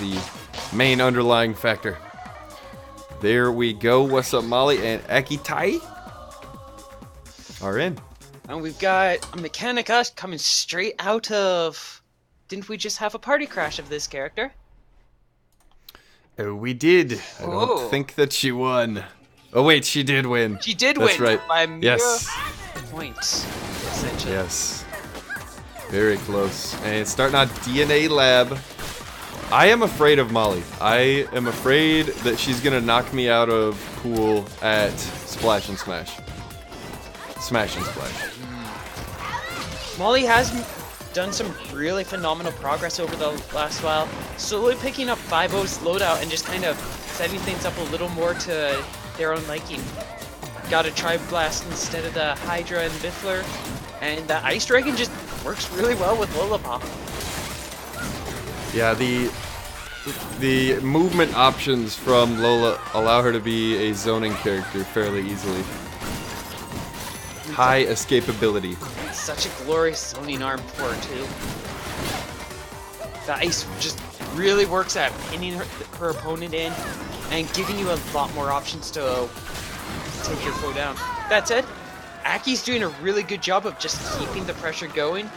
the main underlying factor. There we go. What's up, Molly and Akitai are in. And we've got a Mechanica coming straight out of... Didn't we just have a party crash of this character? Oh, we did. I don't think that she won. Oh, wait, she did win. She did That's win right. by mere Yes. points, essentially. Yes. Very close. And starting on DNA Lab. I am afraid of Molly. I am afraid that she's going to knock me out of pool at Splash and Smash. Smash and Splash. Molly has done some really phenomenal progress over the last while, slowly picking up 5-0's loadout and just kind of setting things up a little more to their own liking. Got a Tri-Blast instead of the Hydra and Biffler, and the Ice Dragon just works really well with Lullaby. Yeah, the movement options from Lola allow her to be a zoning character fairly easily. High escapability. Such a glorious zoning arm for her too. The ice just really works at pinning her opponent in and giving you a lot more options to take your foe down. That said, Aki's doing a really good job of just keeping the pressure going,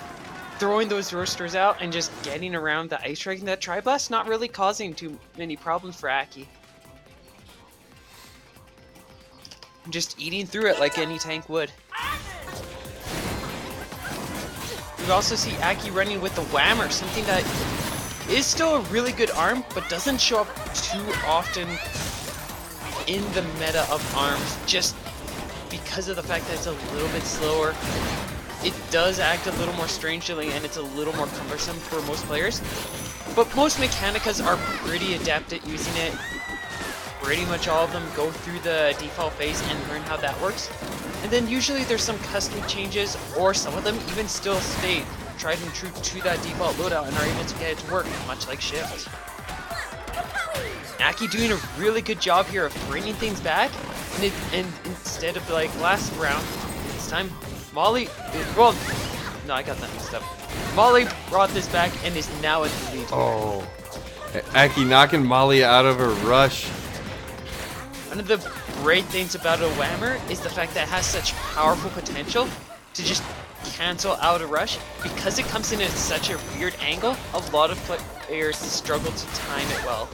throwing those roasters out, and just getting around the Ice Dragon. That Tri-Blast not really causing too many problems for Aki. Just eating through it like any tank would. We also see Aki running with the Whammer, something that is still a really good arm, but doesn't show up too often in the meta of arms, just because of the fact that it's a little bit slower. It does act a little more strangely, and it's a little more cumbersome for most players. But most Mechanicas are pretty adept at using it. Pretty much all of them go through the default phase and learn how that works. And then usually there's some custom changes, or some of them even still stay tried and true to that default loadout and are able to get it to work, much like Shift. Aki doing a really good job here of bringing things back, and instead of like last round, this time Molly, well, no, I got that mixed up. Molly brought this back and is now in the lead. Oh, Aki knocking Molly out of her rush. One of the great things about a Whammer is the fact that it has such powerful potential to just cancel out a rush. Because it comes in at such a weird angle, a lot of players struggle to time it well.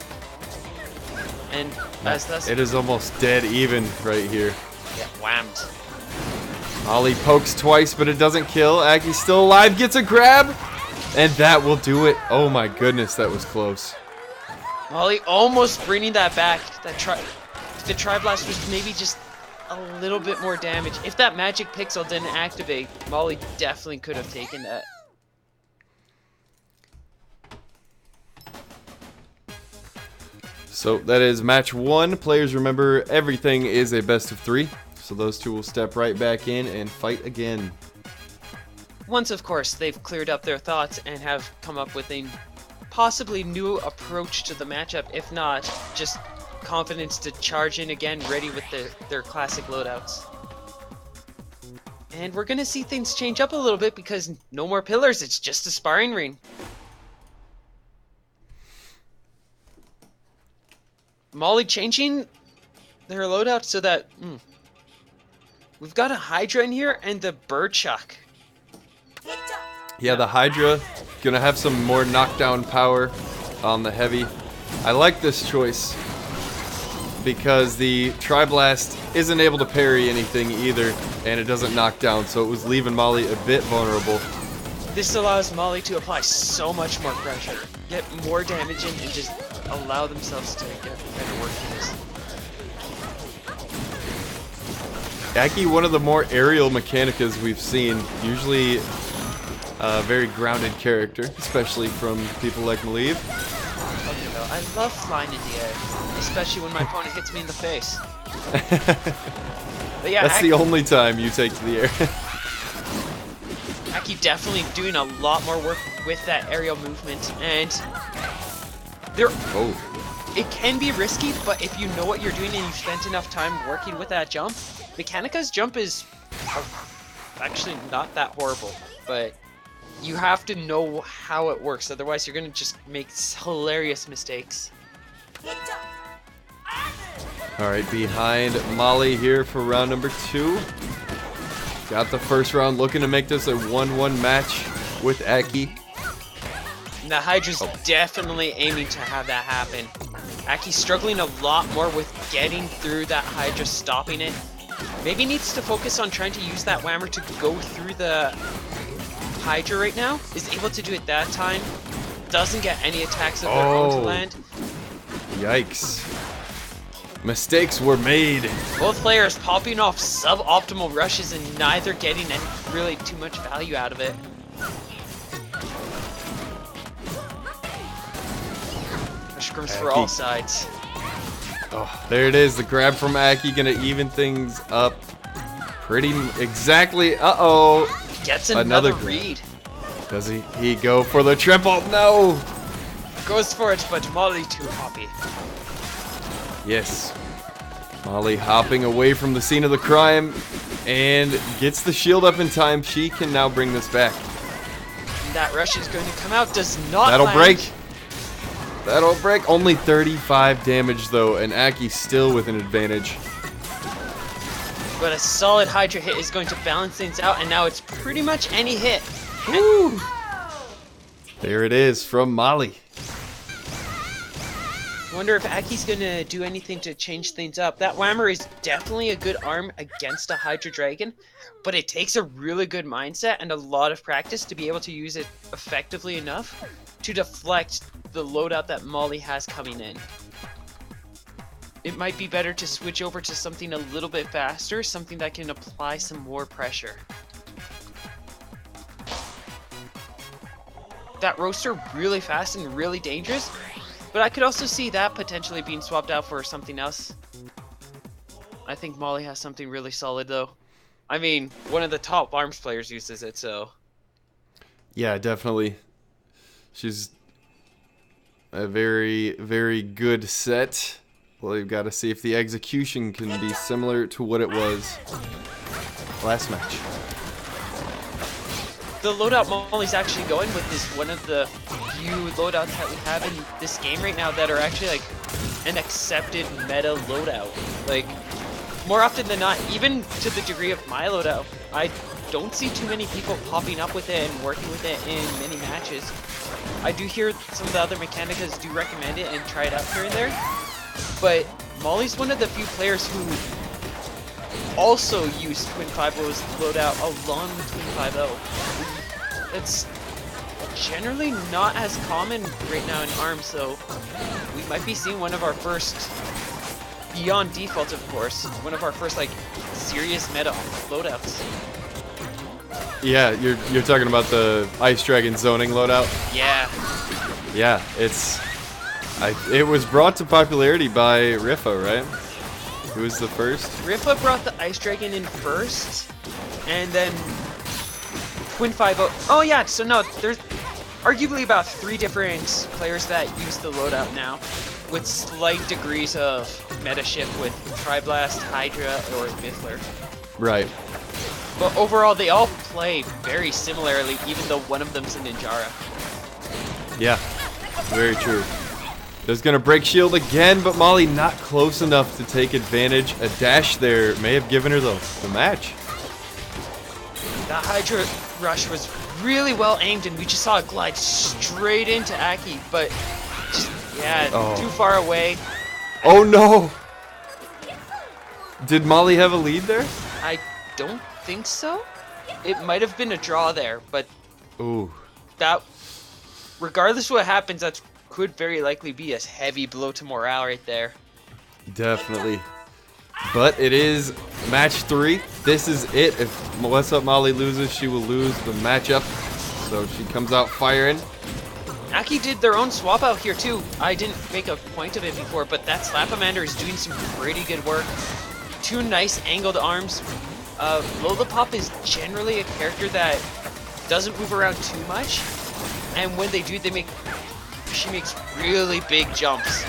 And as thus, it is almost dead even right here. Yeah, whammed. Molly pokes twice, but it doesn't kill. Aki's still alive, gets a grab, and that will do it. Oh my goodness, that was close. Molly almost bringing that back. The Tri-Blast was maybe just a little bit more damage. If that magic pixel didn't activate, Molly definitely could have taken that. So that is match 1. Players, remember, everything is a best of 3. So those two will step right back in and fight again. Once, of course, they've cleared up their thoughts and have come up with a possibly new approach to the matchup. If not, just confidence to charge in again, ready with their classic loadouts. And we're gonna see things change up a little bit because no more pillars, it's just a sparring ring. Molly changing their loadout so that we've got a Hydra in here and the Birdchuck. Yeah, the Hydra gonna have some more knockdown power on the heavy. I like this choice because the Tri-Blast isn't able to parry anything either, and it doesn't knock down, so it was leaving Molly a bit vulnerable. This allows Molly to apply so much more pressure, get more damage in, and just allow themselves to get better work in this. Aki, one of the more aerial Mechanicas we've seen, usually a very grounded character, especially from people like Maliv. Okay, though, I love flying in the air, especially when my opponent hits me in the face. But yeah, that's the only time you take to the air. Aki definitely doing a lot more work with that aerial movement, and it can be risky, but if you know what you're doing and you've spent enough time working with that jump, Mechanica's jump is actually not that horrible, but You have to know how it works, otherwise you're gonna just make hilarious mistakes. All right, behind Molly here for round number 2. Got the first round, looking to make this a 1-1 match with Aki. And the Hydra's definitely aiming to have that happen. Aki's struggling a lot more with getting through that Hydra, stopping it. Maybe needs to focus on trying to use that Whammer to go through the Hydra right now. Is able to do it that time. Doesn't get any attacks of their own to land. Yikes. Mistakes were made. Both players popping off suboptimal rushes and neither getting any really too much value out of it. Scrimps for all sides. Oh, there it is. The grab from Aki gonna even things up pretty exactly. Uh-oh. Gets another read. Does he go for the triple? No. Goes for it, but Molly too hoppy. Yes. Molly hopping away from the scene of the crime and gets the shield up in time. She can now bring this back. And that rush is going to come out. Does not That'll land. break. That'll break. Only 35 damage though, and Aki's still with an advantage. But a solid Hydra hit is going to balance things out, and now it's pretty much any hit. Woo. There it is from Molly. Wonder if Aki's gonna do anything to change things up. That Whammer is definitely a good arm against a Hydra Dragon, but it takes a really good mindset and a lot of practice to be able to use it effectively enough to deflect the loadout that Molly has coming in. It might be better to switch over to something a little bit faster, something that can apply some more pressure. That roaster really fast and really dangerous, but I could also see that potentially being swapped out for something else. I think Molly has something really solid though. I mean, one of the top ARMS players uses it, so... Yeah, definitely. She's a very, very good set. Well, you've got to see if the execution can be similar to what it was last match. The loadout Molly's actually going with is one of the few loadouts that we have in this game right now that are actually like an accepted meta loadout. Like, more often than not, even to the degree of my loadout, I don't see too many people popping up with it and working with it in many matches. I do hear some of the other Mechanicas do recommend it and try it out here and there, but Molly's one of the few players who also use Twin 5-0's loadout along with Twin 5-0. It's generally not as common right now in ARMS, so we might be seeing one of our first, beyond default of course, one of our first like serious meta loadouts. Yeah, you're talking about the Ice Dragon zoning loadout? Yeah. Yeah, it was brought to popularity by Riffa, right? Who was the first? Riffa brought the Ice Dragon in first, and then Twin 5-0. Oh yeah, so no, there's arguably about 3 different players that use the loadout now, with slight degrees of meta shift with Triblast, Hydra, or Mythler. Right. But overall, they all play very similarly, even though one of them's a Ninjara. Yeah, very true. There's gonna break shield again, but Molly not close enough to take advantage. A dash there may have given her the match. That Hydra rush was really well aimed, and we just saw it glide straight into Aki, but just, yeah, too far away. Oh no! Did Molly have a lead there? I don't think so. It might have been a draw there, but ooh, that, regardless of what happens, that could very likely be a heavy blow to morale right there. Definitely. But it is match 3. This is it. If What's Up Molly loses, she will lose the matchup. So she comes out firing. Aki did their own swap out here too. I didn't make a point of it before, but that Slapamander is doing some pretty good work. 2 nice angled arms. Lollipop is generally a character that doesn't move around too much, and when they do, she makes really big jumps.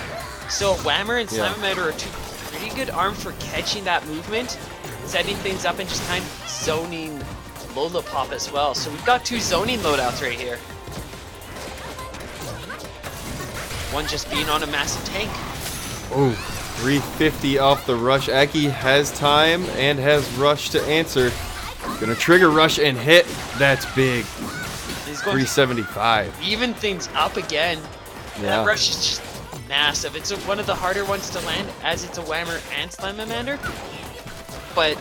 So Whammer and Salamander are 2 pretty good arms for catching that movement, setting things up, and just kind of zoning Lola pop as well. So we've got 2 zoning loadouts right here. One just being on a massive tank. Oh, 350 off the rush. Aki has time and has rush to answer. Gonna trigger rush and hit. That's big. He's going 375. Even things up again. Yeah. That rush is just massive. It's one of the harder ones to land as it's a whammer and Slamamander. But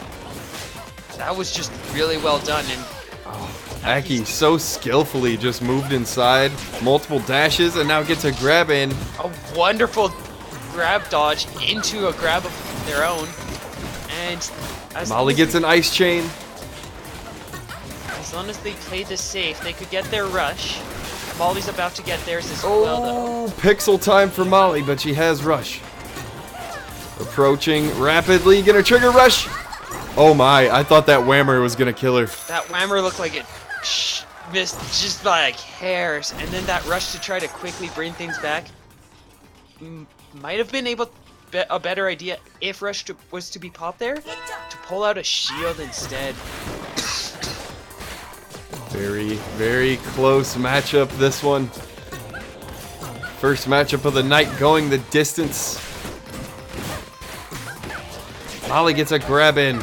that was just really well done. And Aki so skillfully just moved inside, multiple dashes, and now gets a grab in. a wonderful grab dodge into a grab of their own. And as Molly gets an ice chain. As long as they play this safe, they could get their rush. Molly's about to get theirs as well, though. Pixel time for Molly, but she has rush. Approaching rapidly, gonna trigger rush. Oh my, I thought that whammer was gonna kill her. That whammer looked like it missed just by like hairs, and then that rush to try to quickly bring things back might have been a better idea if rush was to be popped there, to pull out a shield instead. Very, very close matchup, this one. First matchup of the night going the distance. Molly gets a grab in.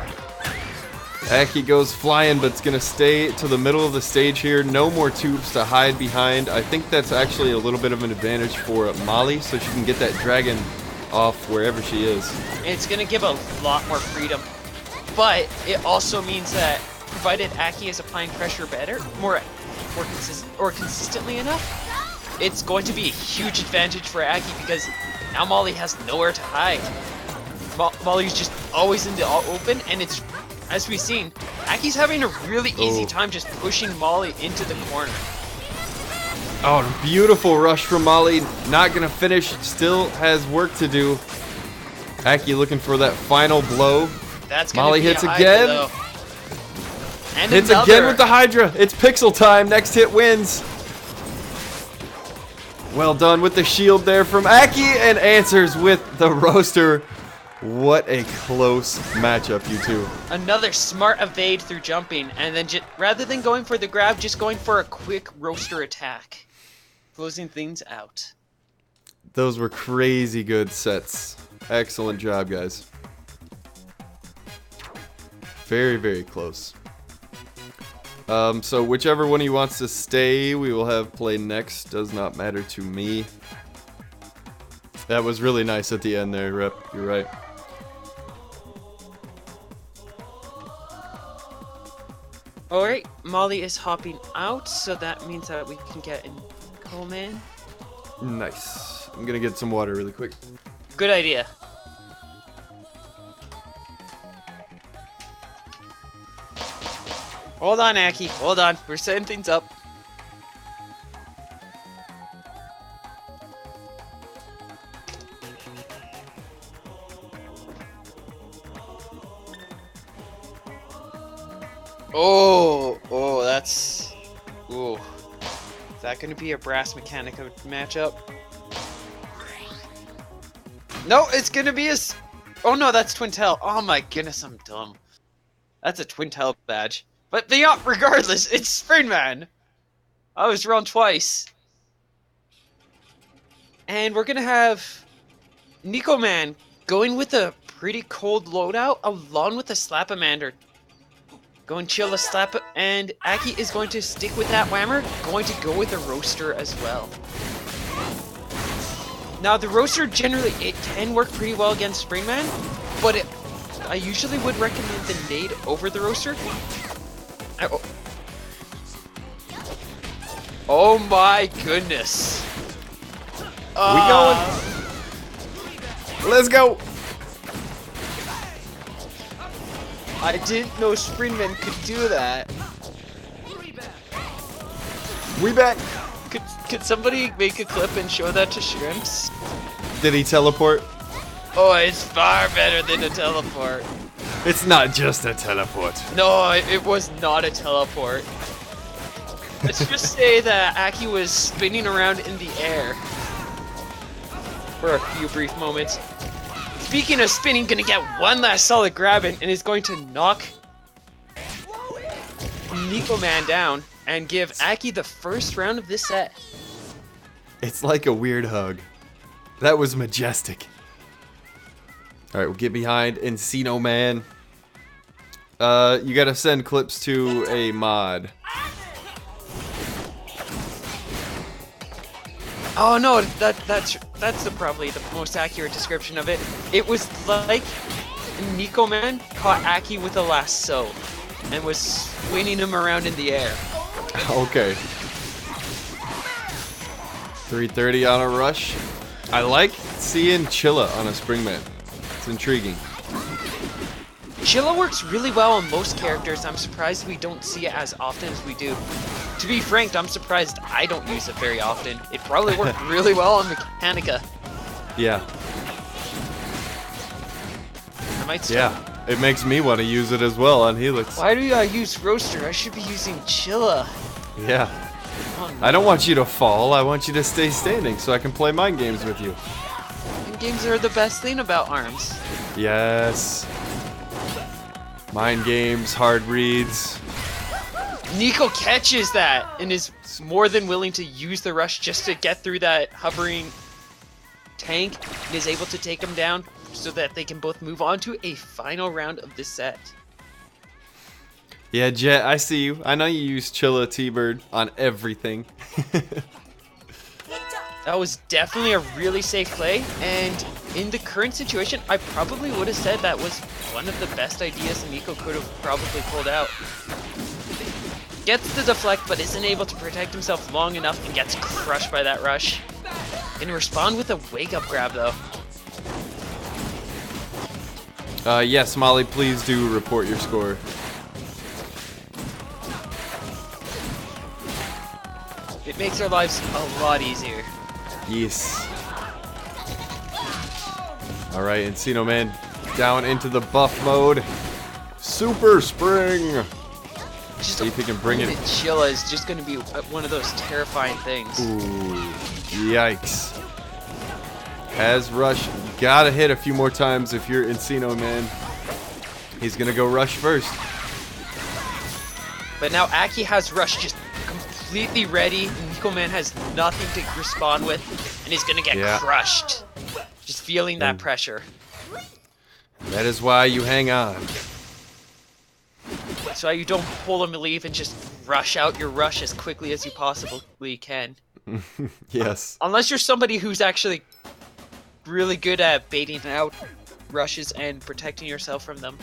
Aki goes flying, but it's going to stay to the middle of the stage here. No more tubes to hide behind. I think that's actually a little bit of an advantage for Molly, so she can get that dragon off wherever she is. It's going to give a lot more freedom, but it also means that provided Aki is applying pressure better, more consistently enough, it's going to be a huge advantage for Aki because now Molly has nowhere to hide. Molly's just always in the open, and it's, as we've seen, Aki's having a really easy time just pushing Molly into the corner. Oh, beautiful rush from Molly. Not gonna finish, still has work to do. Aki looking for that final blow. That's Molly be hits a again. Hydra, and hits another. again with the Hydra. It's pixel time. Next hit wins. Well done with the shield there from Aki, and answers with the roaster. What a close matchup, you two. Another smart evade through jumping, and then rather than going for the grab, just going for a quick roaster attack. Closing things out. Those were crazy good sets. Excellent job, guys. Very, very close. So whichever one he wants to stay, we will have play next. Does not matter to me. That was really nice at the end there, Rep. You're right. Alright, Molly is hopping out, so that means that we can get Encino Man. Nice. I'm gonna get some water really quick. Good idea. Hold on, Aki. Hold on. We're setting things up. Oh, that's... Ooh. Is that going to be a Brass Mechanica matchup? No, it's going to be a... Oh no, that's Twin Tail. Oh my goodness, I'm dumb. That's a Twin Tail badge. But regardless, it's Spring Man. I was wrong twice. And we're going to have Encino Man going with a pretty cold loadout along with a Slapamander. Going chill a slap, and Aki is going to stick with that whammer, going to go with a roaster as well. Now the roaster generally, it can work pretty well against Springman, but I usually would recommend the nade over the roaster. Oh my goodness. We going? Let's go. I didn't know Springman could do that. We back. Could somebody make a clip and show that to Scrimps? Did he teleport? Oh, it's far better than a teleport. It's not just a teleport. No, it was not a teleport. Let's just say that Aki was spinning around in the air for a few brief moments. Speaking of spinning, gonna get one last solid grab in, and is going to knock Encino Man down and give Aki the first round of this set. It's like a weird hug. That was majestic. Alright, we'll get behind Encino Man. You gotta send clips to a mod. Oh no, that's probably the most accurate description of it. It was like Encino Man caught Aki with a lasso and was swinging him around in the air. Okay. 330 on a rush. I like seeing Chilla on a Springman. It's intriguing. Chilla works really well on most characters. I'm surprised we don't see it as often as we do. To be frank, I'm surprised I don't use it very often. It probably worked really well on Mechanica. Yeah. I might start. Yeah. It makes me want to use it as well on Helix. Why do I use Roaster? I should be using Chilla. Yeah. Oh, no. I don't want you to fall. I want you to stay standing so I can play mind games with you. Mind games are the best thing about ARMS. Yes. Mind games, hard reads. Nico catches that and is more than willing to use the rush just to get through that hovering tank and is able to take him down so that they can both move on to a final round of this set. Yeah, Jet, I see you. I know you use Chilla T-Bird on everything. That was definitely a really safe play, and in the current situation, I probably would have said that was one of the best ideas Nico could have probably pulled out. Gets the deflect, but isn't able to protect himself long enough and gets crushed by that rush. Can respond with a wake-up grab, though. Yes, Molly, please do report your score. It makes our lives a lot easier. Yes. Alright, Encino Man down into the buff mode. Super Spring! Just See if he can bring it. Chilla is just going to be one of those terrifying things. Ooh, yikes. Has rush. Gotta hit a few more times if you're Encino Man. He's gonna go rush first. But now Aki has rush just completely ready. Encino Man has nothing to respond with, and he's gonna get crushed. Just feeling that pressure. That is why you hang on. That's why you don't pull him a leave and just rush out your rush as quickly as you possibly can. Yes. Unless you're somebody who's actually really good at baiting out rushes and protecting yourself from them.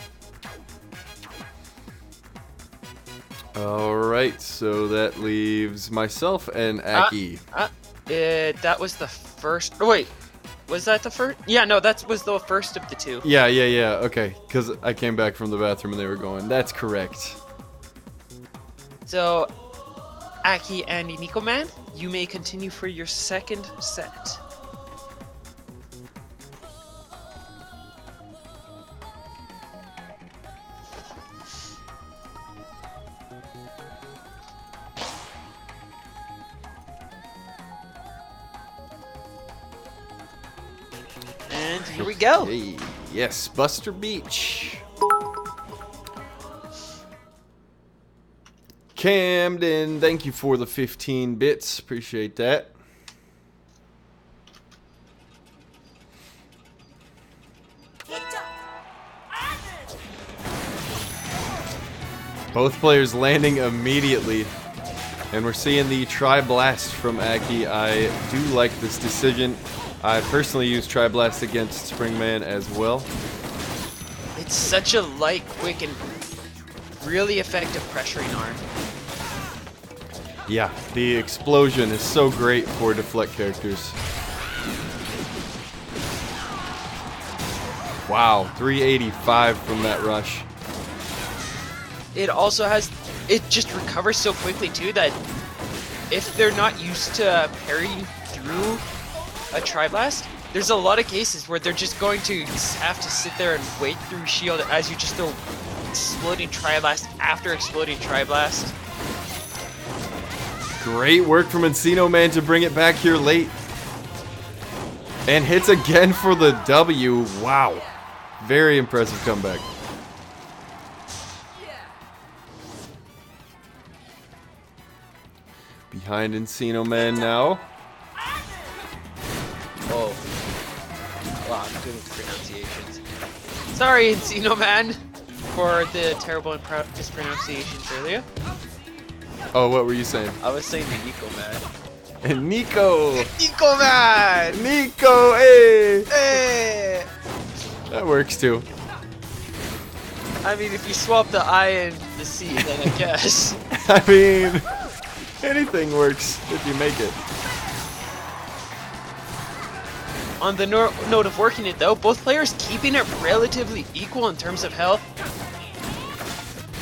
Alright, so that leaves myself and Aki. That was the first. Oh, wait. Was that the first? Yeah, no, that was the first of the two. Yeah, okay. Because I came back from the bathroom and they were going. That's correct. So, Aki and Encino Man, you may continue for your second set. And here we go. Hey, yes, Buster Beach. Camden, thank you for the 15 bits. Appreciate that. Both players landing immediately. And we're seeing the Tri-Blast from Aki. I do like this decision. I personally use Tri-Blast against Springman as well. It's such a light, quick, and really effective pressuring arm. Yeah, the explosion is so great for deflect characters. Wow, 385 from that rush. It also has, it just recovers so quickly too that if they're not used to parrying through a Tri-Blast, there's a lot of cases where they're just going to have to sit there and wait through shield as you just throw exploding Tri-Blast after exploding Tri-Blast. Great work from Encino Man to bring it back here late. And hits again for the W. Wow. Very impressive comeback. behind Encino Man now. Oh. Wow, I'm good with pronunciations. Sorry, Encino Man, for the terrible mispronunciations earlier. Oh, what were you saying? I was saying the Nico Man. And Nico! Nico Man! Nico, hey! Hey! That works too. I mean, if you swap the I and the C, then I guess. I mean, anything works if you make it. On the note of working it though, both players keeping it relatively equal in terms of health.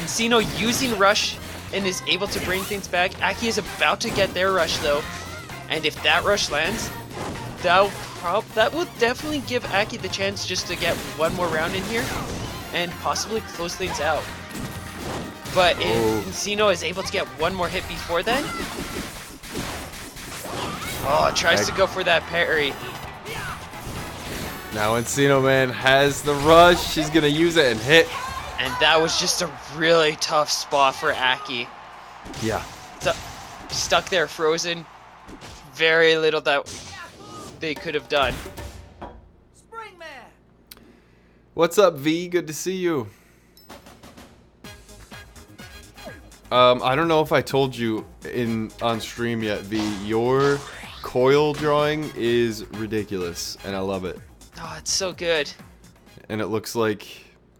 Encino using Rush and is able to bring things back. Aki is about to get their Rush though. And if that Rush lands, that will definitely give Aki the chance just to get one more round in here and possibly close things out. But if Encino is able to get one more hit before then, tries to go for that parry. Now Encino Man has the rush. She's gonna use it and hit. And that was just a really tough spot for Aki. Yeah. So, stuck there frozen. Very little that they could have done. What's up, V? Good to see you. I don't know if I told you on stream yet, V. Your coil drawing is ridiculous, and I love it. Oh, it's so good. And it looks like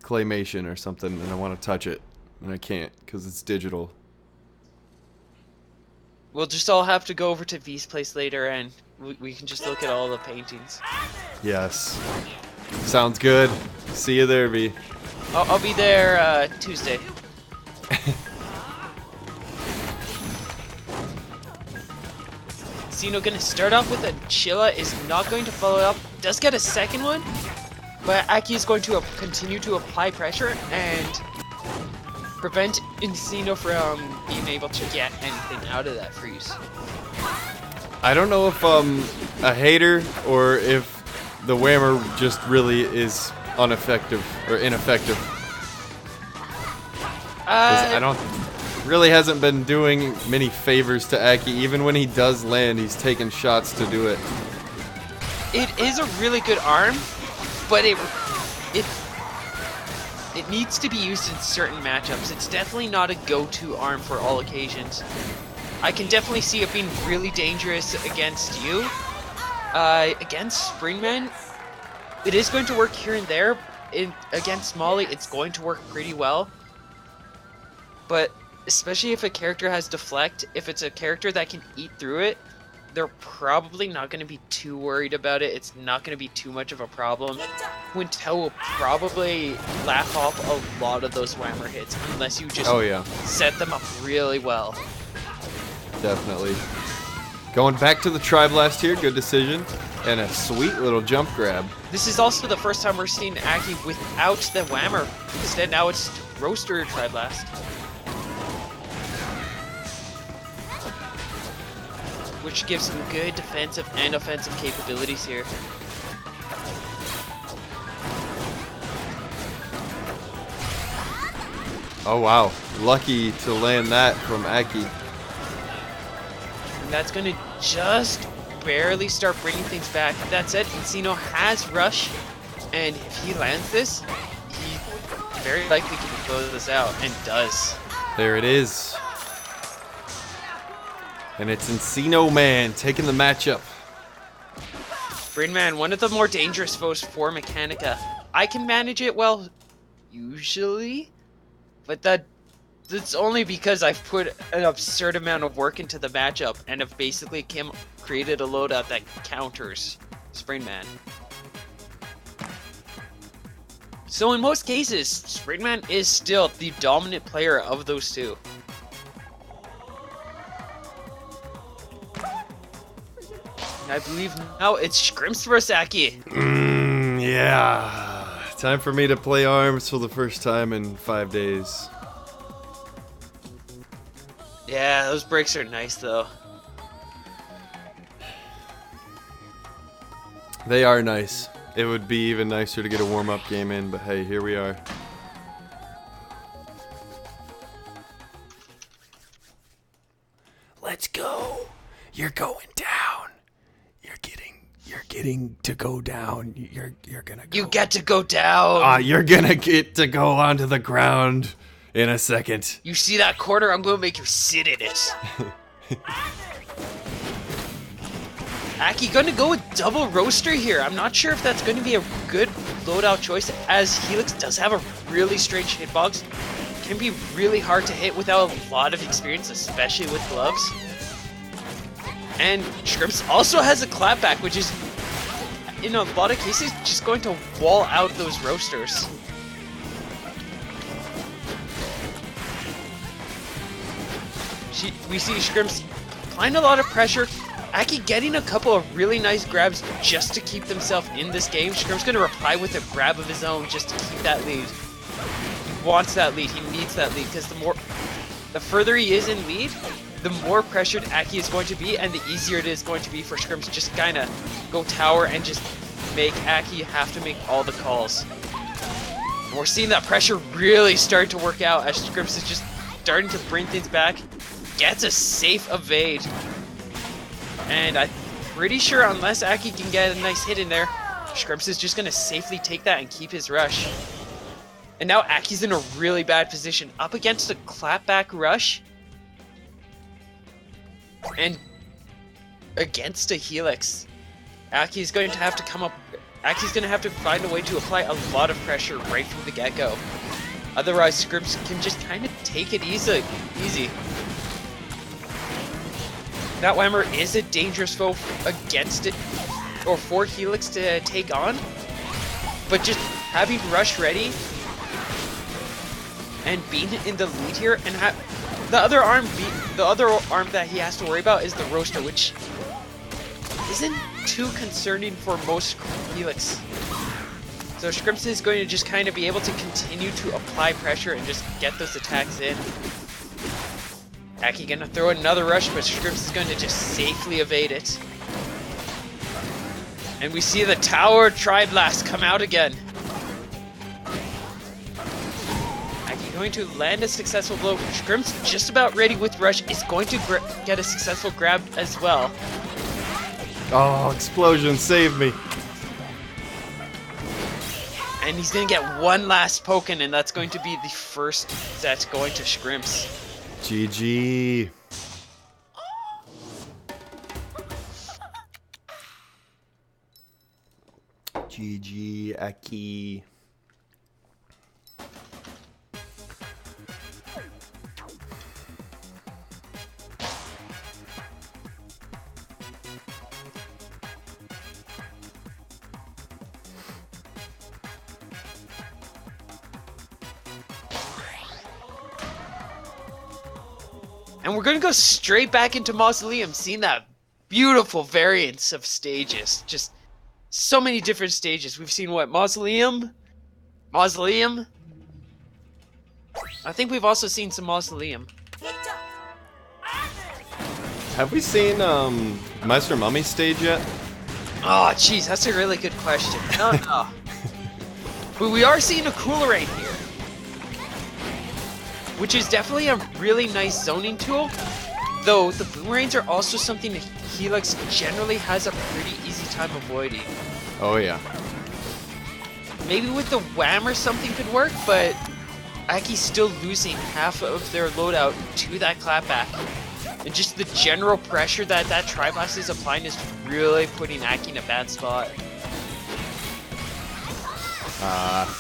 claymation or something, and I want to touch it, and I can't because it's digital. We'll just all have to go over to V's place later, and we can just look at all the paintings. Yes. Sounds good. See you there, V. I'll be there Tuesday. Encino gonna start off with a Chilla, is not going to follow up. Does get a second one, but Aki is going to continue to apply pressure and prevent Encino from being able to get anything out of that freeze. I don't know if I'm a hater or if the whammer just really is ineffective. 'Cause I don't really hasn't been doing many favors to Aki. Even when he does land, he's taking shots to do it. It is a really good arm, but it needs to be used in certain matchups. It's definitely not a go-to arm for all occasions. I can definitely see it being really dangerous against you. Against Springman, it is going to work here and there. Against Molly, it's going to work pretty well. But especially if a character has deflect, if it's a character that can eat through it, they're probably not going to be too worried about it. It's not going to be too much of a problem. Quintel will probably laugh off a lot of those whammer hits unless you just set them up really well. Definitely. Going back to the Tri-Blast here, good decision. And a sweet little jump grab. This is also the first time we're seeing Aki without the whammer. Instead, now it's Roaster Tri-Blast. Which gives some good defensive and offensive capabilities here. Oh wow, lucky to land that from Aki. And that's going to just barely start bringing things back. That said, Encino has Rush, and if he lands this, he very likely can close this out, and does. There it is. And it's Encino Man taking the matchup. Brainman, one of the more dangerous foes for Mechanica. I can manage it well, usually, but that's only because I've put an absurd amount of work into the matchup and have basically created a loadout that counters Springman. So in most cases, Springman is still the dominant player of those two. I believe now it's Scrimps vs. Aki. Yeah. Time for me to play arms for the first time in 5 days. Yeah, those breaks are nice though. They are nice. It would be even nicer to get a warm-up game in, but hey, here we are. Let's go. getting to go down. You're gonna go. You get to go down. You're gonna get to go onto the ground in a second. You see that corner? I'm gonna make you sit in it. Aki gonna go with double roaster here. I'm not sure if that's gonna be a good loadout choice, as Helix does have a really strange hitbox. Can be really hard to hit without a lot of experience, especially with gloves. And Scrimps also has a clapback, which is, in a lot of cases, just going to wall out those roasters. We see Scrimps applying a lot of pressure. Aki getting a couple of really nice grabs just to keep themselves in this game. Scrimps going to reply with a grab of his own just to keep that lead. He wants that lead. He needs that lead, because the further he is in lead, the more pressured Aki is going to be, and the easier it is going to be for Scrimps just kind of go tower and just make Aki have to make all the calls. And we're seeing that pressure really start to work out as Scrimps is just starting to bring things back. Gets a safe evade. And I'm pretty sure unless Aki can get a nice hit in there, Scrimps is just going to safely take that and keep his rush. And now Aki's in a really bad position, up against a clapback rush. And against a Helix. Aki's going to have to come up... Aki's going to have to find a way to apply a lot of pressure right from the get-go. Otherwise, Scrimps can just kind of take it easy. That Whammer is a dangerous foe against it, or for Helix to take on, but just having Rush ready and being in the lead here, and the other arm that he has to worry about is the Roaster, which isn't too concerning for most Helix. So Scrimps is going to just kind of be able to continue to apply pressure and just get those attacks in. Aki gonna throw another rush, but Scrimps is going to just safely evade it. And we see the Tower Tri-Blast come out again. Aki going to land a successful blow. Scrimps just about ready with rush, is going to get a successful grab as well. Oh, explosion, save me. And he's gonna get one last poke-in, and that's going to be the first set going to Scrimps. GG. GG, Aki. And we're going to go straight back into Mausoleum, seeing that beautiful variance of stages. Just so many different stages. We've seen what? Mausoleum? Mausoleum? I think we've also seen some Mausoleum. Have we seen Master Mummy's stage yet? Oh, jeez, that's a really good question. No. But we are seeing a Coolerate here, which is definitely a really nice zoning tool, though the boomerangs are also something that Helix generally has a pretty easy time avoiding. Oh yeah. Maybe with the Whammer something could work, but Aki's still losing half of their loadout to that clapback. And just the general pressure that Tri-Blast is applying is really putting Aki in a bad spot.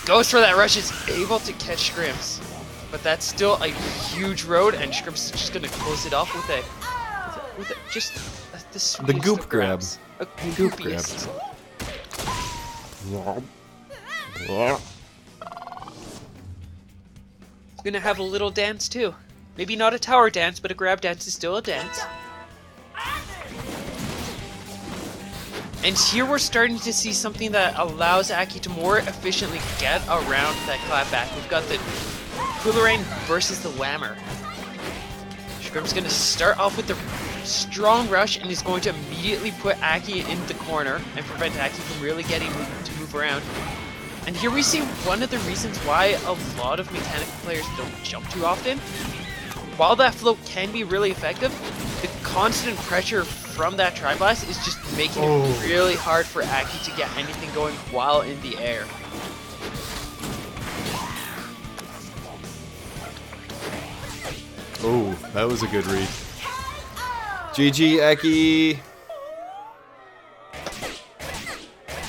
Goes for that rush, is able to catch Scrimps. But that's still a huge road, and Scrimps is just gonna close it off with the goop grab. A goop grab. He's gonna have a little dance too. Maybe not a tower dance, but a grab dance is still a dance. And here we're starting to see something that allows Aki to more efficiently get around that clapback. We've got the Coolerang versus the Whammer. Scrimps going to start off with the strong rush and is going to immediately put Aki in the corner and prevent Aki from really getting to move around. And here we see one of the reasons why a lot of mechanical players don't jump too often. While that float can be really effective, the constant pressure from that Tri-Blast is just making it really hard for Aki to get anything going while in the air. Oh, that was a good read. GG, Aki.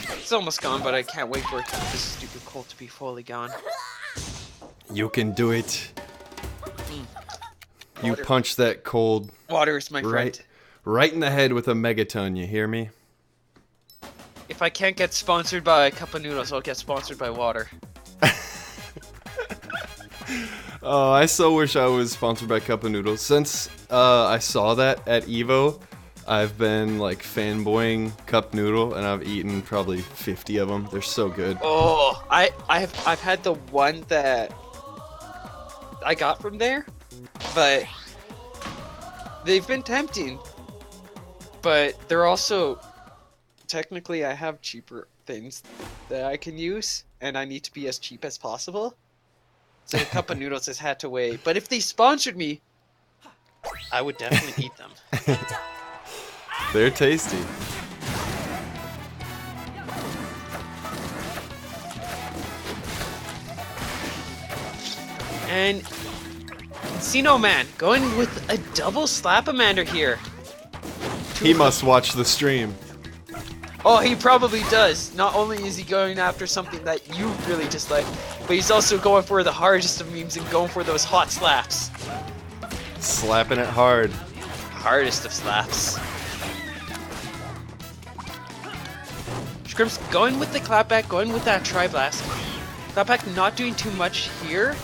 It's almost gone, but I can't wait for this stupid cold to be fully gone. You can do it. You punch that cold Water is my friend. Right in the head with a megaton, you hear me? If I can't get sponsored by a cup of noodles, I'll get sponsored by water. Oh, I so wish I was sponsored by Cup of Noodles. Since I saw that at EVO, I've been like fanboying Cup Noodle, and I've eaten probably 50 of them. They're so good. Oh, I've had the one that I got from there, but they've been tempting. But they're also technically I have cheaper things that I can use, and I need to be as cheap as possible. So a cup of noodles has had to wait. But if they sponsored me, I would definitely eat them. They're tasty. And Encino Man going with a double Slap-a-Mander here. He must watch the stream. Oh, he probably does. Not only is he going after something that you really dislike, but he's also going for the hardest of memes and going for those hot slaps. Slapping it hard. Hardest of slaps. Scrimps going with the clapback, going with that Tri-Blast. Clapback not doing too much here,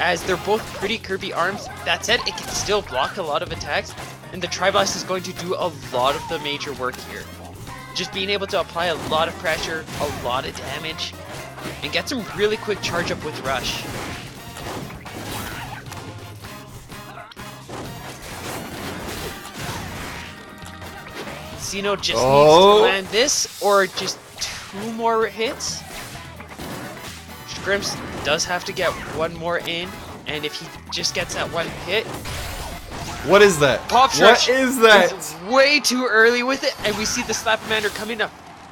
as they're both pretty curvy arms. That said, it can still block a lot of attacks, and the Tri-Blast is going to do a lot of the major work here. Just being able to apply a lot of pressure, a lot of damage, and get some really quick charge up with Rush. Encino just needs to land this, or just 2 more hits. Scrimps does have to get 1 more in, and if he just gets that 1 hit... What is that? Pop What is that? It's way too early with it, and we see the Slap-a-Mander come in a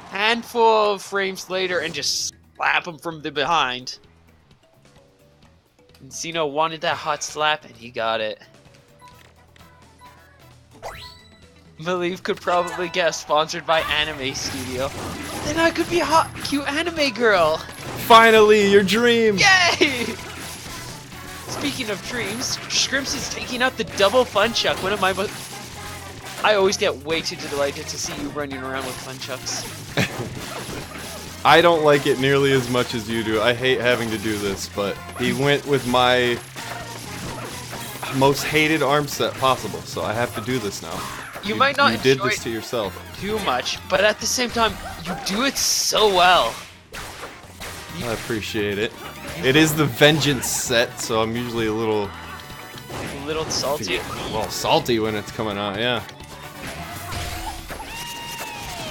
handful of frames later and just slap him from the behind. Encino wanted that hot slap, and he got it. Maliv could probably get sponsored by Anime Studio. Then I could be a hot, cute anime girl. Finally, your dream. Yay! Speaking of dreams, Scrimps is taking out the double fun chuck. One of my most... I always get way too delighted to see you running around with fun chucks. I don't like it nearly as much as you do. I hate having to do this, but he went with my most hated arm set possible, so I have to do this now. You might not enjoy did this to yourself too much, but at the same time, you do it so well. I appreciate it. It is the Vengeance set, so I'm usually a little salty. Well, salty when it's coming out, yeah.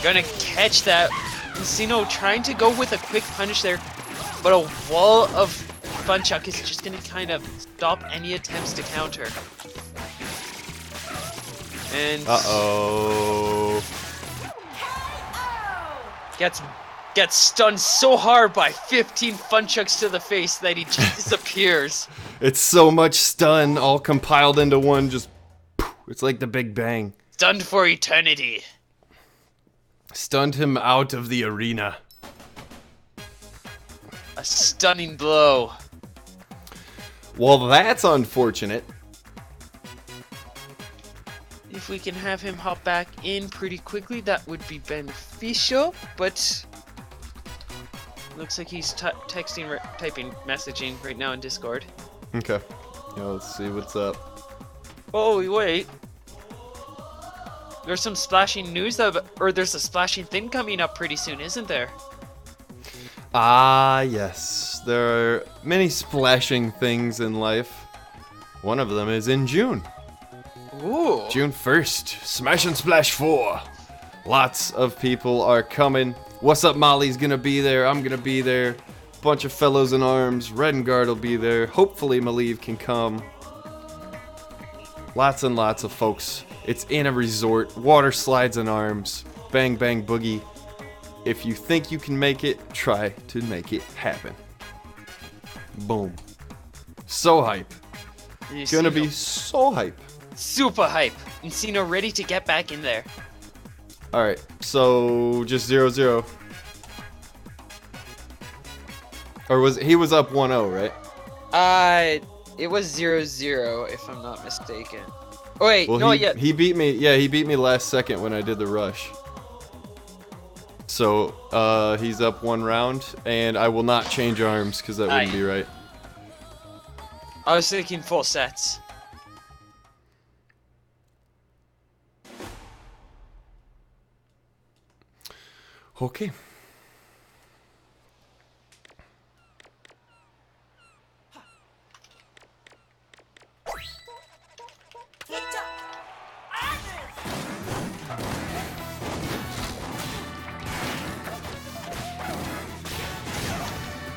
Gonna catch that. Encino trying to go with a quick punish there, but a wall of Fun Chuck is just gonna kind of stop any attempts to counter. And gets stunned so hard by 15 Fun Chucks to the face that he just disappears. It's so much stun all compiled into one, just it's like the Big Bang. Stunned for eternity. Stunned him out of the arena. A stunning blow. Well, that's unfortunate. If we can have him hop back in pretty quickly, that would be beneficial, but looks like he's typing, messaging right now in Discord. Okay. Yeah, let's see what's up. Oh, wait. There's some splashing news, or there's a splashing thing coming up pretty soon, isn't there? Ah, yes. There are many splashing things in life. One of them is in June. Ooh. June 1st, Smash and Splash 4. Lots of people are coming. What's Up Molly's gonna be there, I'm gonna be there. Bunch of fellows in arms, Red and Guard will be there. Hopefully Maliv can come. Lots and lots of folks It's in a resort. Water slides and arms. Bang, bang, boogie. If you think you can make it, try to make it happen. Boom. So hype. Gonna be so hype. Super hype. Encino ready to get back in there. Alright, so just 0-0. Or he was up 1-0, right? It was 0-0 if I'm not mistaken. Oh wait, well, no, he beat me. Yeah, he beat me last second when I did the rush. So, he's up 1 round, and I will not change arms because that wouldn't be right. I was thinking full sets. Okay.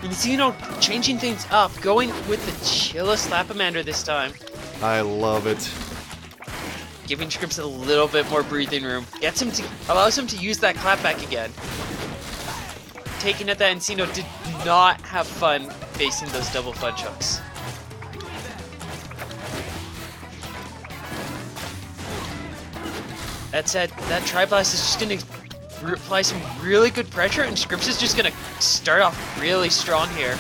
Encino changing things up, going with the Chilla Slapamander this time. I love it. Giving Scrimps a little bit more breathing room. Allows him to use that clapback again. Taking at that Encino did not have fun facing those double fudge hooks. That said, that Tri-Blast is just going to apply some really good pressure, and Scrimps is just going to start off really strong here.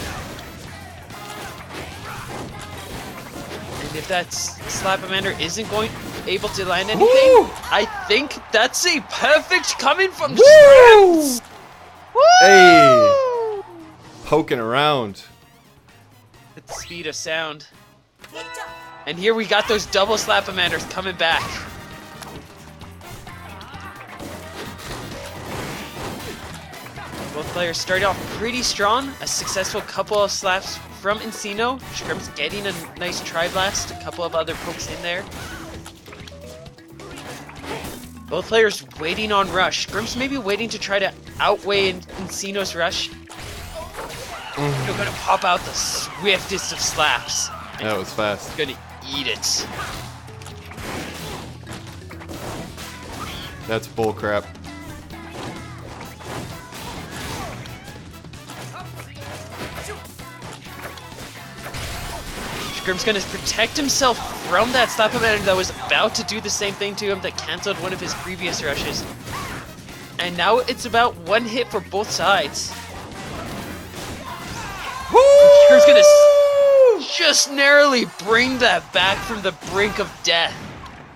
And if that Slapamander isn't able to land anything, I think that's a perfect coming from Scrimps! Hey! Poking around. At the speed of sound. And here we got those double Slapamanders coming back. Both players started off pretty strong. A successful couple of slaps from Encino. Scrimps getting a nice Tri-Blast. A couple of other pokes in there. Both players waiting on rush. Scrimps maybe waiting to try to outweigh Encino's rush. They're gonna pop out the swiftest of slaps. That was fast. Gonna eat it. That's bullcrap. Scrimps gonna protect himself from that Slapamander that was about to do the same thing to him that cancelled one of his previous rushes. And now it's about one hit for both sides. Scrimps gonna just narrowly bring that back from the brink of death.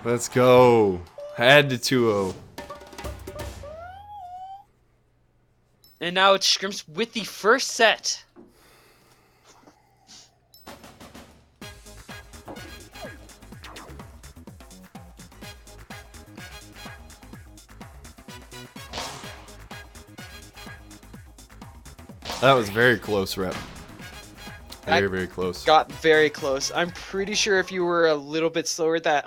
Let's go. Had to 2-0. And now it's Scrimps with the first set. That was very close, Rep. Very, very close. Got very close. I'm pretty sure if you were a little bit slower, that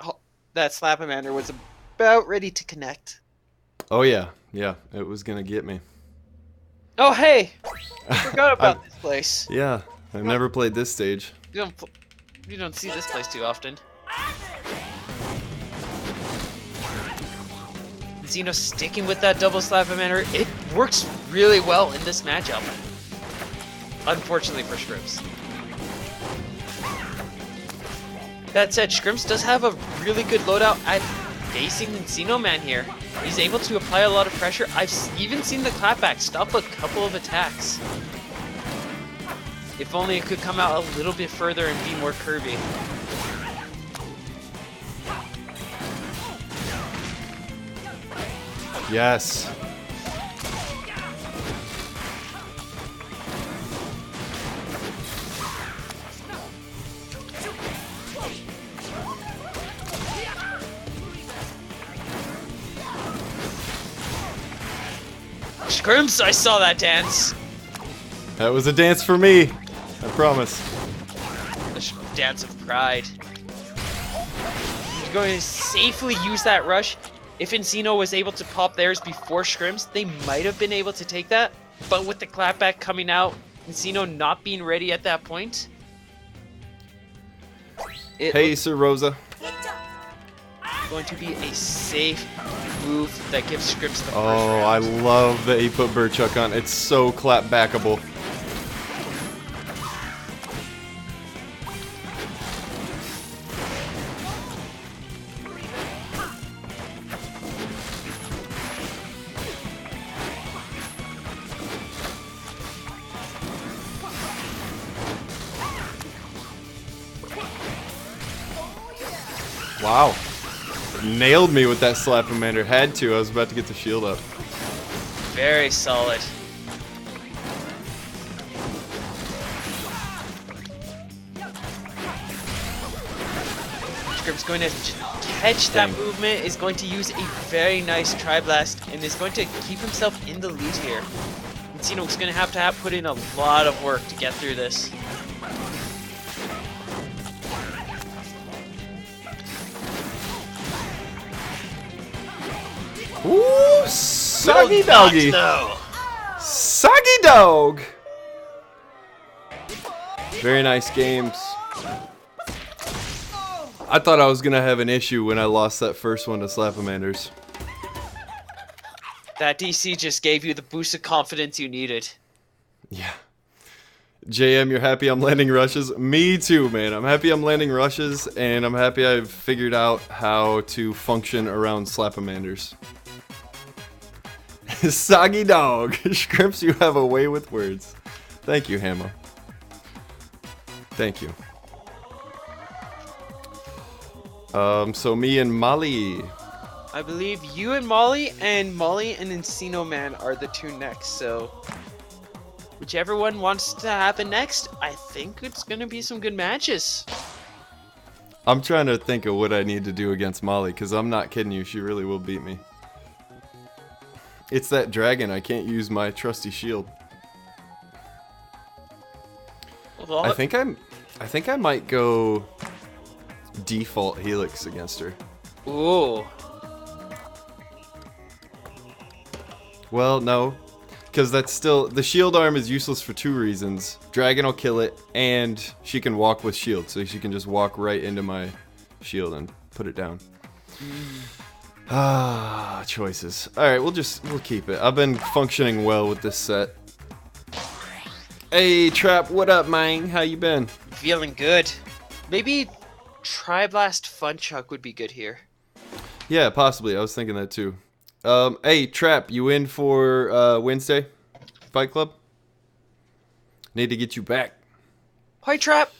Slapamander was about ready to connect. Oh yeah, yeah, it was gonna get me. Oh hey, I forgot about this place. Yeah, I've never played this stage. You don't see this place too often. Encino sticking with that double Slapamander. It works really well in this matchup. Unfortunately for Scrimps. That said, Scrimps does have a really good loadout at facing Encino Man here. He's able to apply a lot of pressure. I've even seen the clapback stop a couple of attacks. If only it could come out a little bit further and be more curvy. Yes. Scrimps, I saw that dance. That was a dance for me. I promise. The dance of pride. He's going to safely use that rush. If Encino was able to pop theirs before Scrimps, they might have been able to take that. But with the clapback coming out, Encino not being ready at that point. Hey, Sir Rosa. going to be a safe move that gives Scrimps the first Oh, round. I love the 8-foot bird chuck on. It's so clap backable. Wow. Nailed me with that Slap-O-Mander. Had to. I was about to get the shield up. Very solid. Scrimps going to catch that movement, is going to use a very nice Tri-Blast, and is going to keep himself in the lead here. Encino's going to have put in a lot of work to get through this. Ooh, soggy doggy. Soggy dog. Very nice games. I thought I was gonna have an issue when I lost that first one to Slap-O-Manders. That DC just gave you the boost of confidence you needed. Yeah. JM, you're happy I'm landing rushes? Me too, man. I'm happy I'm landing rushes, and I'm happy I've figured out how to function around Slap-O-Manders. Soggy dog. Scrimps, you have a way with words. Thank you, Hammo. Thank you. So me and Molly. I believe you and Molly and Encino Man are the two next, so whichever one wants to happen next, I think it's gonna be some good matches. I'm trying to think of what I need to do against Molly, because I'm not kidding you, she really will beat me. It's that dragon, I can't use my trusty shield. Well, I think I might go default Helix against her. ooh. Well, no, because that's still, the shield arm is useless for two reasons. Dragon will kill it, and she can walk with shield, so she can just walk right into my shield and put it down. Ah, choices. Alright, we'll keep it. I've been functioning well with this set. Hey, Trap, what up, man? How you been? Feeling good. Maybe Tri-Blast Fun Chuck would be good here. Yeah, possibly. I was thinking that too. Hey, Trap, you in for Wednesday? Fight Club? Need to get you back. Hi, Trap.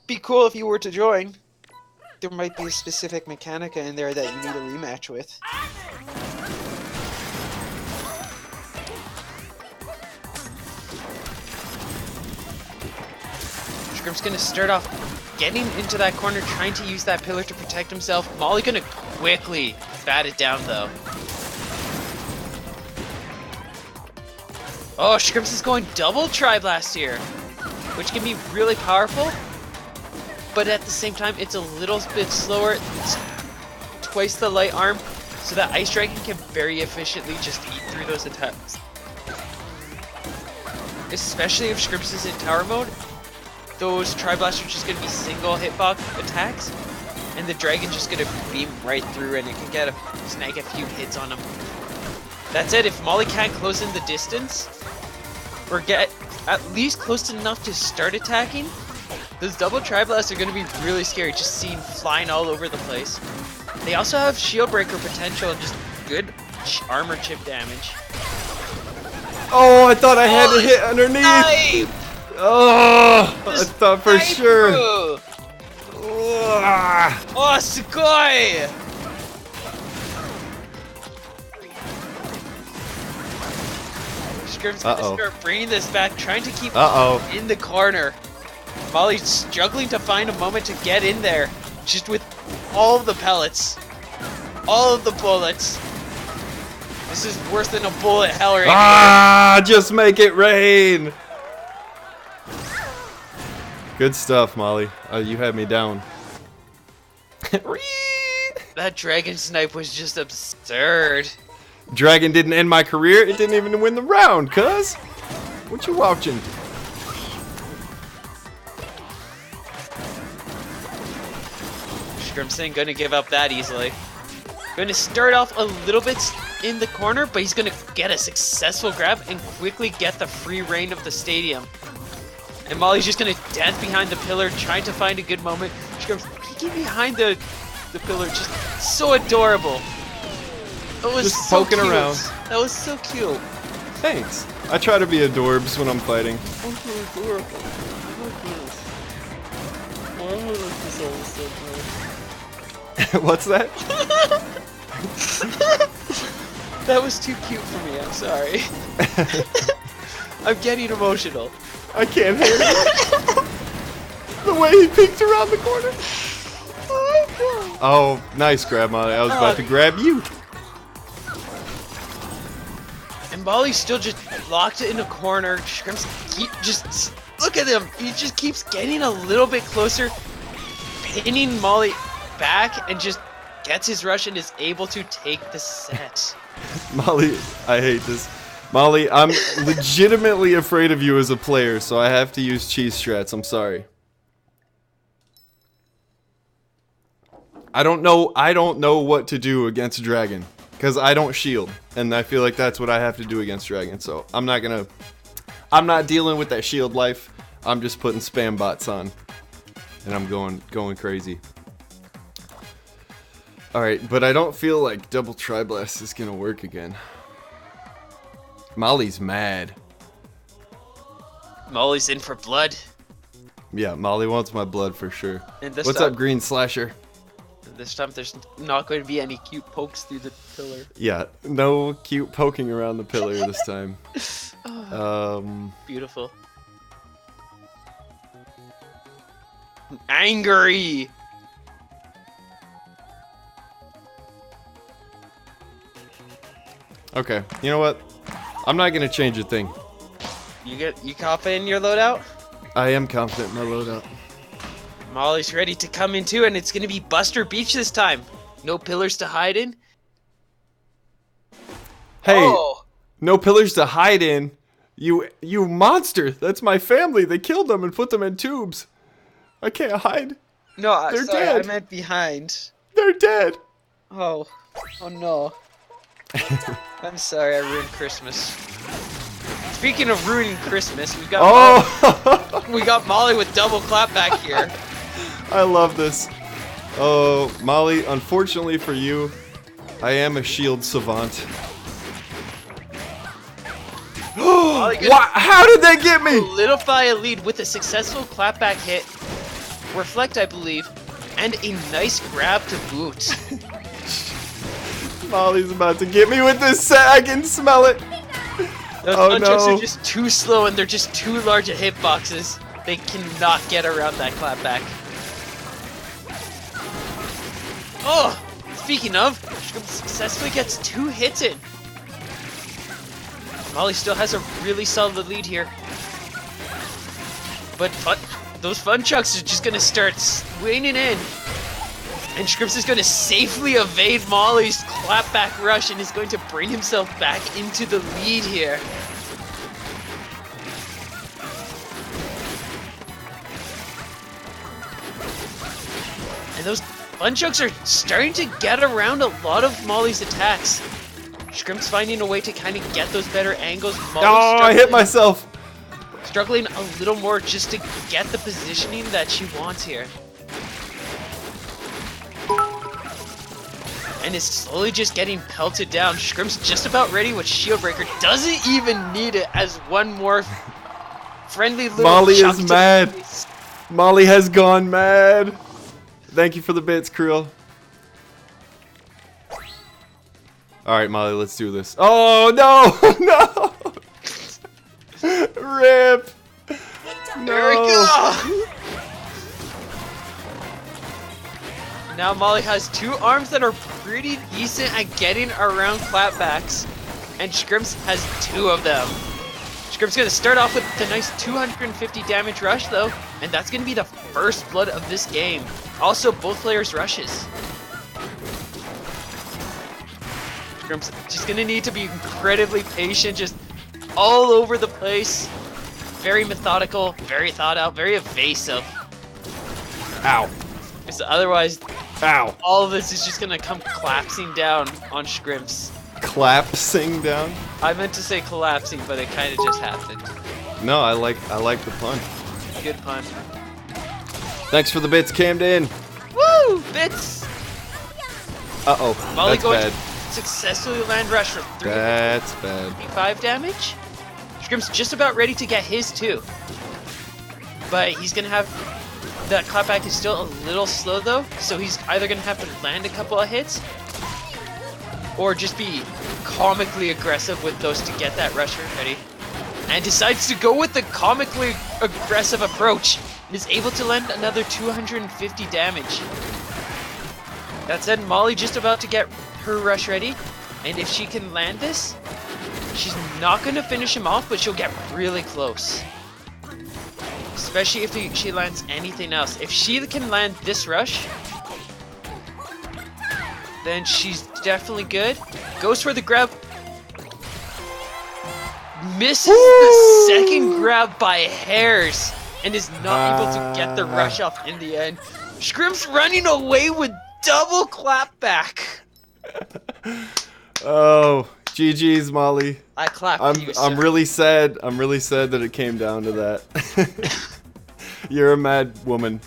Be cool if you were to join. There might be a specific Mechanica in there that you need a rematch with. Scrimps gonna start off getting into that corner, trying to use that pillar to protect himself. Molly gonna quickly bat it down though. Oh, Scrimps is going double Tri-Blast here, which can be really powerful. But at the same time, it's a little bit slower. It's twice the light arm, so that Ice Dragon can very efficiently just eat through those attacks. Especially if Scrimps is in tower mode, those Tri-Blasts are just going to be single hitbox attacks, and the Dragon just going to beam right through and it can snag a few hits on him. That said, if Molly can't close in the distance, or get at least close enough to start attacking, those double Tri-Blasts are going to be really scary, just seen flying all over the place. They also have shield breaker potential and just good armor chip damage. Oh, I thought I had to hit underneath. Knife! Oh, I thought for sure. Oh, Sugoi! Scrimps gonna start bringing this back, trying to keep in the corner. Molly's struggling to find a moment to get in there, just with all of the pellets, all of the bullets. This is worse than a bullet hell right here. Just make it rain. Good stuff, Molly. You had me down. That dragon snipe was just absurd. Dragon didn't end my career. It didn't even win the round, cuz. What you watching? Scrimps ain't gonna give up that easily. Going to start off a little bit in the corner, but he's going to get a successful grab and quickly get the free reign of the stadium. And Molly's just going to dance behind the pillar, trying to find a good moment. Scrimps peeking behind the pillar, just so adorable. It was just so poking cute. around. That was so cute. Thanks. I try to be adorbs when I'm fighting. Oh, so adorable. Oh, I like this all so much. What's that? That was too cute for me, I'm sorry. I'm getting emotional. I can't hear it. The way he peeked around the corner. Oh, nice grab, Molly. I was about to grab you. And Molly's still just locked in a corner. Scrimps just look at him. He just keeps getting a little bit closer, pinning Molly back, and just gets his rush and is able to take the set. Molly, I hate this. Molly, I'm legitimately afraid of you as a player, so I have to use cheese strats. I'm sorry. I don't know what to do against Dragon, because I don't shield, and I feel like that's what I have to do against Dragon. So I'm not dealing with that shield life. I'm just putting spam bots on, and I'm going crazy. Alright, but I don't feel like double Tri-Blast is gonna work again. Molly's mad. Molly's in for blood. Yeah, Molly wants my blood for sure. And this What's time, up, Green Slasher? This time there's not going to be any cute pokes through the pillar. Yeah, no cute poking around the pillar this time. Beautiful. Angry! Okay, you know what? I'm not gonna change a thing. You confident in your loadout? I am confident in my loadout. Molly's ready to come in too, and it's gonna be Buster Beach this time. No pillars to hide in. Hey, Oh. no pillars to hide in. You monster! That's my family. They killed them and put them in tubes. I can't hide. No, They're sorry, dead. I meant behind. They're dead. Oh no. I'm sorry, I ruined Christmas. Speaking of ruining Christmas, we got Molly with double clap back here. I love this. Oh, Molly, unfortunately for you, I am a shield savant. How did they get me? Solidify a lead with a successful clapback hit, reflect I believe, and a nice grab to boot. Molly's about to get me with this set. I can smell it. Those nunchucks are just too slow and they're just too large at hitboxes. They cannot get around that clapback. Oh! Speaking of, Scrimps successfully gets 2 hits in. Molly still has a really solid lead here. But those fun chucks are just gonna start swinging in. And Scrimps is going to safely evade Molly's clapback rush and is going to bring himself back into the lead here. And those Funchucks are starting to get around a lot of Molly's attacks. Scrimps finding a way to kind of get those better angles. Oh, I hit myself. Struggling a little more just to get the positioning that she wants here. And is slowly just getting pelted down. Scrimps just about ready with Shield Breaker. Doesn't even need it as one more friendly little Molly chunk is to mad. the face. Molly has gone mad. Thank you for the bits, Krill. Alright, Molly, let's do this. Oh, no! No! Rip! No. There we go! Now Molly has 2 arms that are pretty decent at getting around clapbacks. And Scrimps has 2 of them. Scrimps gonna start off with the nice 250 damage rush though. And that's gonna be the first blood of this game. Also, both players rushes. Scrimps just gonna need to be incredibly patient, just all over the place. Very methodical, very thought out, very evasive. Ow. Because otherwise, Ow. All of this is just gonna come collapsing down on Scrimps. Collapsing down? I meant to say collapsing, but it kind of just happened. No, I like the pun. Good pun. Thanks for the bits, Camden. Woo! Bits! Uh-oh, Molly that's going bad. to successfully land rush for 3 That's bad. 5 damage. Scrimps just about ready to get his too. But he's gonna have that clapback is still a little slow though, so he's either gonna have to land a couple of hits or just be comically aggressive with those to get that rusher ready. And decides to go with the comically aggressive approach and is able to land another 250 damage. That said, Molly just about to get her rush ready, and if she can land this, she's not going to finish him off, but she'll get really close. Especially if she lands anything else. If she can land this rush, then she's definitely good. Goes for the grab. Misses the second grab by hairs and is not able to get the rush off in the end. Scrimps running away with double clapback. Oh, GG's, Molly. I clap for you, I'm sir. really sad. I'm really sad that it came down to that. You're a mad woman.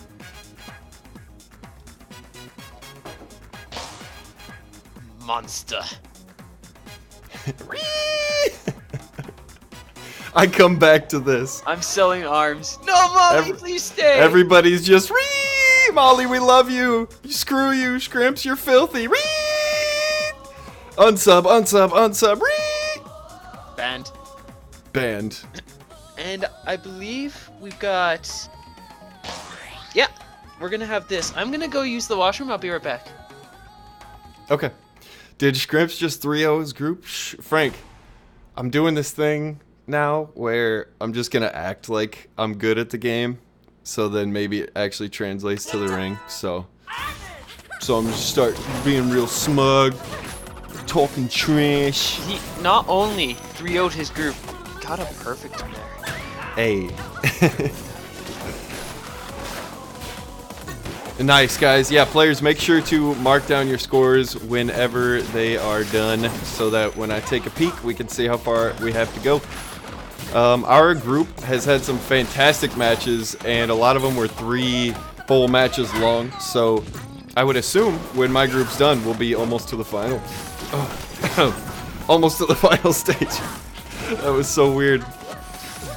Monster. I come back to this. I'm selling arms. No, Molly, please stay. Everybody's just, Ree! Molly, we love you. Screw you, Scrimps, you're filthy. Ree! Unsub, unsub, unsub. Ree! Banned. Banned. And I believe we've got... Yeah, we're gonna have this. I'm gonna go use the washroom. I'll be right back. Okay. Did Scrimps just 3-0 his group? Frank, I'm doing this thing now where I'm just gonna act like I'm good at the game, so then maybe it actually translates to the ring. So I'm just start being real smug, talking trash. He not only 3-0'd his group, got a perfect in there. Hey. Nice, guys. Yeah, players, make sure to mark down your scores whenever they are done so that when I take a peek, we can see how far we have to go. Our group has had some fantastic matches, and a lot of them were 3 full matches long, so I would assume when my group's done, we'll be almost to the final. Oh. Almost to the final stage. That was so weird.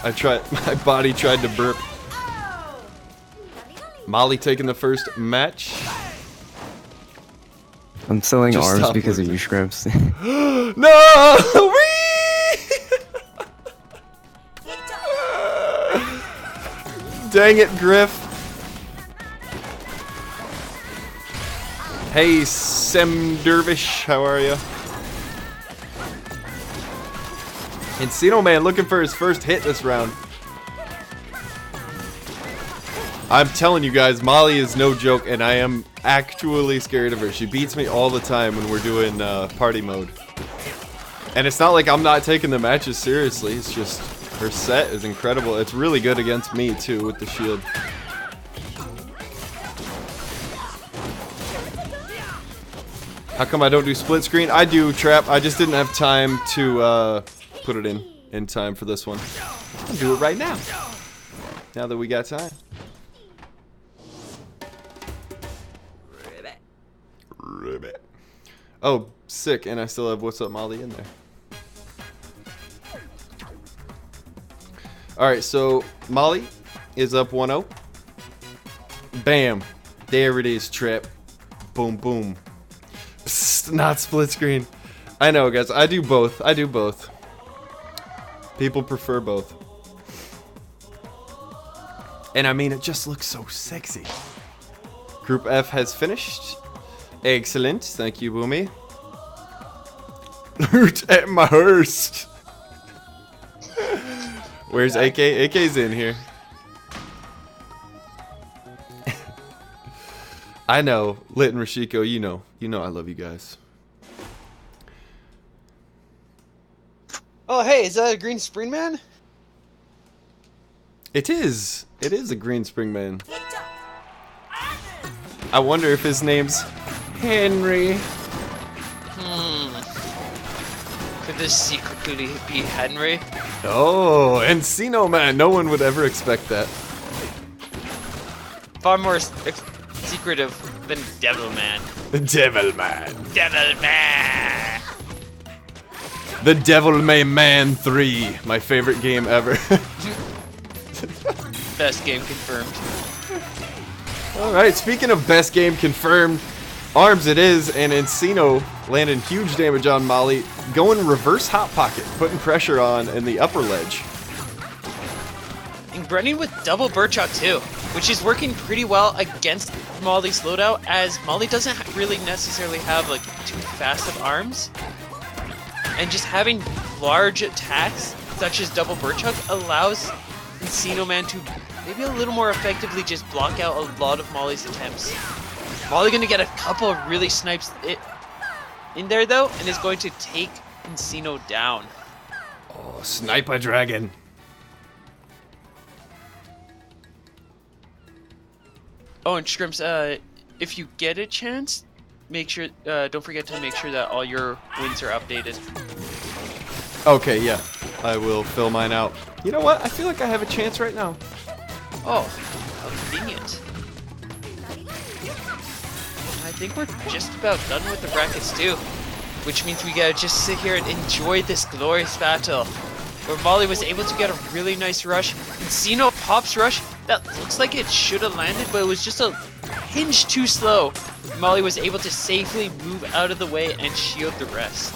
My body tried to burp. Molly taking the first match. I'm selling Just arms stop because of losing. you, Scrimps. No! Dang it, Griff. Hey, Sem Dervish, how are you? Encino Man looking for his first hit this round. I'm telling you guys, Molly is no joke, and I am actually scared of her. She beats me all the time when we're doing party mode. And it's not like I'm not taking the matches seriously, it's just her set is incredible. It's really good against me, too, with the shield. How come I don't do split screen? I do, Trap. I just didn't have time to put it in time for this one. I'll do it right now. Now that we got time. Ribbit. Oh, sick, and I still have What's Up Molly in there. Alright, so Molly is up 1-0. Bam. There it is, Trap. Boom, boom. Psst, not split screen. I know, guys. I do both. I do both. People prefer both. And I mean, it just looks so sexy. Group F has finished. Excellent. Thank you, Boomy. Loot at my hearse. Where's AK? AK's in here. I know. Lit and Rashiko, you know I love you guys. Oh, hey, is that a green spring man? It is. It is a green spring man. I wonder if his name's Henry. Could this secretly be Henry? Oh, Encino Man. No one would ever expect that. Far more secretive than Devil Man. The Devil Man. Devil Man! The Devil May Man 3. My favorite game ever. Best game confirmed. Alright, speaking of best game confirmed, Arms it is, and Encino landing huge damage on Molly, going reverse Hot Pocket, putting pressure on in the upper ledge. And Brennan with double Burchak too, which is working pretty well against Molly's loadout, as Molly doesn't really necessarily have like too fast of arms. And just having large attacks, such as double Burchak, allows Encino Man to maybe a little more effectively just block out a lot of Molly's attempts. Molly gonna get a couple of really snipes in there though, and is going to take Encino down. Oh, Sniper Dragon. Oh, and Scrimps, if you get a chance, make sure, don't forget to make sure that all your wins are updated. Okay, yeah. I will fill mine out. You know what? I feel like I have a chance right now. Oh, how convenient. I think we're just about done with the brackets too, which means we gotta just sit here and enjoy this glorious battle, where Molly was able to get a really nice rush. Encino pops rush that looks like it should have landed, but it was just a hinge too slow. Molly was able to safely move out of the way and shield the rest.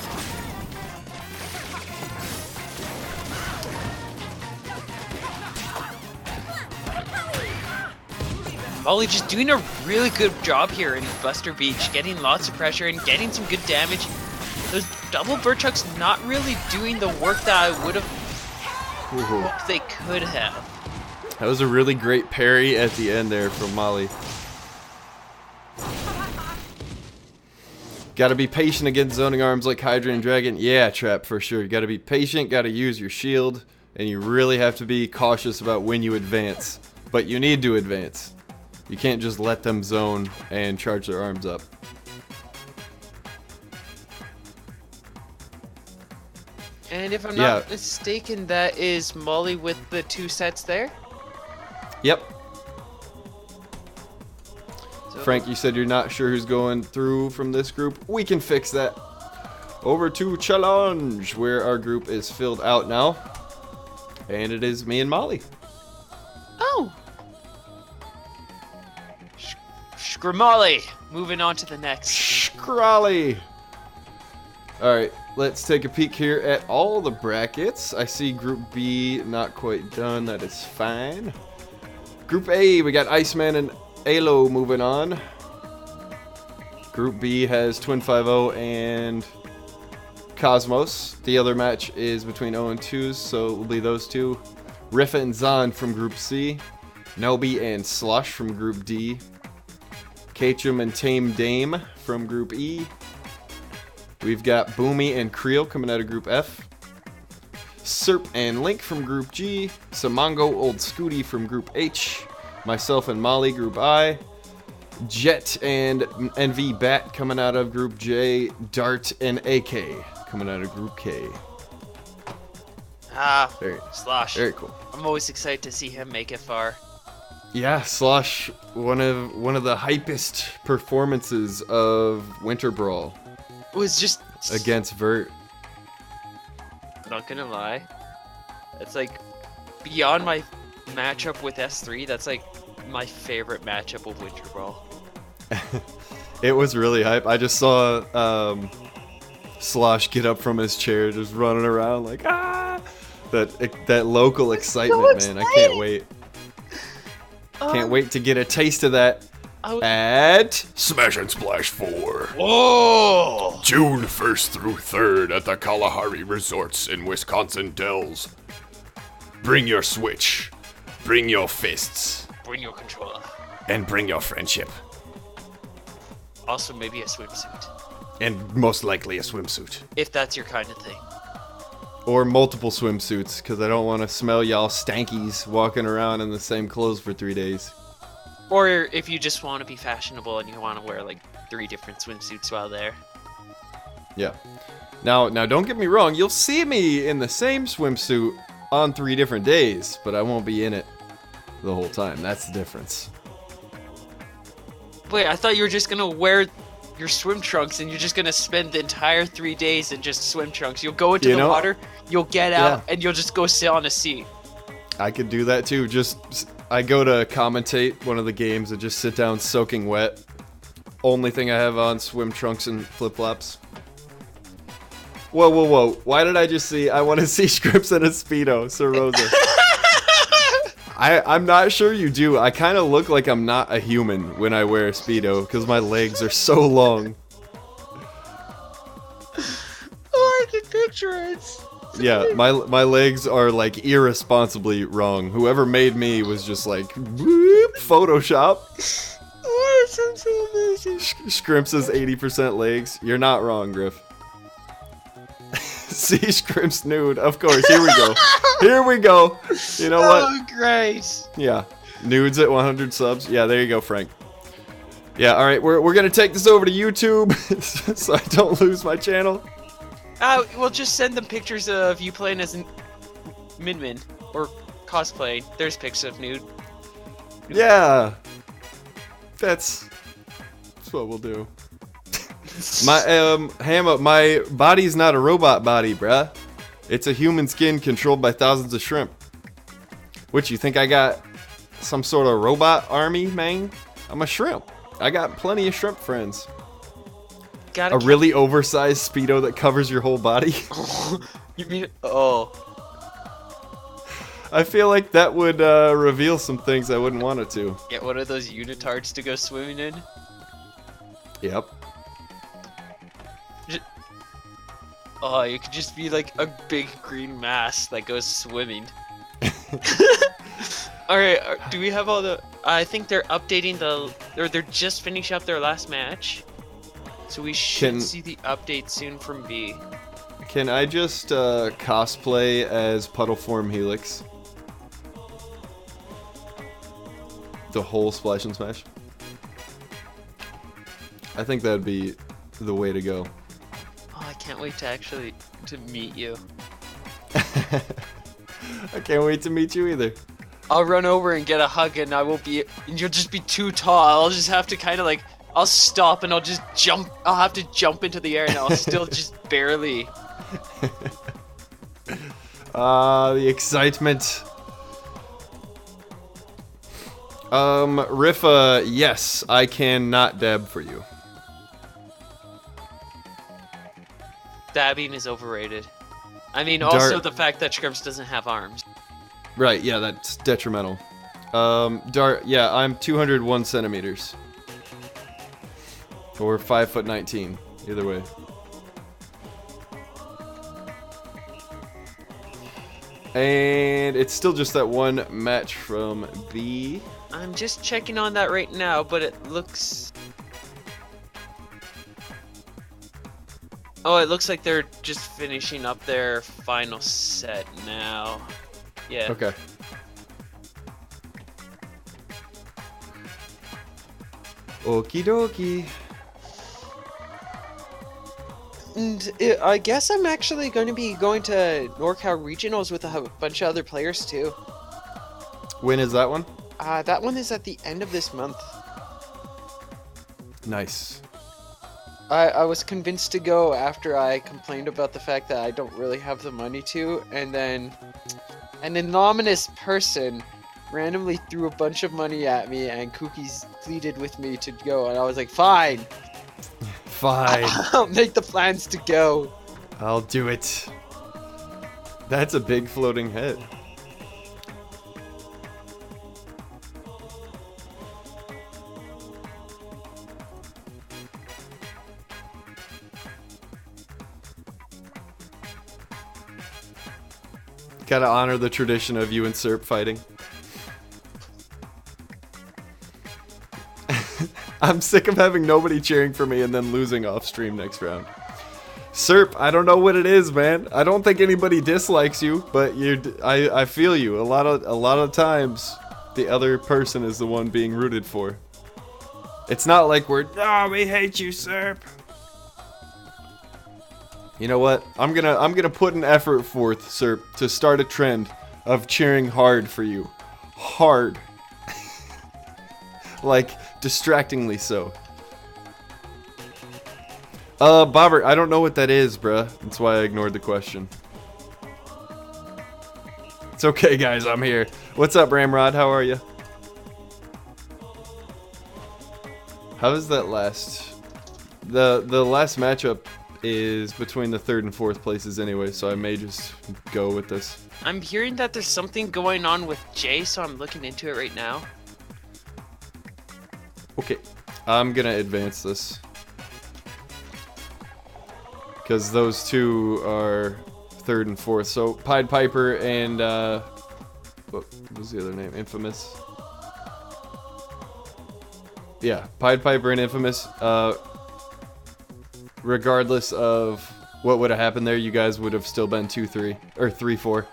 Molly just doing a really good job here in Buster Beach, getting lots of pressure and getting some good damage. Those double Burchucks not really doing the work that I would have hoped they could have. That was a really great parry at the end there from Molly. Gotta be patient against zoning arms like Hydra and Dragon. Yeah, Trap, for sure. You gotta be patient, gotta use your shield, and you really have to be cautious about when you advance. But you need to advance. You can't just let them zone and charge their arms up. And if I'm not mistaken, that is Molly with the 2 sets there? Yep. So Frank, you said you're not sure who's going through from this group. We can fix that. Over to Challenge, where our group is filled out now. And it is me and Molly. Oh! Scrimolly! Moving on to the next. Scrawly! Alright, let's take a peek here at all the brackets. I see Group B not quite done. That is fine. Group A, we got Iceman and Alo moving on. Group B has Twin 5-0 and Cosmos. The other match is between 0 and 2s, so it will be those two. Riffa and Zhaan from Group C. Nobi and Sloshed from Group D. Kachum and Tame Dame from Group E. We've got Boomy and Creel coming out of Group F. Serp and Link from Group G. Samango, Old Scooty from Group H. Myself and Molly, Group I. Jet and NV Bat coming out of Group J. Dart and AK coming out of Group K. Slosh. Very cool. I'm always excited to see him make it far. Yeah, Slosh, one of the hypest performances of Winter Brawl. It was just against Vert. Not gonna lie, that's like beyond my matchup with S3. That's like my favorite matchup of Winter Brawl. It was really hype. I just saw Slosh get up from his chair, just running around like that local excitement, man. I can't wait. Can't wait to get a taste of that at Smash and Splash 4. Whoa! June 1st through 3rd at the Kalahari Resorts in Wisconsin Dells. Bring your Switch, bring your fists, Bring your controller. and bring your friendship. Also, maybe a swimsuit, and most likely a swimsuit. if that's your kind of thing. Or multiple swimsuits, because I don't want to smell y'all stankies walking around in the same clothes for 3 days. Or if you just want to be fashionable and you want to wear like 3 different swimsuits while there. Yeah. Now don't get me wrong. You'll see me in the same swimsuit on 3 different days, but I won't be in it the whole time. That's the difference. Wait, I thought you were just gonna wear your swim trunks and you're just gonna spend the entire 3 days in just swim trunks. You'll go into the water, you'll get out, and you'll just go sit on a seat. I could do that too. I go to commentate one of the games and just sit down soaking wet. Only thing I have on, swim trunks and flip-flops. Whoa. Why did I just see? I want to see Scrimps in a Speedo, Sir Rosa. I'm not sure you do. I kind of look like I'm not a human when I wear a Speedo because my legs are so long. Oh, I can picture it. Yeah, my legs are like irresponsibly wrong. Whoever made me was just like, whoop, Photoshop. Oh, that sounds so amazing. Scrimps is 80% legs. You're not wrong, Griff. See Scrimps nude. Of course, here we go. Here we go. You know what? Oh, great. Yeah, nudes at 100 subs. Yeah, there you go, Frank. Yeah, all right, we're gonna take this over to YouTube so I don't lose my channel. We'll just send them pictures of you playing as Min or cosplay. There's pics of nude. Yeah, that's what we'll do. My body's not a robot body, bruh. It's a human skin controlled by thousands of shrimp. What, you think I got some sort of robot army, man? I'm a shrimp. I got plenty of shrimp friends. A really oversized Speedo that covers your whole body. You mean? Oh. I feel like that would reveal some things I wouldn't want it to. Get one of those unitards to go swimming in. Yep. Oh, you could just be like a big green mass that goes swimming. Alright, do we have all the... I think they're updating they're just finishing up their last match. So we should see the update soon from B. Can I just cosplay as Puddleform Helix? The whole Splash and Smash? I think that'd be the way to go. Oh, I can't wait to meet you. I can't wait to meet you either. I'll run over and get a hug and you'll just be too tall. I'll just have to kind of like, I'll stop and I'll just jump. I'll have to jump into the air and I'll still just barely. The excitement. Riffa, yes, I can not dab for you. Dabbing is overrated. I mean, also the fact that Scrimps doesn't have arms. Right, yeah, that's detrimental. Yeah, I'm 201 centimeters. Or 5'19", either way. And it's still just that one match from B. I'm just checking on that right now, but it looks... Oh, it looks like they're just finishing up their final set now. Yeah. Okay. Okie dokie. And I guess I'm actually going to be going to NorCal Regionals with a bunch of other players too. When is that one? That one is at the end of this month. Nice. I was convinced to go after I complained about the fact that I don't really have the money to, and then an anonymous person randomly threw a bunch of money at me, and Cookies pleaded with me to go, and I was like, fine. Fine. I'll make the plans to go. I'll do it. That's a big floating head. Gotta honor the tradition of you and Serp fighting. I'm sick of having nobody cheering for me and then losing off stream next round. Serp, I don't know what it is, man. I don't think anybody dislikes you, but I feel you. A lot of times the other person is the one being rooted for. It's not like we're, oh, we hate you, Serp. You know what? I'm gonna put an effort forth, Serp, to start a trend of cheering hard for you. Hard. Like, distractingly so. Bobbert, I don't know what that is, bruh. That's why I ignored the question. It's okay, guys, I'm here. What's up, Ramrod? How are you? How does that last? The last matchup is between the 3rd and 4th places anyway, so I may just go with this. I'm hearing that there's something going on with Jay, so I'm looking into it right now. Okay, I'm gonna advance this. Because those two are 3rd and 4th. So, Pied Piper and, what was the other name? Infamous? Yeah, Pied Piper and Infamous. Regardless of what would have happened there, you guys would have still been 2-3, or 3-4.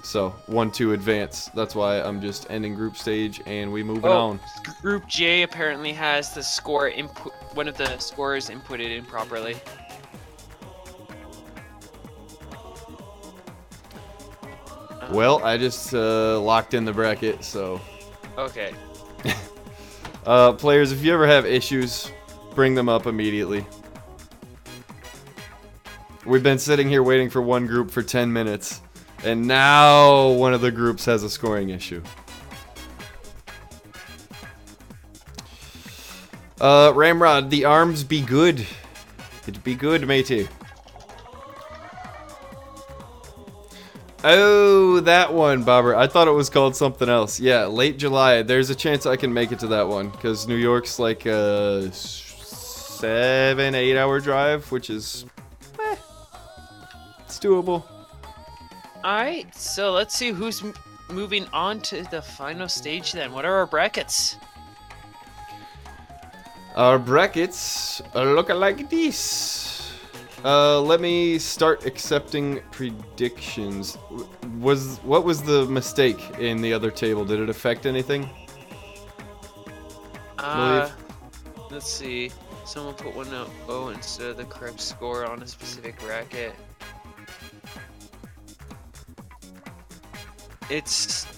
So, 1-2 advance. That's why I'm just ending group stage and we moving on. Group J apparently has the score input. One of the scores inputted improperly. Well, I just locked in the bracket, so. Okay. Players, if you ever have issues, bring them up immediately. We've been sitting here waiting for one group for 10 minutes, and now one of the groups has a scoring issue. Ramrod, the arms be good. It be good, matey. Oh, that one, Bobber. I thought it was called something else. Yeah, late July. There's a chance I can make it to that one, because New York's like a 7-8 hour drive, which is, it's doable. Alright, so let's see who's moving on to the final stage then. What are our brackets? Our brackets are looking like this. Let me start accepting predictions. What was the mistake in the other table? Did it affect anything? Let's see. Someone put 1-0 instead of the correct score on a specific bracket.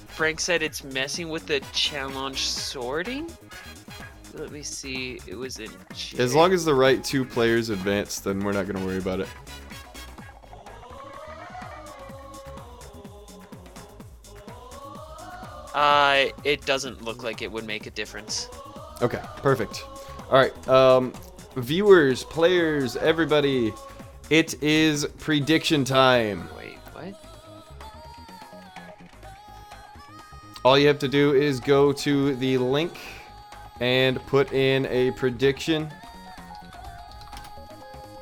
Frank said it's messing with the challenge sorting. Let me see. It was in J. As long as the right 2 players advance, then we're not going to worry about it. It doesn't look like it would make a difference. Okay, perfect. All right, viewers, players, everybody, it is prediction time. Wait, what? All you have to do is go to the link and put in a prediction.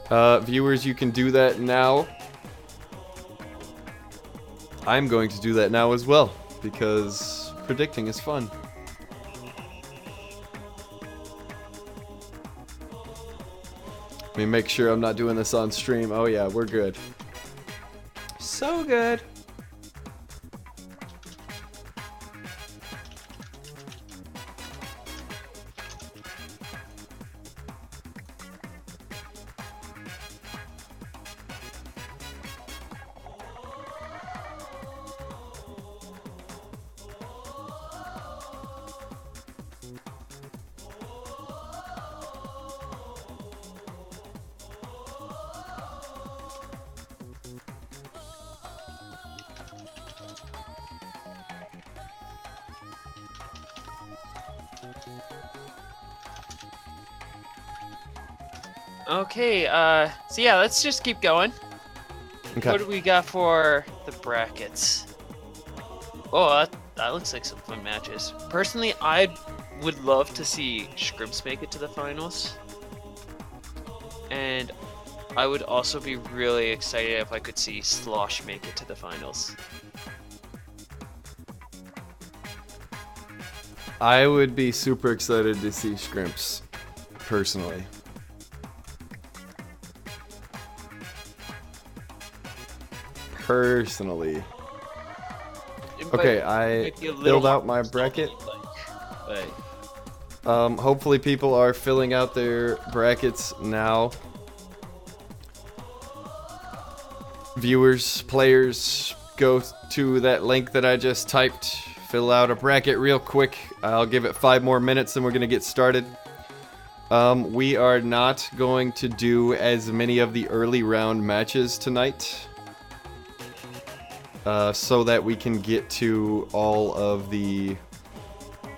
Viewers, you can do that now. I'm going to do that now as well, because predicting is fun. Let me make sure I'm not doing this on stream. Oh yeah, we're good. So good. Okay, so yeah, let's just keep going. Okay. What do we got for the brackets? Oh, that looks like some fun matches. Personally, I would love to see Scrimps make it to the finals. And I would also be really excited if I could see Sloshed make it to the finals. I would be super excited to see Scrimps, personally. Okay, I might be a little filled more out my personal bracket. than you'd like, but Hopefully people are filling out their brackets now. Viewers, players, go to that link that I just typed. Fill out a bracket real quick. I'll give it 5 more minutes and we're going to get started. We are not going to do as many of the early round matches tonight. So that we can get to all of the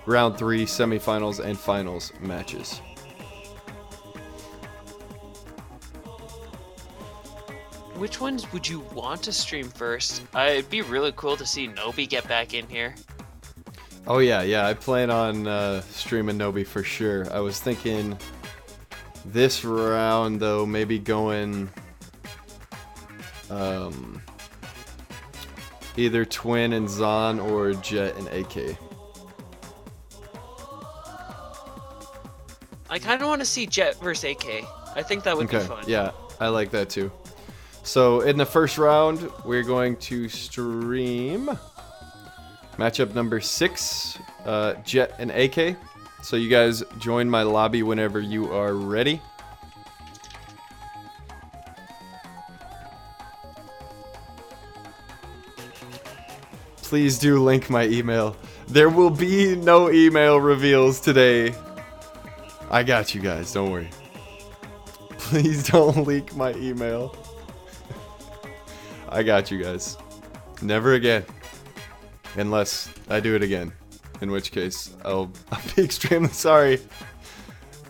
round 3 semifinals and finals matches. which ones would you want to stream first? It'd be really cool to see Nobi get back in here. Oh yeah, I plan on streaming Nobi for sure. I was thinking this round though, maybe going either Twin and Zhaan or Jet and AK. I kind of want to see Jet versus AK. I think that would be fun. Yeah, I like that too. So in the first round, we're going to stream matchup number 6, Jet and AK. So you guys join my lobby whenever you are ready. Please do link my email. There will be no email reveals today. I got you guys, don't worry. Please don't leak my email. I got you guys. Never again. Unless I do it again. In which case, I'll be extremely sorry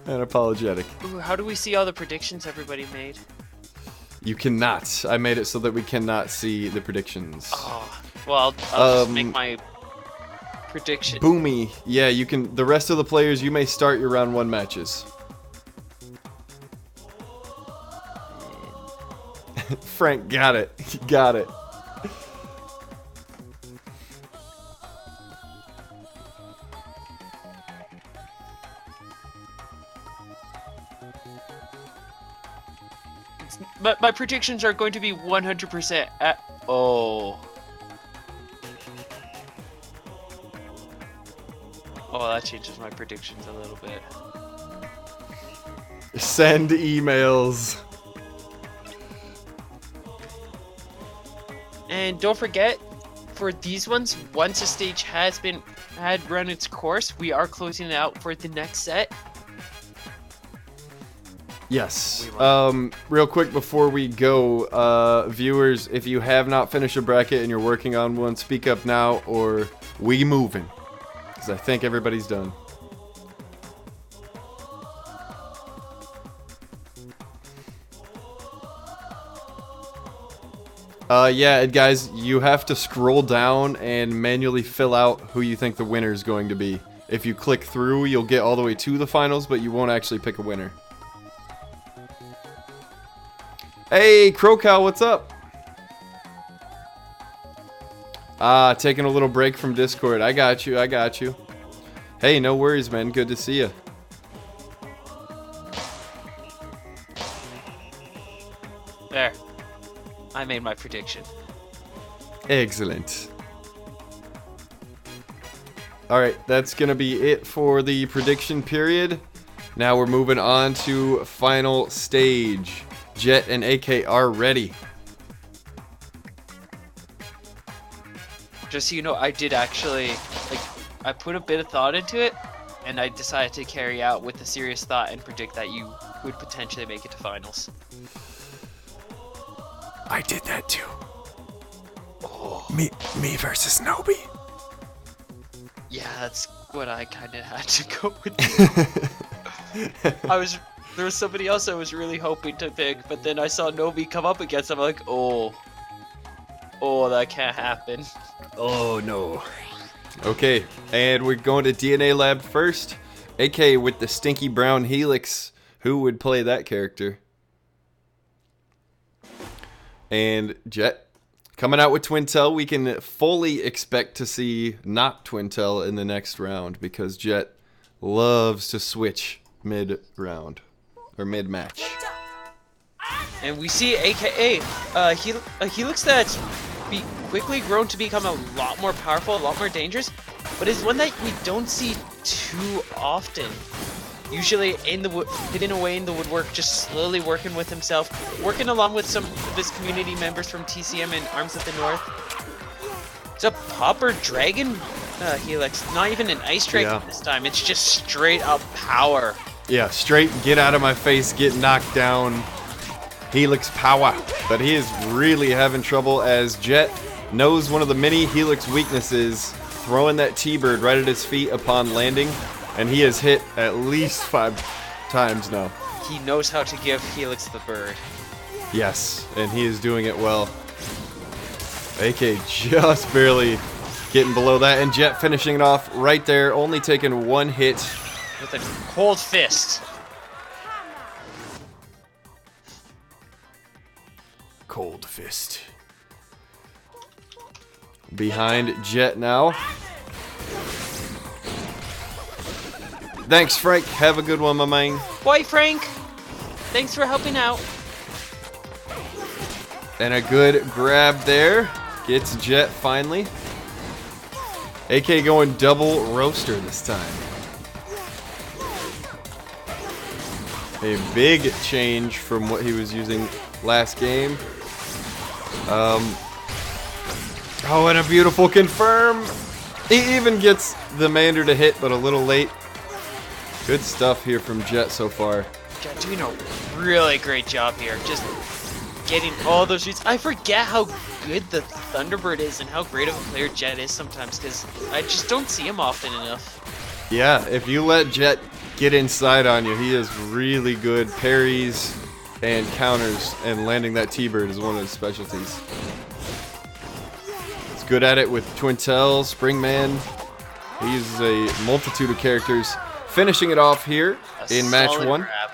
and apologetic. Ooh, how do we see all the predictions everybody made? You cannot. I made it so that we cannot see the predictions. Oh, well, I'll just make my prediction. Boomy. Yeah, you can. The rest of the players, you may start your round 1 matches. Frank, got it. Got it. But my predictions are going to be 100% at... Oh. Oh, that changes my predictions a little bit. Send emails. And don't forget, for these ones, once a stage had run its course, we are closing it out for the next set. Yes. Real quick before we go, viewers, if you have not finished a bracket and you're working on one, speak up now or we moving. Because I think everybody's done. Yeah, and guys, you have to scroll down and manually fill out who you think the winner is going to be. If you click through, you'll get all the way to the finals, but you won't actually pick a winner. Hey, Crowcow, what's up? Taking a little break from Discord. I got you, I got you. Hey, no worries, man. Good to see you. There. I made my prediction. Excellent. Alright, that's going to be it for the prediction period. Now we're moving on to final stage. Jet and AK are ready. Just so you know, I did actually, I put a bit of thought into it, and I decided to carry out with a serious thought and predict that you would potentially make it to finals. I did that too. Oh. Me versus Nobi. Yeah, that's what I kind of had to go with. There was somebody else I was really hoping to pick, but then I saw Nobi come up against him. I'm like, oh, that can't happen. Oh no. Okay, and we're going to DNA Lab first. AK with the stinky brown helix. Who would play that character? And Jet coming out with Twintel. We can fully expect to see not Twintel in the next round because Jet loves to switch mid-round or mid-match. And we see AKA, he looks that's quickly grown to become a lot more powerful, a lot more dangerous, but is one that we don't see too often. Usually in the hidden away in the woodwork, just slowly working with himself, working along with some of his community members from TCM and Arms of the North. It's a Popper Dragon Helix, not even an Ice Dragon this time. It's just straight up power. Yeah, straight get out of my face, get knocked down. Helix power. But he is really having trouble as Jet knows one of the many Helix weaknesses, throwing that T-Bird right at his feet upon landing. And he has hit at least 5 times now. He knows how to give Helix the bird. Yes, and he is doing it well. AK just barely getting below that, and Jet finishing it off right there, only taking 1 hit. With a cold fist. Cold fist. Behind Jet now. Thanks, Frank. Have a good one, my man. Bye, Frank. Thanks for helping out. And a good grab there. Gets Jet finally. AK going double roaster this time. A big change from what he was using last game. Oh, and a beautiful confirm. He even gets the Mander to hit, but a little late. Good stuff here from Jet so far. Jet doing a really great job here. Just getting all those shoots. I forget how good the Thunderbird is and how great of a player Jet is sometimes, because I just don't see him often enough. Yeah, if you let Jet get inside on you, he is really good parries and counters, and landing that T-Bird is one of his specialties. He's good at it with Twintel, Springman. He uses a multitude of characters. Finishing it off here in match 1. Grab.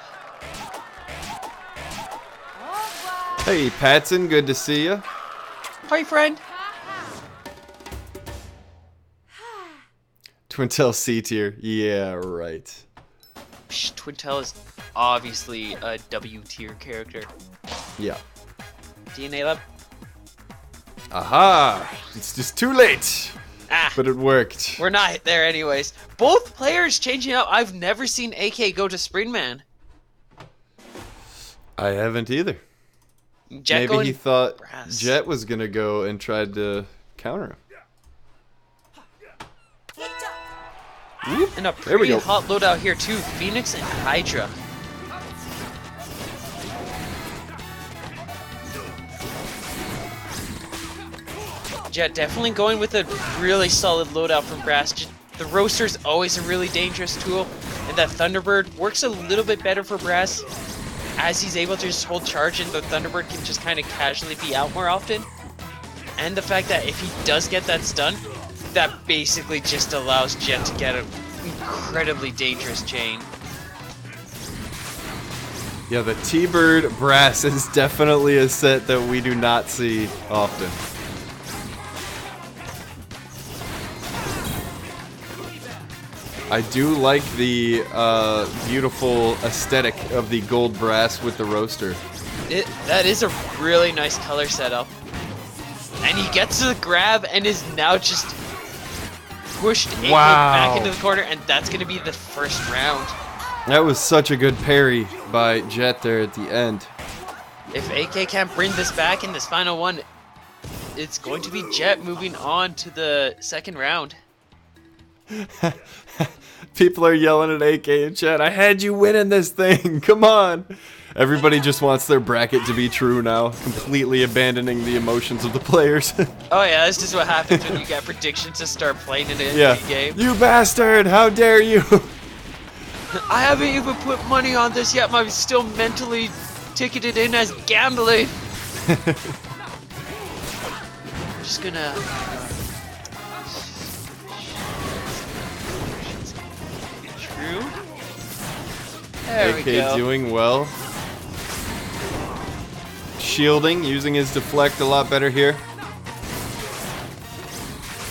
Hey, Patson, good to see you. Hi, friend. Twintel C tier. Yeah, right. Twintel is obviously a W tier character. Yeah. DNA Lab. Aha! It's just too late. Ah, But it worked. we're not there anyways. Both players changing up. I've never seen AK go to Springman. I haven't either. Jet Maybe going he thought brass. Jet was going to go and tried to counter him. Whoop. And a There we pretty go. hot loadout here too. Phoenix and Hydra. Jet definitely going with a really solid loadout from Brass. The Roaster's always a really dangerous tool, and that Thunderbird works a little bit better for Brass, as he's able to just hold charge and the Thunderbird can just kind of casually be out more often. And the fact that if he does get that stun, that basically just allows Jet to get an incredibly dangerous chain. Yeah, the T-Bird Brass is definitely a set that we do not see often. I do like the beautiful aesthetic of the gold brass with the roaster. That is a really nice color setup. And he gets to the grab and is now just pushed back into the corner, and that's going to be the first round. That was such a good parry by Jet there at the end. If AK can't bring this back in this final one, it's going to be Jet moving on to the second round. People are yelling at AK in chat, I had you winning this thing, come on! Everybody just wants their bracket to be true now, completely abandoning the emotions of the players. Oh yeah, this is what happens when you get predictions to start playing in a Yeah. game. You bastard, how dare you! I haven't even put money on this yet, I'm still mentally ticketed in as gambling. Just gonna... True. There we AK go. doing well. Shielding, using his deflect a lot better here.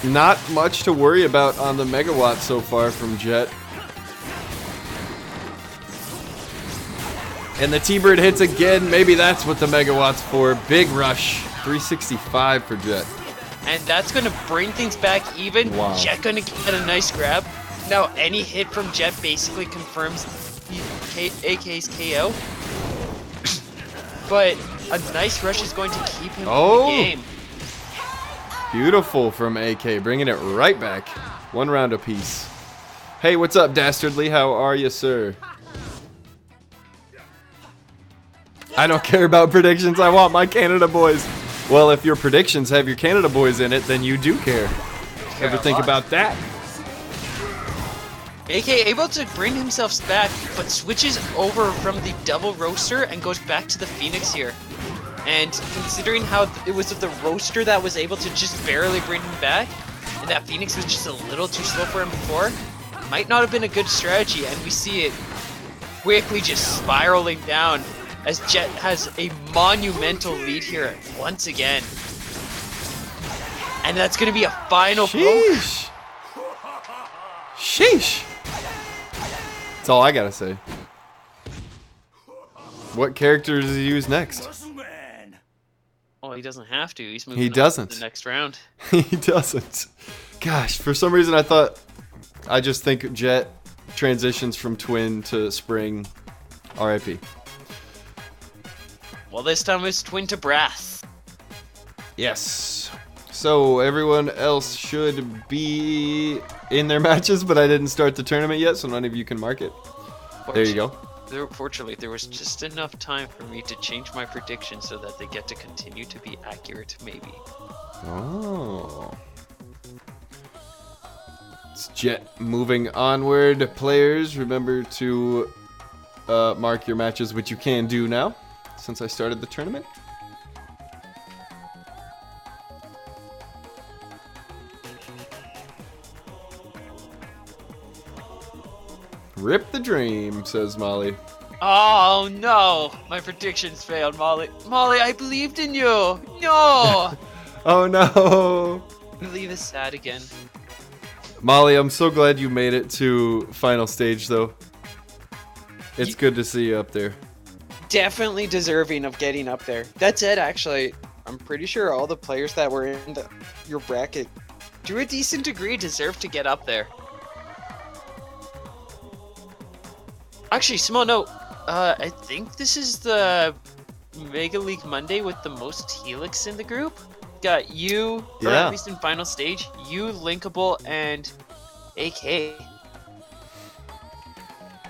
Not much to worry about on the megawatt so far from Jet. And the T-Bird hits again. Maybe that's what the megawatt's for. Big rush. 365 for Jet. And that's going to bring things back even. Wow. Jet going to get a nice grab. Now, any hit from Jet basically confirms AK's KO. But a nice rush is going to keep him in the game. Beautiful from AK, bringing it right back. 1 round apiece. Hey, what's up, Dastardly? How are you, sir? I don't care about predictions. I want my Canada boys. Well, if your predictions have your Canada boys in it, then you do care. Ever think about that? AK able to bring himself back, but switches over from the double roaster and goes back to the Phoenix here. And considering how it was the roaster that was able to just barely bring him back, and that Phoenix was just a little too slow for him before, might not have been a good strategy, and we see it quickly just spiraling down as Jet has a monumental lead here once again. And that's going to be a final poke. Sheesh. Sheesh. That's all I gotta say. What character does he use next? Oh, he doesn't have to. He's moving He on doesn't. to the next round. He doesn't. Gosh, for some reason I just think Jet transitions from Twin to Spring. RIP. Well, this time it's Twin to Brass. Yes. So everyone else should be in their matches, but I didn't start the tournament yet, so none of you can mark it. There you go. Fortunately, there was just enough time for me to change my prediction so that they get to continue to be accurate, maybe. Oh. It's Jet moving onward. Players, remember to mark your matches, which you can do now, since I started the tournament. Rip the dream, says Molly. Oh no! My predictions failed, Molly. Molly, I believed in you! No! Oh no! Believe is sad again. Molly, I'm so glad you made it to final stage, though. It's good to see you up there. Definitely deserving of getting up there. That's it, actually. I'm pretty sure all the players that were in your bracket, To a decent degree, deserve to get up there. Actually, small note. I think this is the Mega League Monday with the most Helix in the group. Got you, or Yeah. at least in final stage, you, Linkable, and AK.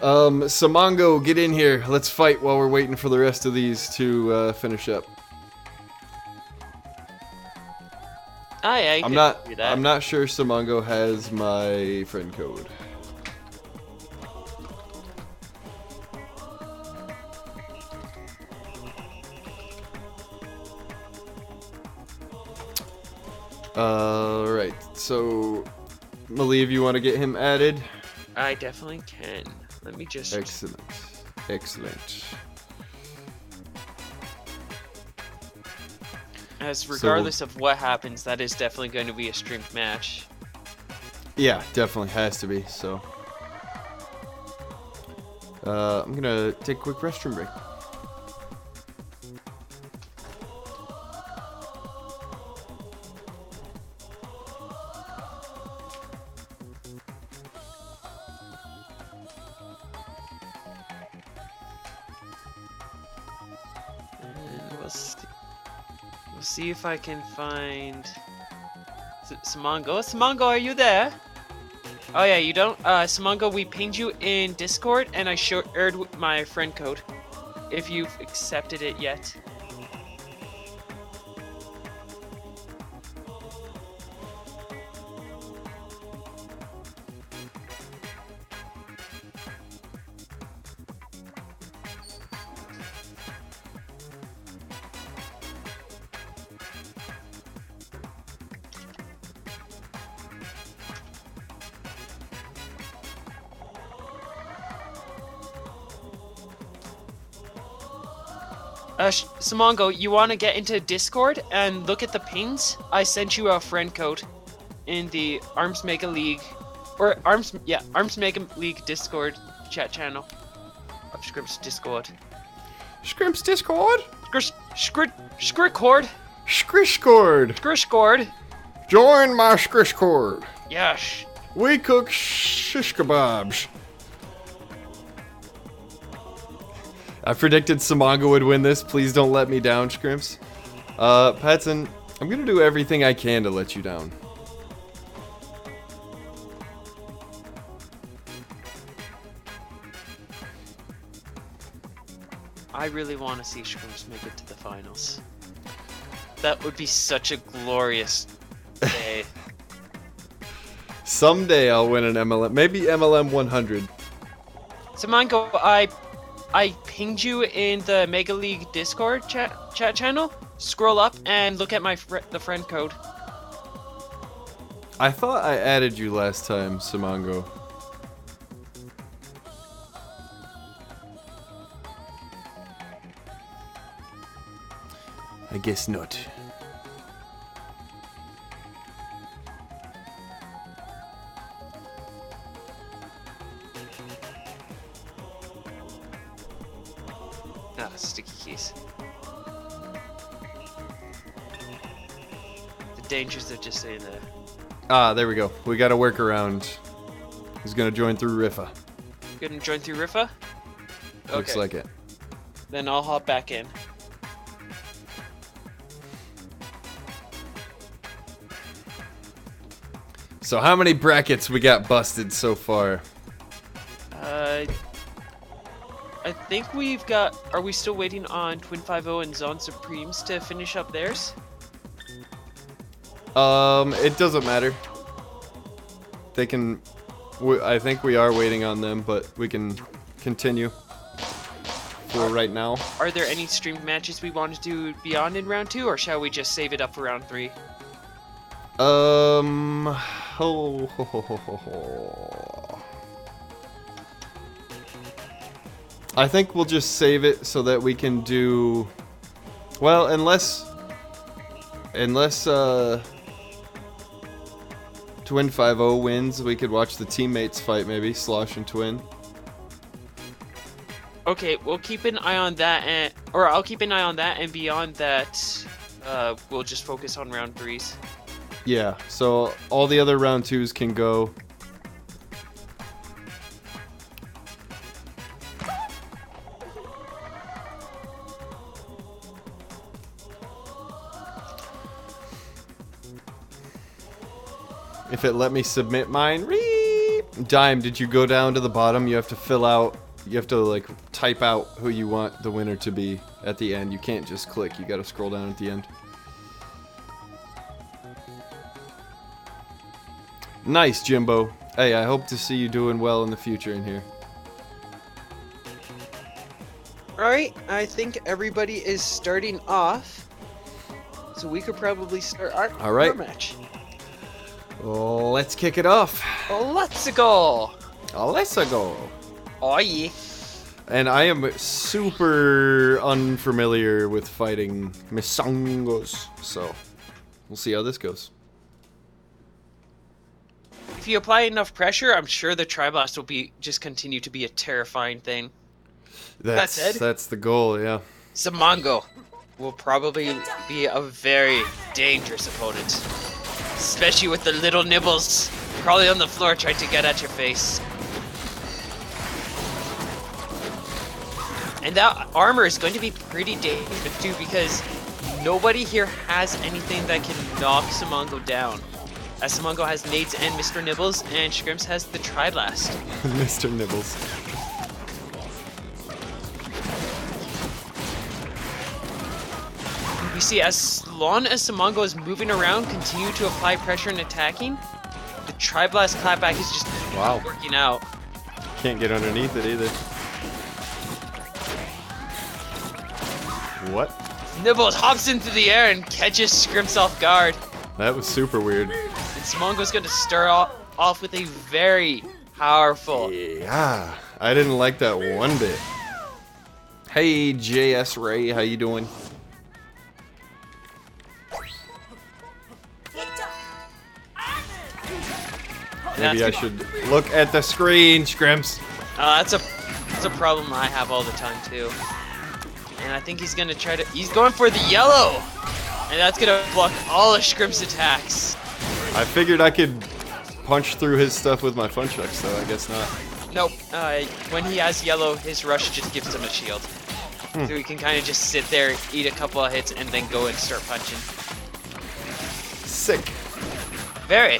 Samango, get in here. Let's fight while we're waiting for the rest of these to finish up. I I'm not sure Samango has my friend code. Right. So, Malieve, you want to get him added? I definitely can. Let me just... Excellent. Excellent. As regardless of what happens, that is definitely going to be a streamed match. Yeah, definitely has to be, so. I'm gonna take a quick restroom break. And we'll see if I can find Samango. Samango, are you there? Oh yeah, you don't. Samango, we pinged you in Discord, and I shared my friend code. If you've accepted it yet. Samango, you want to get into Discord and look at the pings? I sent you a friend code in the Arms Mega League, or Arms Mega League Discord chat channel of Scrimps Discord. Scrimps Discord? Scrickcord? Scrishcord. Scrishcord. Join my Skrish Corps. Yes. We cook shish kebabs. I predicted Samango would win this. Please don't let me down, Scrimps. Patson, I'm gonna do everything I can to let you down. I really want to see Scrimps make it to the finals. That would be such a glorious day. Someday I'll win an MLM. Maybe MLM 100. Samango, I pinged you in the Mega League Discord chat channel. Scroll up and look at the friend code. I thought I added you last time, Samango. I guess not. Ah, sticky keys. The dangers of just saying that. Ah, there we go. We got a workaround. He's gonna join through Riffa. Gonna join through Riffa? Looks Okay. like it. Then I'll hop back in. So how many brackets we got busted so far? I think we've got... Are we still waiting on Twin 5-0 and Zhaan Supremes to finish up theirs? It doesn't matter. They can... I think we are waiting on them, but we can continue for right now. Are there any streamed matches we want to do beyond in round 2, or shall we just save it up for round 3? I think we'll just save it so that we can do... Well, unless Twin 5-0 wins, we could watch the teammates fight maybe, Slosh and Twin. Okay, we'll keep an eye on that, and I'll keep an eye on that, and beyond that, we'll just focus on round 3s. Yeah, so all the other round 2s can go. If it let me submit mine, Dime, did you go down to the bottom? You have to fill out, you have to like type out who you want the winner to be at the end. You can't just click, you gotta scroll down at the end. Nice, Jimbo. Hey, I hope to see you doing well in the future in here. Alright, I think everybody is starting off. So we could probably start our match. Let's kick it off. Let's go! Let's go. Oh yeah. And I am super unfamiliar with fighting Misangos, so we'll see how this goes. If you apply enough pressure, I'm sure the Tri-Blast will just continue to be a terrifying thing. That's the goal, yeah. Samango will probably be a very dangerous opponent. Especially with the little nibbles probably on the floor trying to get at your face. And that armor is going to be pretty dangerous too, because nobody here has anything that can knock Samango down. As Samango has nades and Mr. Nibbles, and Scrimps has the Tri-Blast. Mr. Nibbles. You see, as long as Samango is moving around, continue to apply pressure and attacking, the Tri-Blast clapback is just working out. Can't get underneath it either. What? Nibbles hops into the air and catches Scrimps off guard. That was super weird. And Samango's going to start off with a very powerful... Yeah, I didn't like that one bit. Hey, JS Ray, how you doing? Maybe I should look at the screen, Scrimps. That's a problem I have all the time too. And I think he's going for the yellow! And that's going to block all of Scrimps' attacks. I figured I could punch through his stuff with my fun chucks, so I guess not. Nope. When he has yellow, his rush just gives him a shield. So he can kind of just sit there, eat a couple of hits, and then go and start punching. Sick. Very.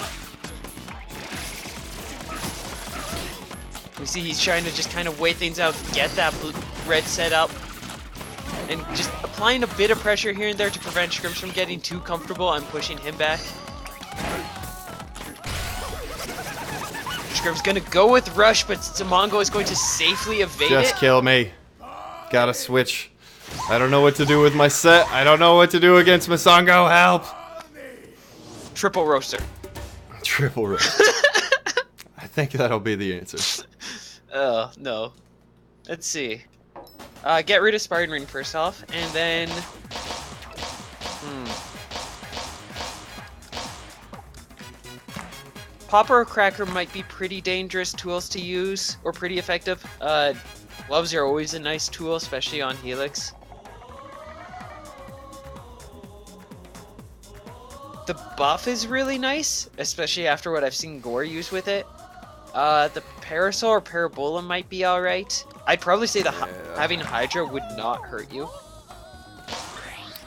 We see he's trying to just kind of wait things out, get that red set up, and just applying a bit of pressure here and there to prevent Scrimps from getting too comfortable and pushing him back. Scrimps gonna go with rush, but Samango is going to safely evade it. Just kill me. Gotta switch. I don't know what to do with my set. I don't know what to do against Masango. Help! Triple roaster. Triple roast. I think that'll be the answer. Oh, no. Let's see. Get rid of Spartan Ring first off, and then... Popper or Cracker might be pretty dangerous tools to use, or pretty effective. Gloves are always a nice tool, especially on Helix. The buff is really nice, especially after what I've seen Gore use with it. The Parasol or Parabola might be alright. I'd probably say having Hydra would not hurt you.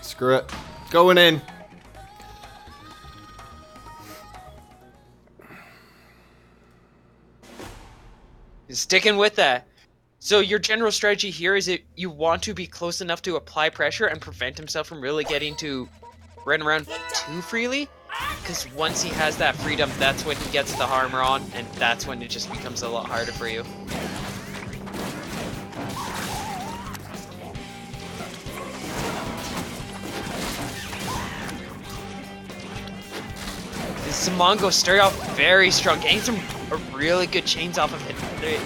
Screw it. Going in. Sticking with that. So your general strategy here is that you want to be close enough to apply pressure and prevent himself from really getting to run around too freely. Because once he has that freedom, that's when he gets the armor on, and that's when it just becomes a lot harder for you. Samango started off very strong, getting some really good chains off of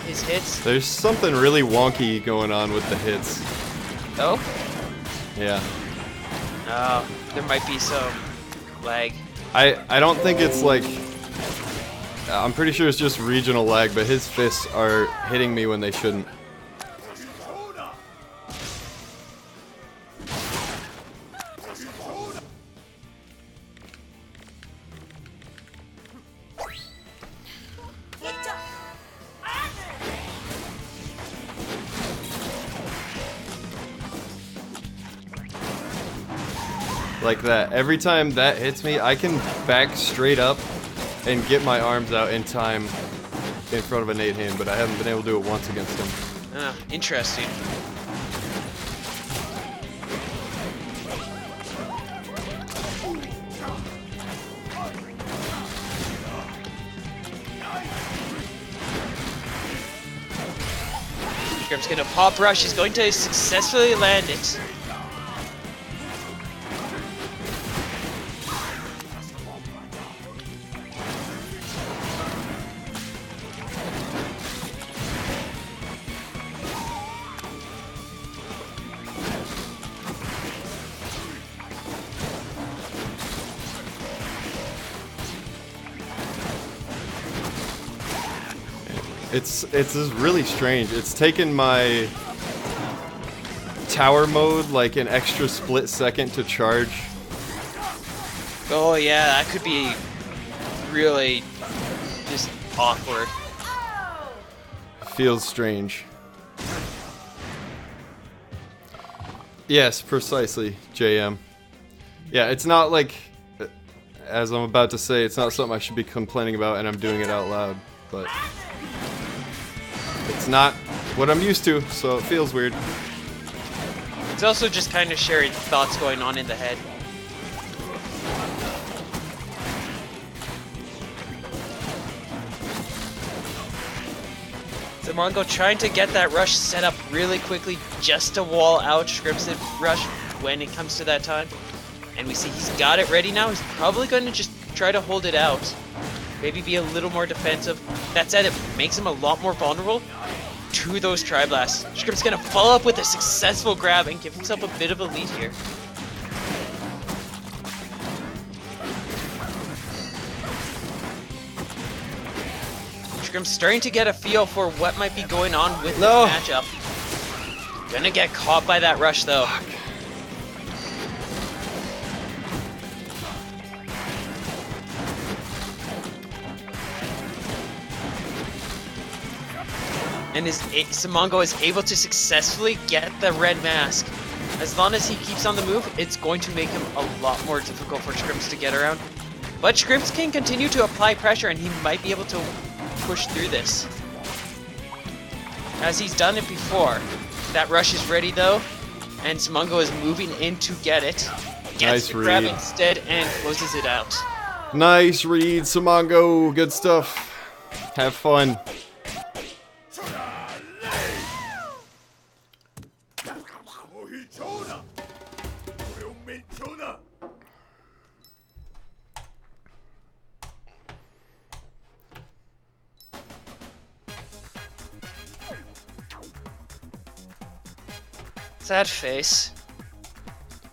his hits. There's something really wonky going on with the hits. Oh? Yeah. There might be some lag. I don't think it's like... I'm pretty sure it's just regional lag, but his fists are hitting me when they shouldn't. Like that. Every time that hits me, I can back straight up and get my arms out in time in front of a nade hand, but I haven't been able to do it once against him. Interesting. Scrimps gonna pop rush. He's going to successfully land it. It's really strange. It's taken my tower mode like an extra split second to charge. Oh yeah, that could be really just awkward. Feels strange. Yes, precisely, JM. Yeah, it's not like, as I'm about to say, it's not something I should be complaining about and I'm doing it out loud, but it's not what I'm used to, so it feels weird. It's also just kind of sharing thoughts going on in the head. Samango trying to get that rush set up really quickly just to wall out Scrimps' rush when it comes to that time. And we see he's got it ready now. He's probably going to just try to hold it out. Maybe be a little more defensive. That said, it makes him a lot more vulnerable to those Tri-Blasts. Scrimps gonna follow up with a successful grab and give himself a bit of a lead here. Scrimps starting to get a feel for what might be going on with this matchup. Gonna get caught by that rush though. and Samango is able to successfully get the red mask. As long as he keeps on the move, it's going to make him a lot more difficult for Scrimps to get around. But Scrimps can continue to apply pressure, and he might be able to push through this, as he's done it before. That rush is ready though, and Samango is moving in to get it. Gets the grab instead and closes it out. Nice read, Samango. Good stuff. Have fun. Sad face.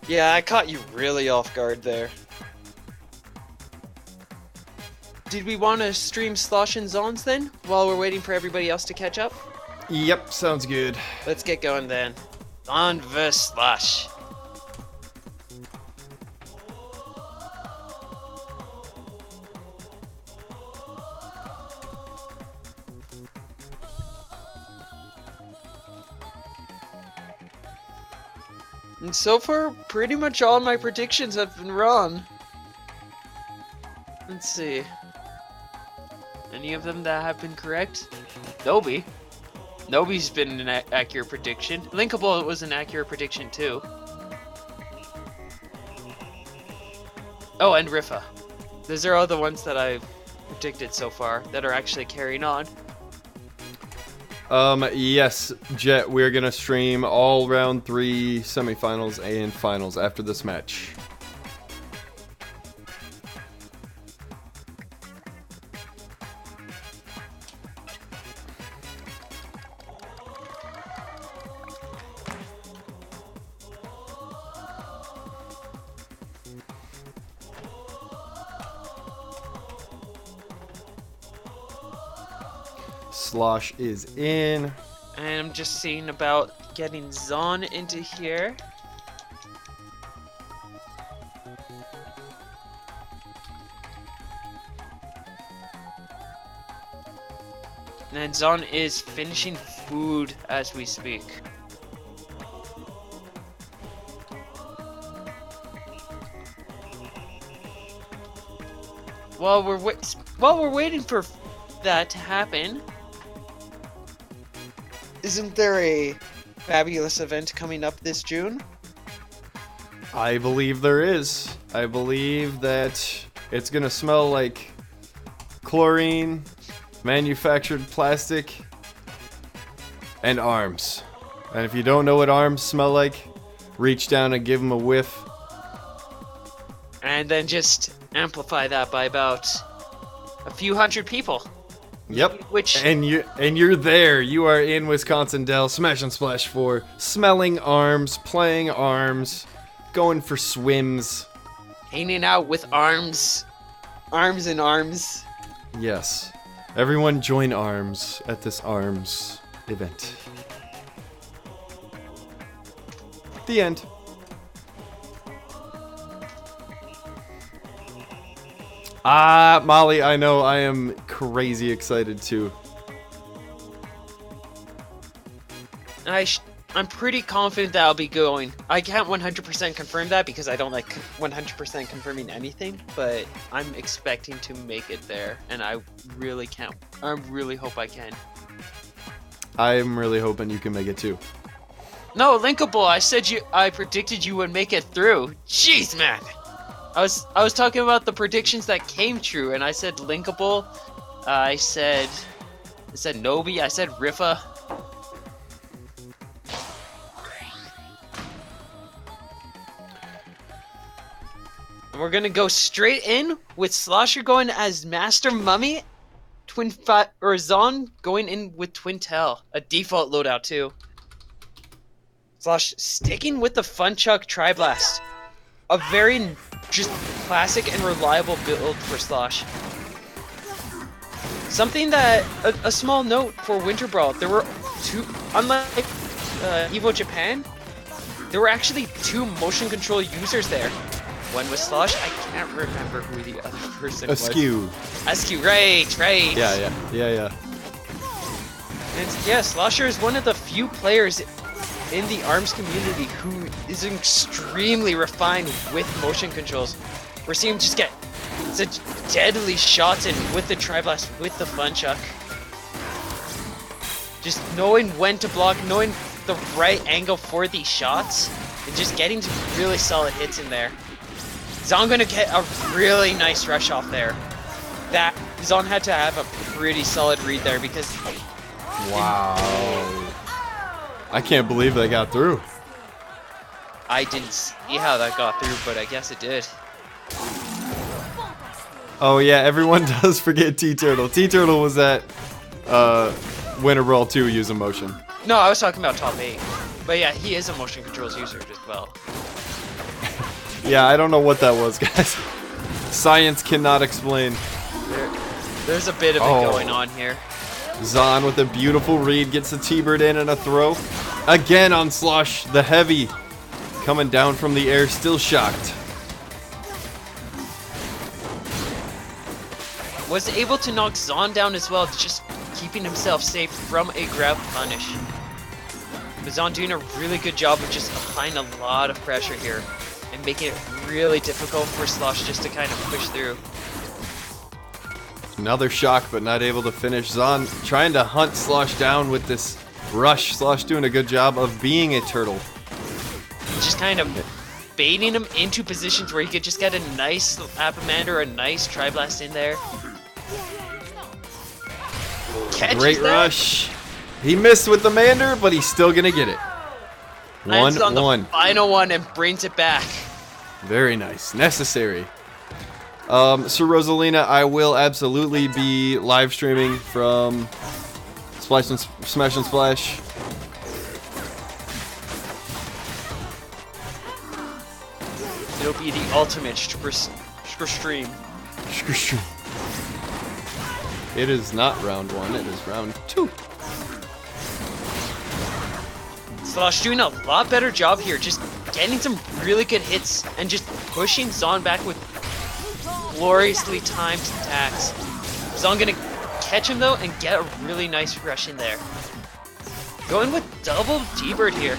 Yeah, I caught you really off guard there. Did we want to stream Slosh and Zhaan's then, while we're waiting for everybody else to catch up? Yep, sounds good. Let's get going then. Zhaan vs Slosh. And so far, pretty much all my predictions have been wrong. Let's see. Any of them that have been correct? Nobi. Nobi's been an accurate prediction. Linkable was an accurate prediction too. Oh, and Riffa. Those are all the ones that I've predicted so far that are actually carrying on. Yes, Jet, we're gonna stream all round 3 semifinals and finals after this match. Slosh is in. And I'm just seeing about getting Zhaan into here. And Zhaan is finishing food as we speak. While we're waiting for that to happen, Isn't there a fabulous event coming up this June? I believe there is. I believe that it's gonna smell like chlorine, manufactured plastic, and arms. And if you don't know what arms smell like, reach down and give them a whiff. and then just amplify that by about a few hundred people. Yep. Which and you're there. You are in Wisconsin Dell, Smash and Splash 4, smelling arms, playing arms, going for swims. hanging out with arms. Arms and arms. Yes. Everyone join arms at this arms event. The end. Molly, I know I am crazy excited too. I'm pretty confident that I'll be going. I can't 100% confirm that because I don't like 100% confirming anything, but I'm expecting to make it there, and I really can't. I really hope I can. I'm really hoping you can make it too. No, Linkable, I predicted you would make it through. Jeez, man. I was talking about the predictions that came true, and I said Linkable, I said Nobi, I said Riffa. And we're gonna go straight in with Slosher going as Master Mummy, Zhaan going in with Twin Tail, a default loadout too. Slosh sticking with the Funchuck Tri-Blast. A very just classic and reliable build for Slosh. Something that, a small note for Winter Brawl, there were two, unlike Evo Japan, there were actually two motion control users there. One was Slosh, I can't remember who the other person was. Askew. Askew, right. Yeah. And yeah, Slosher is one of the few players in the ARMS community who is extremely refined with motion controls. We're seeing him just get such deadly shots in with the Tri-Blast, with the Funchuck. Just knowing when to block, knowing the right angle for these shots, and just getting some really solid hits in there. Zhaan gonna get a really nice rush off there. That Zhaan had to have a pretty solid read there because... Wow. I can't believe they got through. I didn't see how that got through, but I guess it did. Oh yeah, everyone does forget T-Turtle. T-Turtle was at Winter Brawl 2 using motion. No, I was talking about top 8. But yeah, he is a motion controls user as well. Yeah, I don't know what that was, guys. Science cannot explain. There's a bit of it going on here. Zhaan with a beautiful read gets the T-Bird in and a throw. Again on Slosh, the heavy. Coming down from the air, still shocked. Was able to knock Zhaan down as well, just keeping himself safe from a grab punish. But Zhaan doing a really good job of just applying a lot of pressure here and making it really difficult for Slosh just to kind of push through. Another shock, but not able to finish. Zhaan trying to hunt Slosh down with this rush. Slosh doing a good job of being a turtle. Just kind of baiting him into positions where he could just get a nice Apamander or a nice Tri-Blast in there. Catches Great that. rush. He missed with the Mander, but he's still gonna get it. Lands on the 1-1. final one and brings it back. Very nice. Necessary. So Rosalina, I will absolutely be live streaming from Smash and Splash. It'll be the ultimate stream. It is not round 1, it is round 2. Slosh doing a lot better job here, just getting some really good hits and just pushing Zhaan back with gloriously timed attacks. Zhaan gonna catch him though and get a really nice rush in there. Going with double T-Bird here.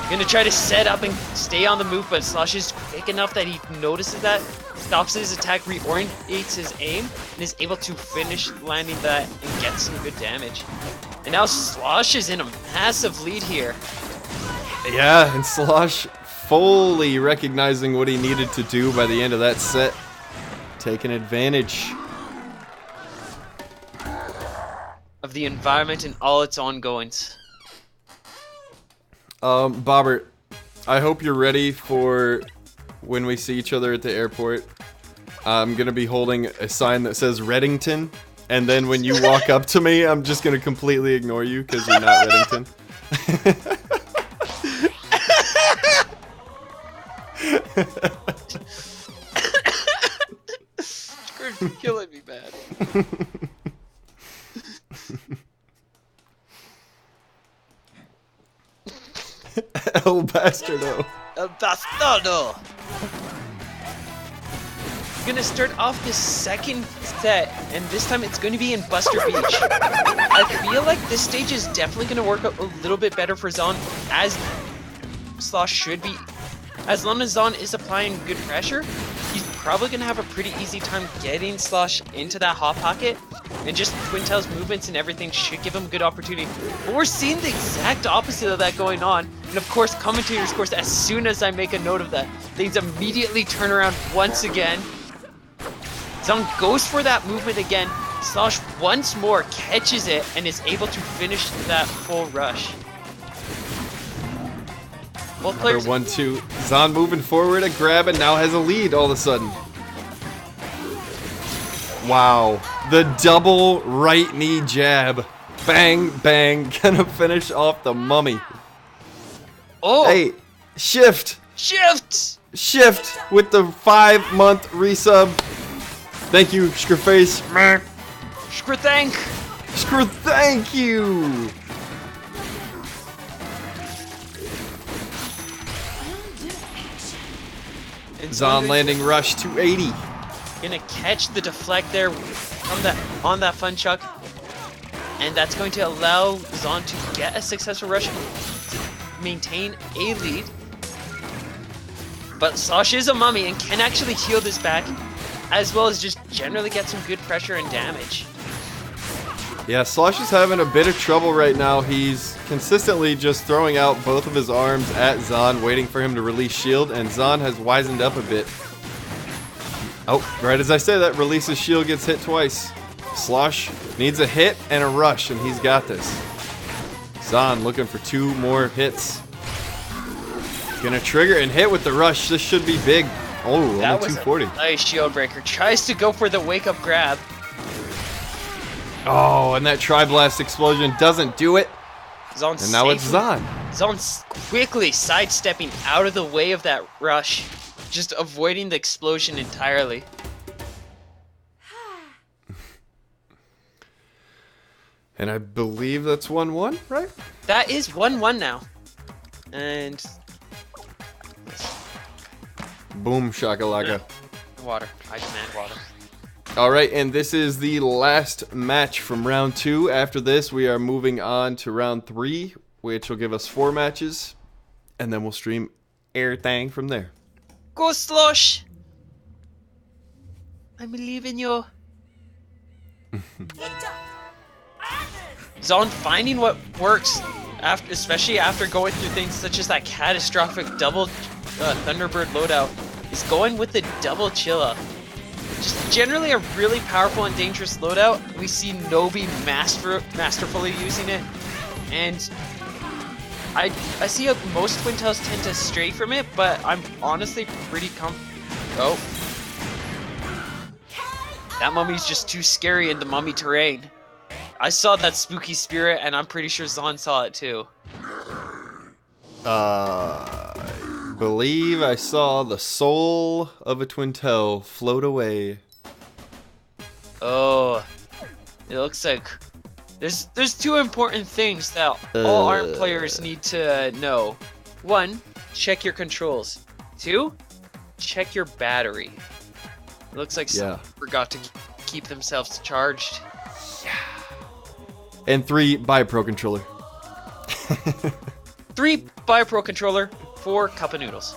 Gonna try to set up and stay on the move, but Slosh is quick enough that he notices that, stops his attack, reorientates his aim, and is able to finish landing that and get some good damage. And now Slosh is in a massive lead here. Yeah, and Slosh fully recognizing what he needed to do by the end of that set. Taking advantage Of the environment and all its ongoings. Bobbert, I hope you're ready for when we see each other at the airport. I'm gonna be holding a sign that says Reddington, and then when you walk up to me, I'm just gonna completely ignore you because you're not Reddington. You're killing me, man. El Bastardo. El Bastardo! Gonna start off this second set, and this time it's going to be in Buster Beach. I feel like this stage is definitely going to work out a little bit better for Zhaan, as Slosh should be. As long as Zhaan is applying good pressure, he's probably going to have a pretty easy time getting Slosh into that hot pocket, and just Twin Tails movements and everything should give him a good opportunity. But we're seeing the exact opposite of that going on, and of course, commentators, of course, as soon as I make a note of that, things immediately turn around once again. Zhaan goes for that movement again. Slosh once more catches it and is able to finish that full rush. Both Number players. 1-2. Zhaan moving forward, a grab, and now has a lead all of a sudden. Wow. The double right knee jab. Bang, bang. Gonna finish off the mummy. Oh! Hey, shift. Shift! Shift with the 5-month resub. Thank you, Screwface. Screwthank! Screw, thank you. And Zhaan landing rush 280. Gonna catch the deflect there from that on that Funchuck. And that's going to allow Zhaan to get a successful rush, maintain a lead. But Sloshed is a mummy and can actually heal this back, as well as just generally get some good pressure and damage. Yeah, Sloshed is having a bit of trouble right now. He's consistently just throwing out both of his arms at Zhaan, waiting for him to release shield, and Zhaan has wizened up a bit. Oh, right as I say that, releases shield, gets hit twice. Slosh needs a hit and a rush, and he's got this. Zhaan looking for 2 more hits. Gonna trigger and hit with the rush. This should be big. Oh, only That was 240. a nice shield breaker. Tries to go for the wake up grab. Oh, and that Tri-Blast explosion doesn't do it. Zhaan And now it's Zhaan. Zhaan's quickly sidestepping out of the way of that rush, just avoiding the explosion entirely. And I believe that's 1-1, right? That is 1-1 now. And Boom, shakalaka. water. I demand water. All right, and this is the last match from round 2. After this, we are moving on to round 3, which will give us 4 matches, and then we'll stream everything from there. Go Slosh! I believe in you. Zhaan finding what works, after, especially after going through things such as that catastrophic double Thunderbird loadout, is going with the double Chilla. Just generally a really powerful and dangerous loadout. We see Nobi masterfully using it, and I see most Twin Tails tend to stray from it, but I'm honestly pretty Oh. That mummy's just too scary in the mummy terrain. I saw that spooky spirit, and I'm pretty sure Zhaan saw it too. I believe I saw the soul of a Twin Tail float away. Oh, it looks like there's 2 important things that all ARM players need to know. 1, check your controls. 2, check your battery. It looks like someone forgot to keep themselves charged. And 3, buy a Pro Controller. 3, buy a Pro Controller. 4, cup of noodles.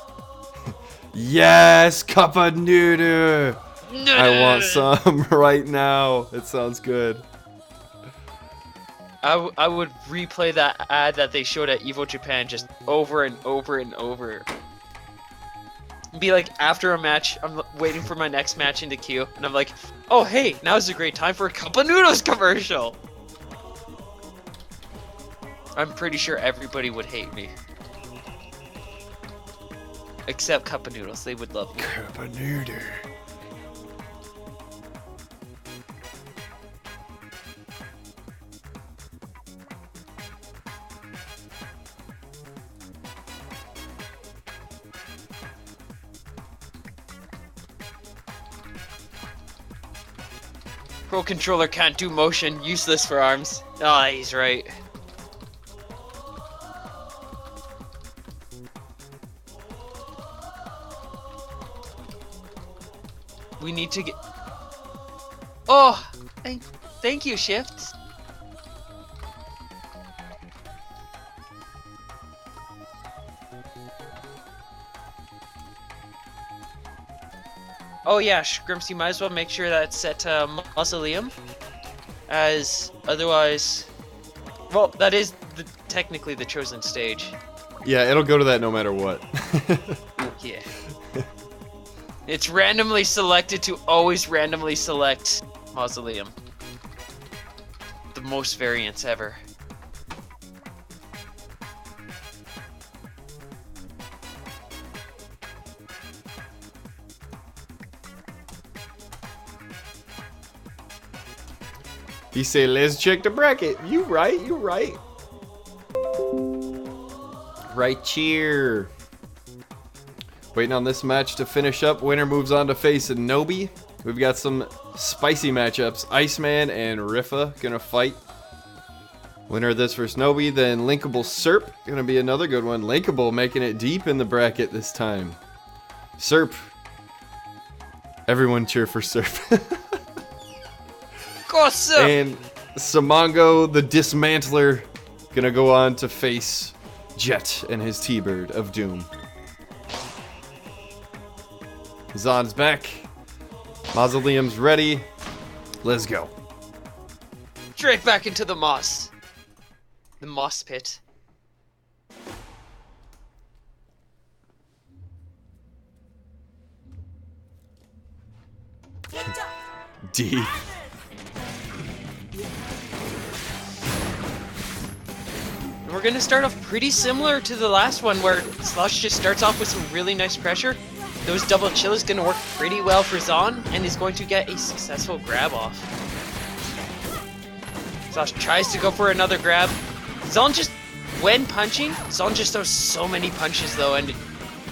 Yes, cup of noodle. No, I want some right now. It sounds good. I would replay that ad that they showed at Evo Japan just over and over and over. Be like, after a match, I'm waiting for my next match in the queue, and I'm like, oh hey, now's a great time for a cup of noodles commercial. I'm pretty sure everybody would hate me. Except Cup of Noodles, they would love me. Cup of noodle. Pro Controller can't do motion, useless for arms. Ah, he's right. We need to get... Oh! Thank you, Shift. Oh yeah, Scrimps, you might as well make sure that it's set to Mausoleum. As otherwise... Well, that is technically the chosen stage. Yeah, it'll go to that no matter what. Yeah. It's randomly selected to always randomly select Mausoleum. The most variants ever. He say, let's check the bracket. You right, you right. Right cheer. Waiting on this match to finish up. Winner moves on to face Nobi. We've got some spicy matchups. Iceman and Riffa gonna fight. Winner of this versus Nobi. Then Linkable Serp. Gonna be another good one. Linkable making it deep in the bracket this time. Serp. Everyone cheer for Serp. Go Serp! And Samango, the Dismantler, gonna go on to face Jet and his T-Bird of Doom. Zhaan's back. Mausoleum's ready. Let's go. Straight back into the moss. The moss pit. D. And we're gonna start off pretty similar to the last one where Sloshed just starts off with some really nice pressure. Those double chill is gonna work pretty well for Zhaan and is going to get a successful grab off. Sloshed tries to go for another grab. Zhaan just, when punching, Zhaan just throws so many punches though and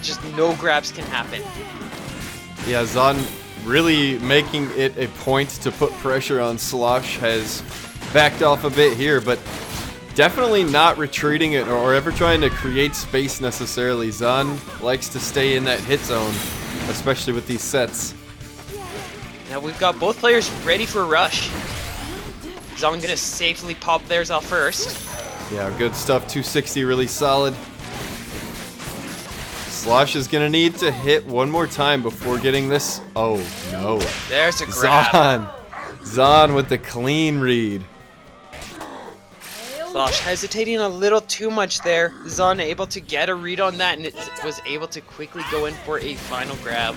just no grabs can happen. Yeah, Zhaan really making it a point to put pressure on Slosh, has backed off a bit here, but definitely not retreating it or ever trying to create space necessarily. Zhaan likes to stay in that hit zone, especially with these sets. Now we've got both players ready for a rush. Zhaan gonna safely pop theirs off first. Yeah, good stuff. 260, really solid. Slosh is gonna need to hit one more time before getting this. Oh no. There's a grab. Zhaan with the clean read. Slosh hesitating a little too much there. Zhaan able to get a read on that and it was able to quickly go in for a final grab.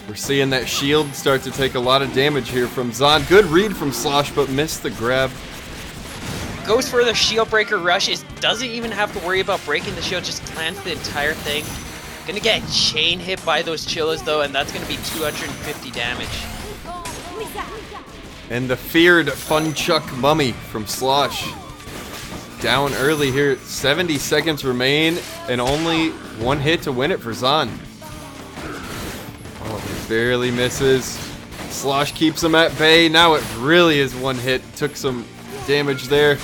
We're seeing that shield start to take a lot of damage here from Zhaan. Good read from Slosh, but missed the grab. Goes for the shield breaker rush. It doesn't even have to worry about breaking the shield, just plants the entire thing. Gonna get chain hit by those chillas though, and that's gonna be 250 damage. And the feared Funchuck Mummy from Slosh. Down early here. 70 seconds remain, and only one hit to win it for Zhaan. Oh, he barely misses. Slosh keeps him at bay. Now it really is one hit. Took some damage there.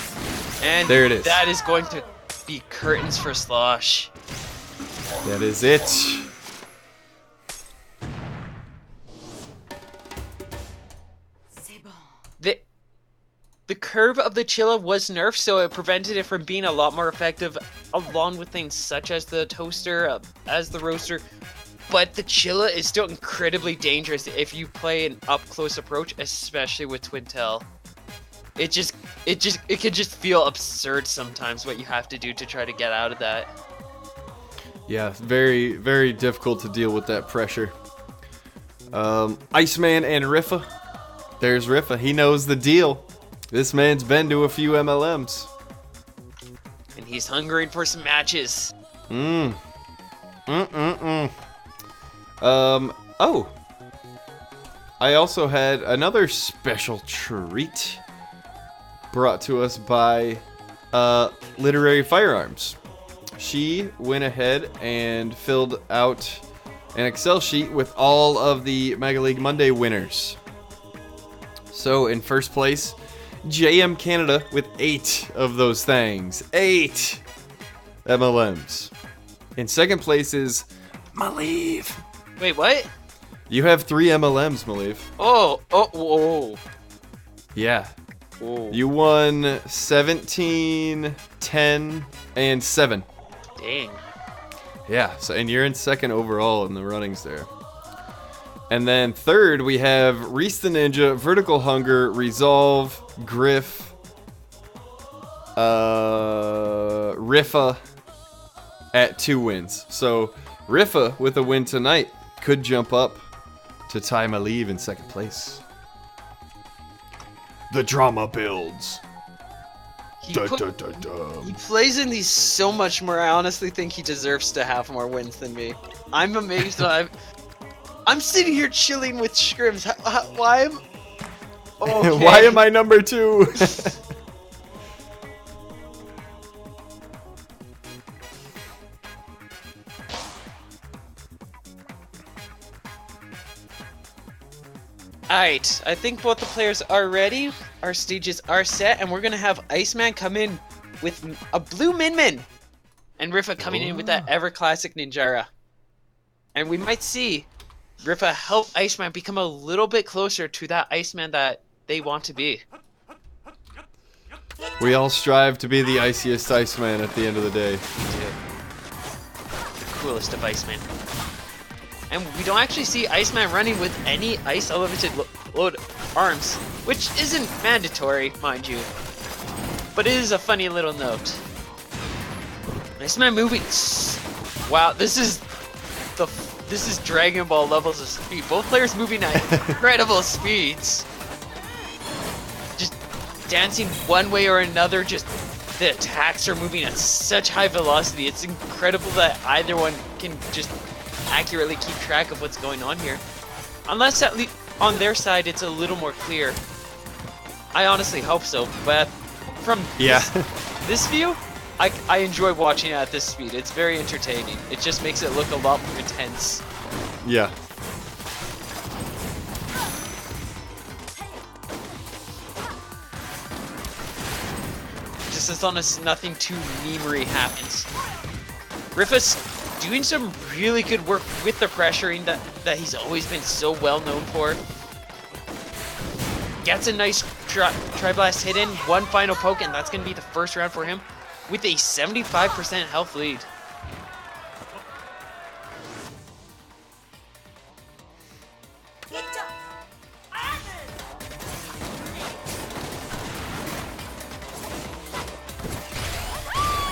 And there it is. That is going to be curtains for Slosh. That is it. The curve of the Chilla was nerfed, so it prevented it from being a lot more effective, along with things such as the toaster, as the roaster. But the Chilla is still incredibly dangerous if you play an up-close approach, especially with Twin Tail. It can just feel absurd sometimes what you have to do to try to get out of that. Yeah, very, very difficult to deal with that pressure. Iceman and Riffa. There's Riffa. He knows the deal. This man's been to a few MLMs. And he's hungering for some matches. Oh. I also had another special treat brought to us by Literary Firearms. She went ahead and filled out an Excel sheet with all of the Mega League Monday winners. So in first place, JM Canada with 8 of those things. 8 MLMs. In second place is Malieve. Wait, what? You have 3 MLMs, Malieve. Whoa. Yeah. Whoa. You won 17, 10, and 7. Dang. Yeah, so and you're in second overall in the runnings there. And then third, we have Reese the Ninja, Vertical Hunger, Resolve, Griff, Riffa at 2 wins. So Riffa with a win tonight could jump up to tie Malieve in second place. The drama builds. He Dun, put- dun, dun, dun. He plays in these so much more. I honestly think he deserves to have more wins than me. I'm amazed. I'm sitting here chilling with Scrimps. Why am? Okay. Why am I number 2? Alright, I think both the players are ready. Our stages are set, and we're gonna have Iceman come in with a blue Min Min, and Riffa coming in with that ever classic Ninjara. And we might see Riffa help Iceman become a little bit closer to that Iceman that they want to be. We all strive to be the iciest Iceman at the end of the day. Dude. The coolest of Iceman. And we don't actually see Iceman running with any ice elevated load arms, which isn't mandatory, mind you. But it is a funny little note. Iceman moving. Wow, this is Dragon Ball levels of speed. Both players moving at incredible speeds. Just dancing one way or another, just the attacks are moving at such high velocity. It's incredible that either one can just accurately keep track of what's going on here. Unless at least on their side it's a little more clear. I honestly hope so, but from this view, I enjoy watching it at this speed. It's very entertaining. It just makes it look a lot more intense. Yeah. Just as long as nothing too memery happens. Riffa's doing some really good work with the pressuring that he's always been so well known for. Gets a nice Tri-Blast hit in, one final poke, and that's going to be the first round for him with a 75% health lead.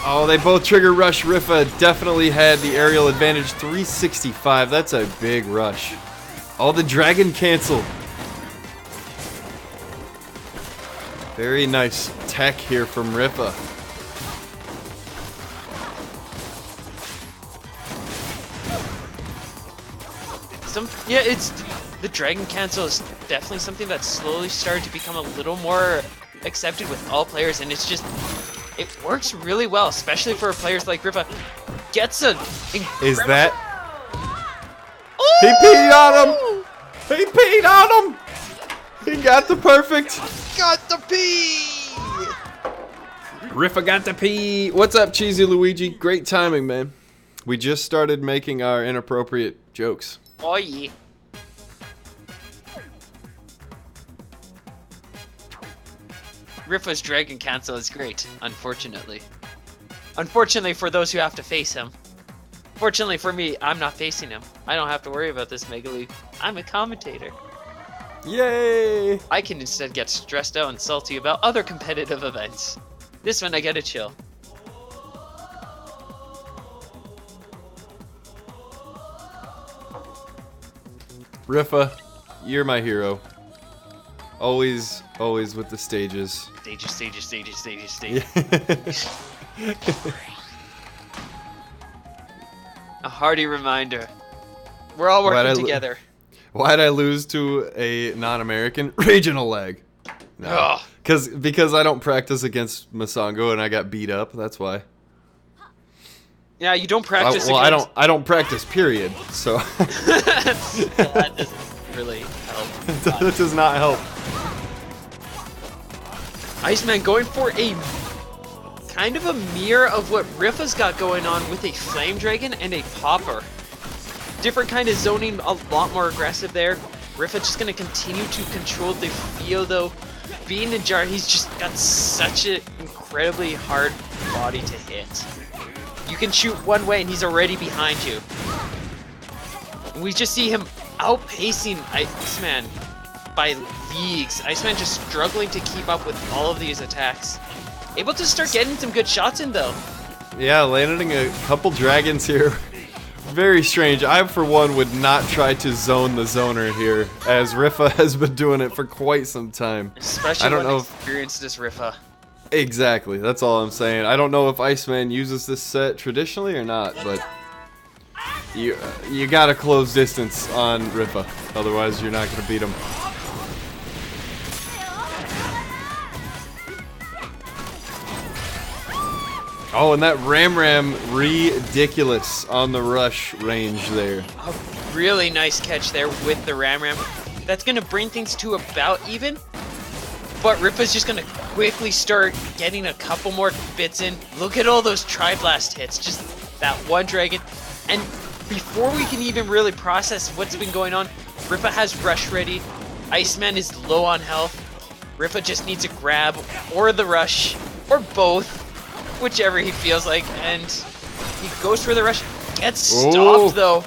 Oh, they both trigger rush. Riffa definitely had the aerial advantage. 365, that's a big rush. Oh, the dragon cancel. Very nice tech here from Riffa. Yeah, it's the dragon cancel is definitely something that's slowly started to become a little more accepted with all players, and it's just it works really well, especially for players like Riffa. Gets a Is that? Oh! He peed on him. He peed on him. He got the perfect. Got the pee! Riffa got the pee. What's up, Cheesy Luigi? Great timing, man. We just started making our inappropriate jokes. Oh yeah. Riffa's dragon cancel is great, unfortunately. Unfortunately for those who have to face him. Fortunately for me, I'm not facing him. I don't have to worry about this Mega League. I'm a commentator. Yay! I can instead get stressed out and salty about other competitive events. This one I get to chill. Riffa, you're my hero. Always with the stages. Stages. A hearty reminder. We're all working together. Why'd I lose to a non-American? Regional lag. No. Because I don't practice against Masango and I got beat up, that's why. Yeah, you don't practice I don't practice, period. So that doesn't really help. That does not help. Iceman going for a kind of a mirror of what Riffa's got going on with a Flame Dragon and a Popper. Different kind of zoning, a lot more aggressive there. Riffa just going to continue to control the field though. Being in jar, he's just got such an incredibly hard body to hit. You can shoot one way and he's already behind you. And we just see him outpacing Iceman by leagues. Iceman just struggling to keep up with all of these attacks. Able to start getting some good shots in though. Yeah, landing a couple dragons here. Very strange. I, for one, would not try to zone the zoner here, as Riffa has been doing it for quite some time. Especially when experienced as Riffa. Exactly, that's all I'm saying. I don't know if Iceman uses this set traditionally or not, but you gotta close distance on Riffa, otherwise you're not gonna beat him. Oh, and that Ram ridiculous on the rush range there. A really nice catch there with the Ram. That's gonna bring things to about even. But Riffa's just gonna quickly start getting a couple more bits in. Look at all those Tri-Blast hits. Just that one dragon. And before we can even really process what's been going on, Riffa has rush ready. Iceman is low on health. Riffa just needs a grab or the rush or both, whichever he feels like, and he goes for the rush. Gets stopped though.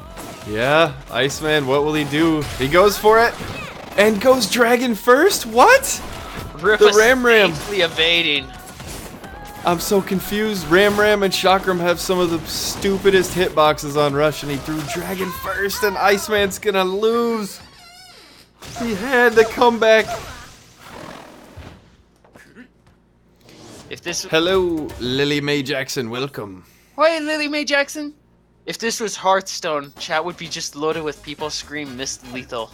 Yeah, Iceman, what will he do? He goes for it and goes dragon first? What? Riffa the Ram safely evading. I'm so confused. Ram and Chakram have some of the stupidest hitboxes on Rush, and he threw Dragon first, and Iceman's gonna lose. He had the comeback. If this Hello, Lily Mae Jackson. Welcome. Why, Lily Mae Jackson? If this was Hearthstone, chat would be just loaded with people scream "Missed Lethal."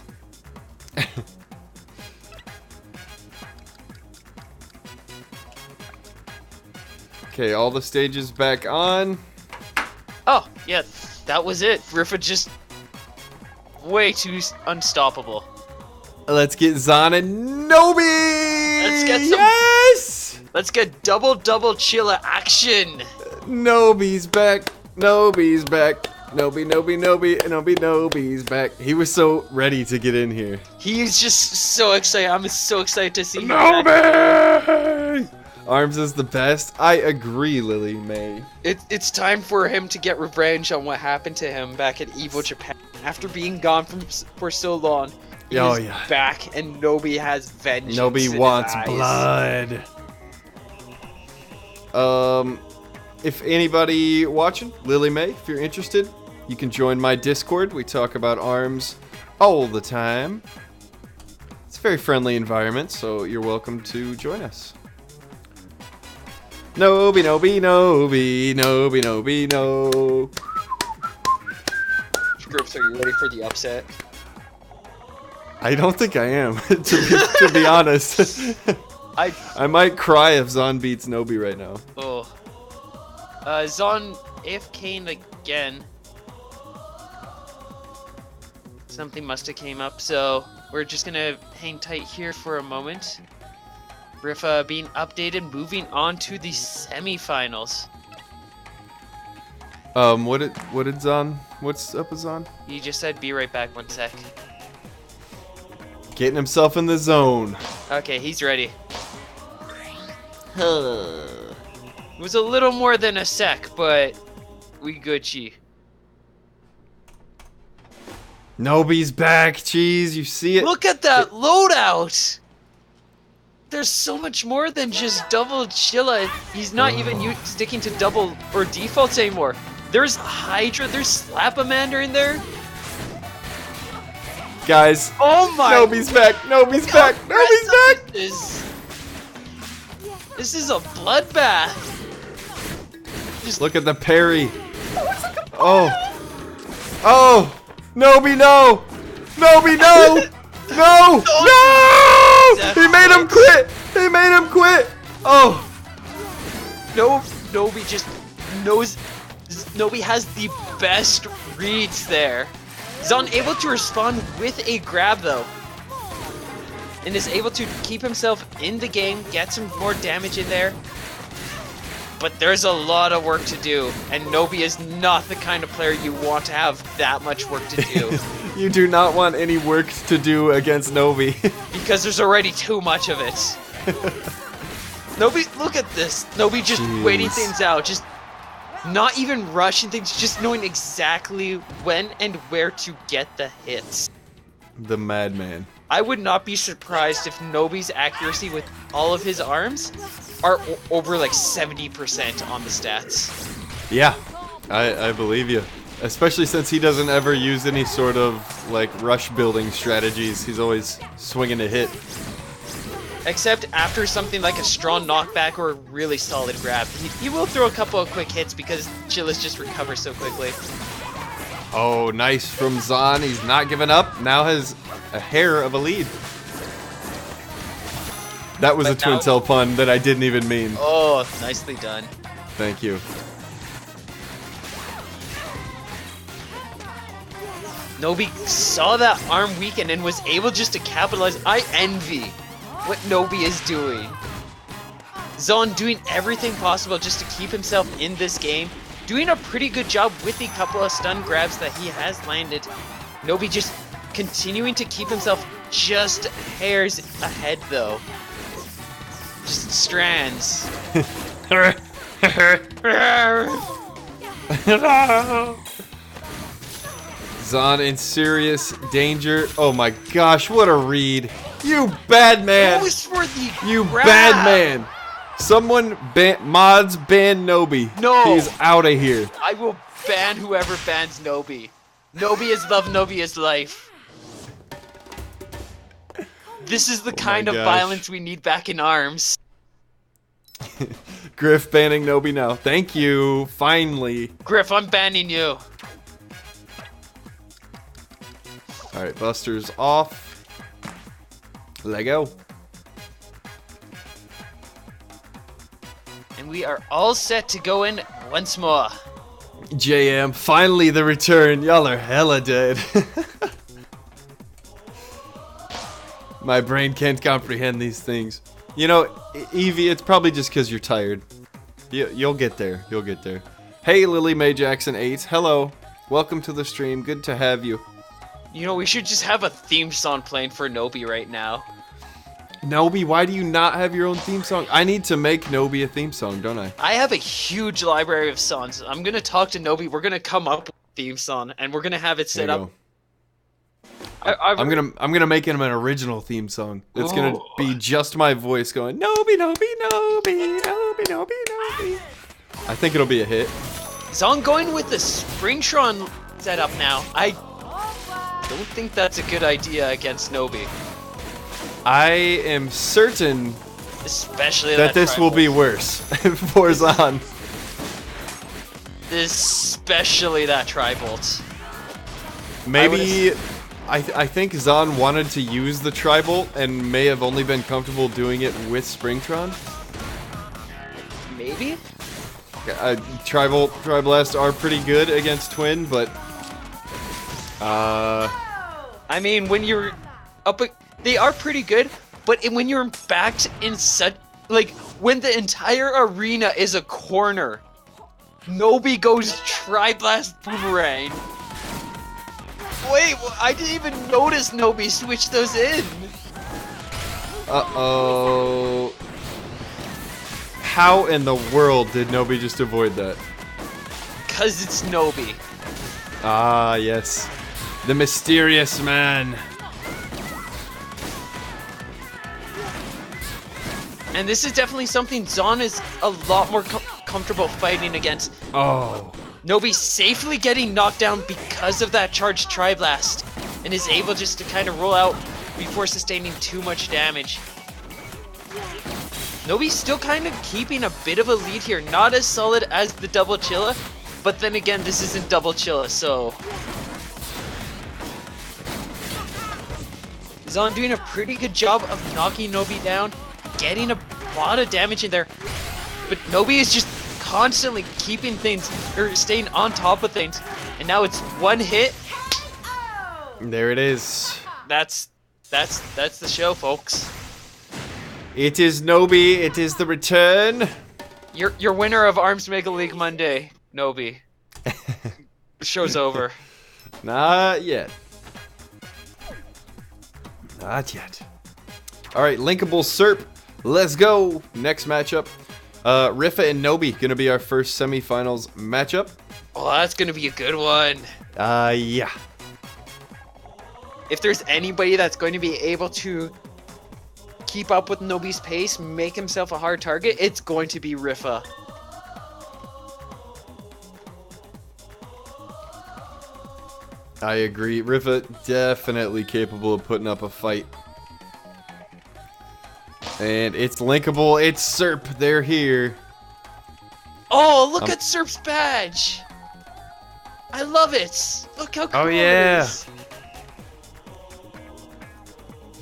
Okay, all the stages back on. Oh, yeah, that was it. Riffa just way too unstoppable. Let's get Zhaan and Nobi! Let's get some- Yes! Let's get double chilla action. Nobi's back. Nobi's back. Nobi's back. He was so ready to get in here. He's just so excited. I'm so excited to see him. Nobi! Arms is the best. I agree, Lily Mae. It's time for him to get revenge on what happened to him back at Evo Japan. After being gone for so long, he is back, and Nobi has vengeance. Nobi in wants his eyes. blood. If anybody watching, Lily Mae, if you're interested, you can join my Discord. We talk about arms all the time. It's a very friendly environment, so you're welcome to join us. Nobi. Scrimps, are you ready for the upset? I don't think I am, to be honest. I might cry if Zhaan beats Nobi right now. Oh. Zhaan AFK'd again. Something must have came up, so we're just gonna hang tight here for a moment. Riffa being updated, moving on to the semifinals. What did Zhaan? What's up with Zhaan? He just said, "Be right back, 1 sec." Getting himself in the zone. Okay, he's ready. It was a little more than a sec, but we Gucci. Nobi's back, cheese. You see it? Look at that loadout! There's so much more than just double Chilla. He's not even sticking to double or defaults anymore. There's Hydra, there's Slapamander in there. Guys, Oh my! Nobi's back. Nobi's back. Nobi's back. This is a bloodbath. Just look at the parry. Oh. Oh. Nobi, no. Nobi, no. No. No. He made him quit. He made him quit. Oh. Nobi just knows. Nobi has the best reads there. Zhaan able to respond with a grab though, and is able to keep himself in the game, get some more damage in there. But there's a lot of work to do, and Nobi is not the kind of player you want to have that much work to do. You do not want any work to do against Nobi. Because there's already too much of it. Nobi, look at this. Nobi just waiting things out, just not even rushing things, just knowing exactly when and where to get the hits. The madman. I would not be surprised if Nobi's accuracy with all of his arms are over like 70% on the stats. Yeah, I believe you. Especially since he doesn't ever use any sort of like rush building strategies. He's always swinging a hit. Except after something like a strong knockback or a really solid grab. He will throw a couple of quick hits because Chillis just recovers so quickly. Oh, nice from Zhaan. He's not giving up. Now has a hair of a lead. That was a twin tail pun that I didn't even mean. Oh, nicely done. Thank you. Nobi saw that arm weaken and was able just to capitalize. I envy what Nobi is doing. Zhaan doing everything possible just to keep himself in this game, doing a pretty good job with the couple of stun grabs that he has landed. Nobi just continuing to keep himself just hairs ahead, though. Just strands. Zhaan in serious danger. Oh my gosh, what a read. You bad man. Goes for the You grab. bad man. Someone mods ban Nobi. No. He's out of here. I will ban whoever bans Nobi. Nobi is love, Nobi is life. This is the kind of gosh. violence we need back in arms. Griff banning Nobi now. Thank you. Finally. Griff, I'm banning you. Alright, Buster's off. Let go. And we are all set to go in once more. JM, finally the return. Y'all are hella dead. My brain can't comprehend these things. You know, Evie, it's probably just because you're tired. You'll get there. You'll get there. Hey, Lily Mae Jackson 8. Hello. Welcome to the stream. Good to have you. You know, we should just have a theme song playing for Nobi right now. Nobi, why do you not have your own theme song? I need to make Nobi a theme song, don't I? I have a huge library of songs. I'm gonna talk to Nobi. We're gonna come up with a theme song, and we're gonna have it set There you up. go. I'm gonna make him an original theme song. It's gonna be just my voice going Nobi, Nobi, Nobi, Nobi, Nobi, Nobi. I think it'll be a hit. Zhaan going with the Springtron setup now. I don't think that's a good idea against Nobi. I am certain Especially that this will be worse for Zhaan. Especially that Tri-Bolt. Maybe I think Zhaan wanted to use the Tri-Bolt and may have only been comfortable doing it with Springtron. Maybe? Tri-Bolt, Tri-Blast are pretty good against Twin, but I mean, when you're up, they are pretty good, but when you're backed in such, like, when the entire arena is a corner, Nobi goes Tri-Blast Boomerang. Wait, I didn't even notice Nobi switch those in. uh-oh. How in the world did Nobi just avoid that? Cause it's Nobi. Ah, yes. The mysterious man. And this is definitely something Zhaan is a lot more comfortable fighting against. Oh. Nobi safely getting knocked down because of that charged Tri-Blast, and is able just to kind of roll out before sustaining too much damage. Nobi's still kind of keeping a bit of a lead here, not as solid as the double Chilla, but then again, this isn't double Chilla, so... Zhaan doing a pretty good job of knocking Nobi down, getting a lot of damage in there, but Nobi is just constantly keeping things, or staying on top of things, and now it's one hit. There it is. That's the show, folks. It is Nobi. It is the return. You're winner of Arms Mega League Monday, Nobi. Show's over. Not yet. Not yet. Alright, Linkable Serp. Let's go. Next matchup. Riffa and Nobi gonna be our first semifinals matchup. Oh, that's gonna be a good one. Yeah. If there's anybody that's going to be able to keep up with Nobi's pace, make himself a hard target, it's going to be Riffa. I agree. Riffa definitely capable of putting up a fight. And it's Linkable. It's Serp. They're here. Oh, look at Serp's badge! I love it! Look how cool yeah. it is!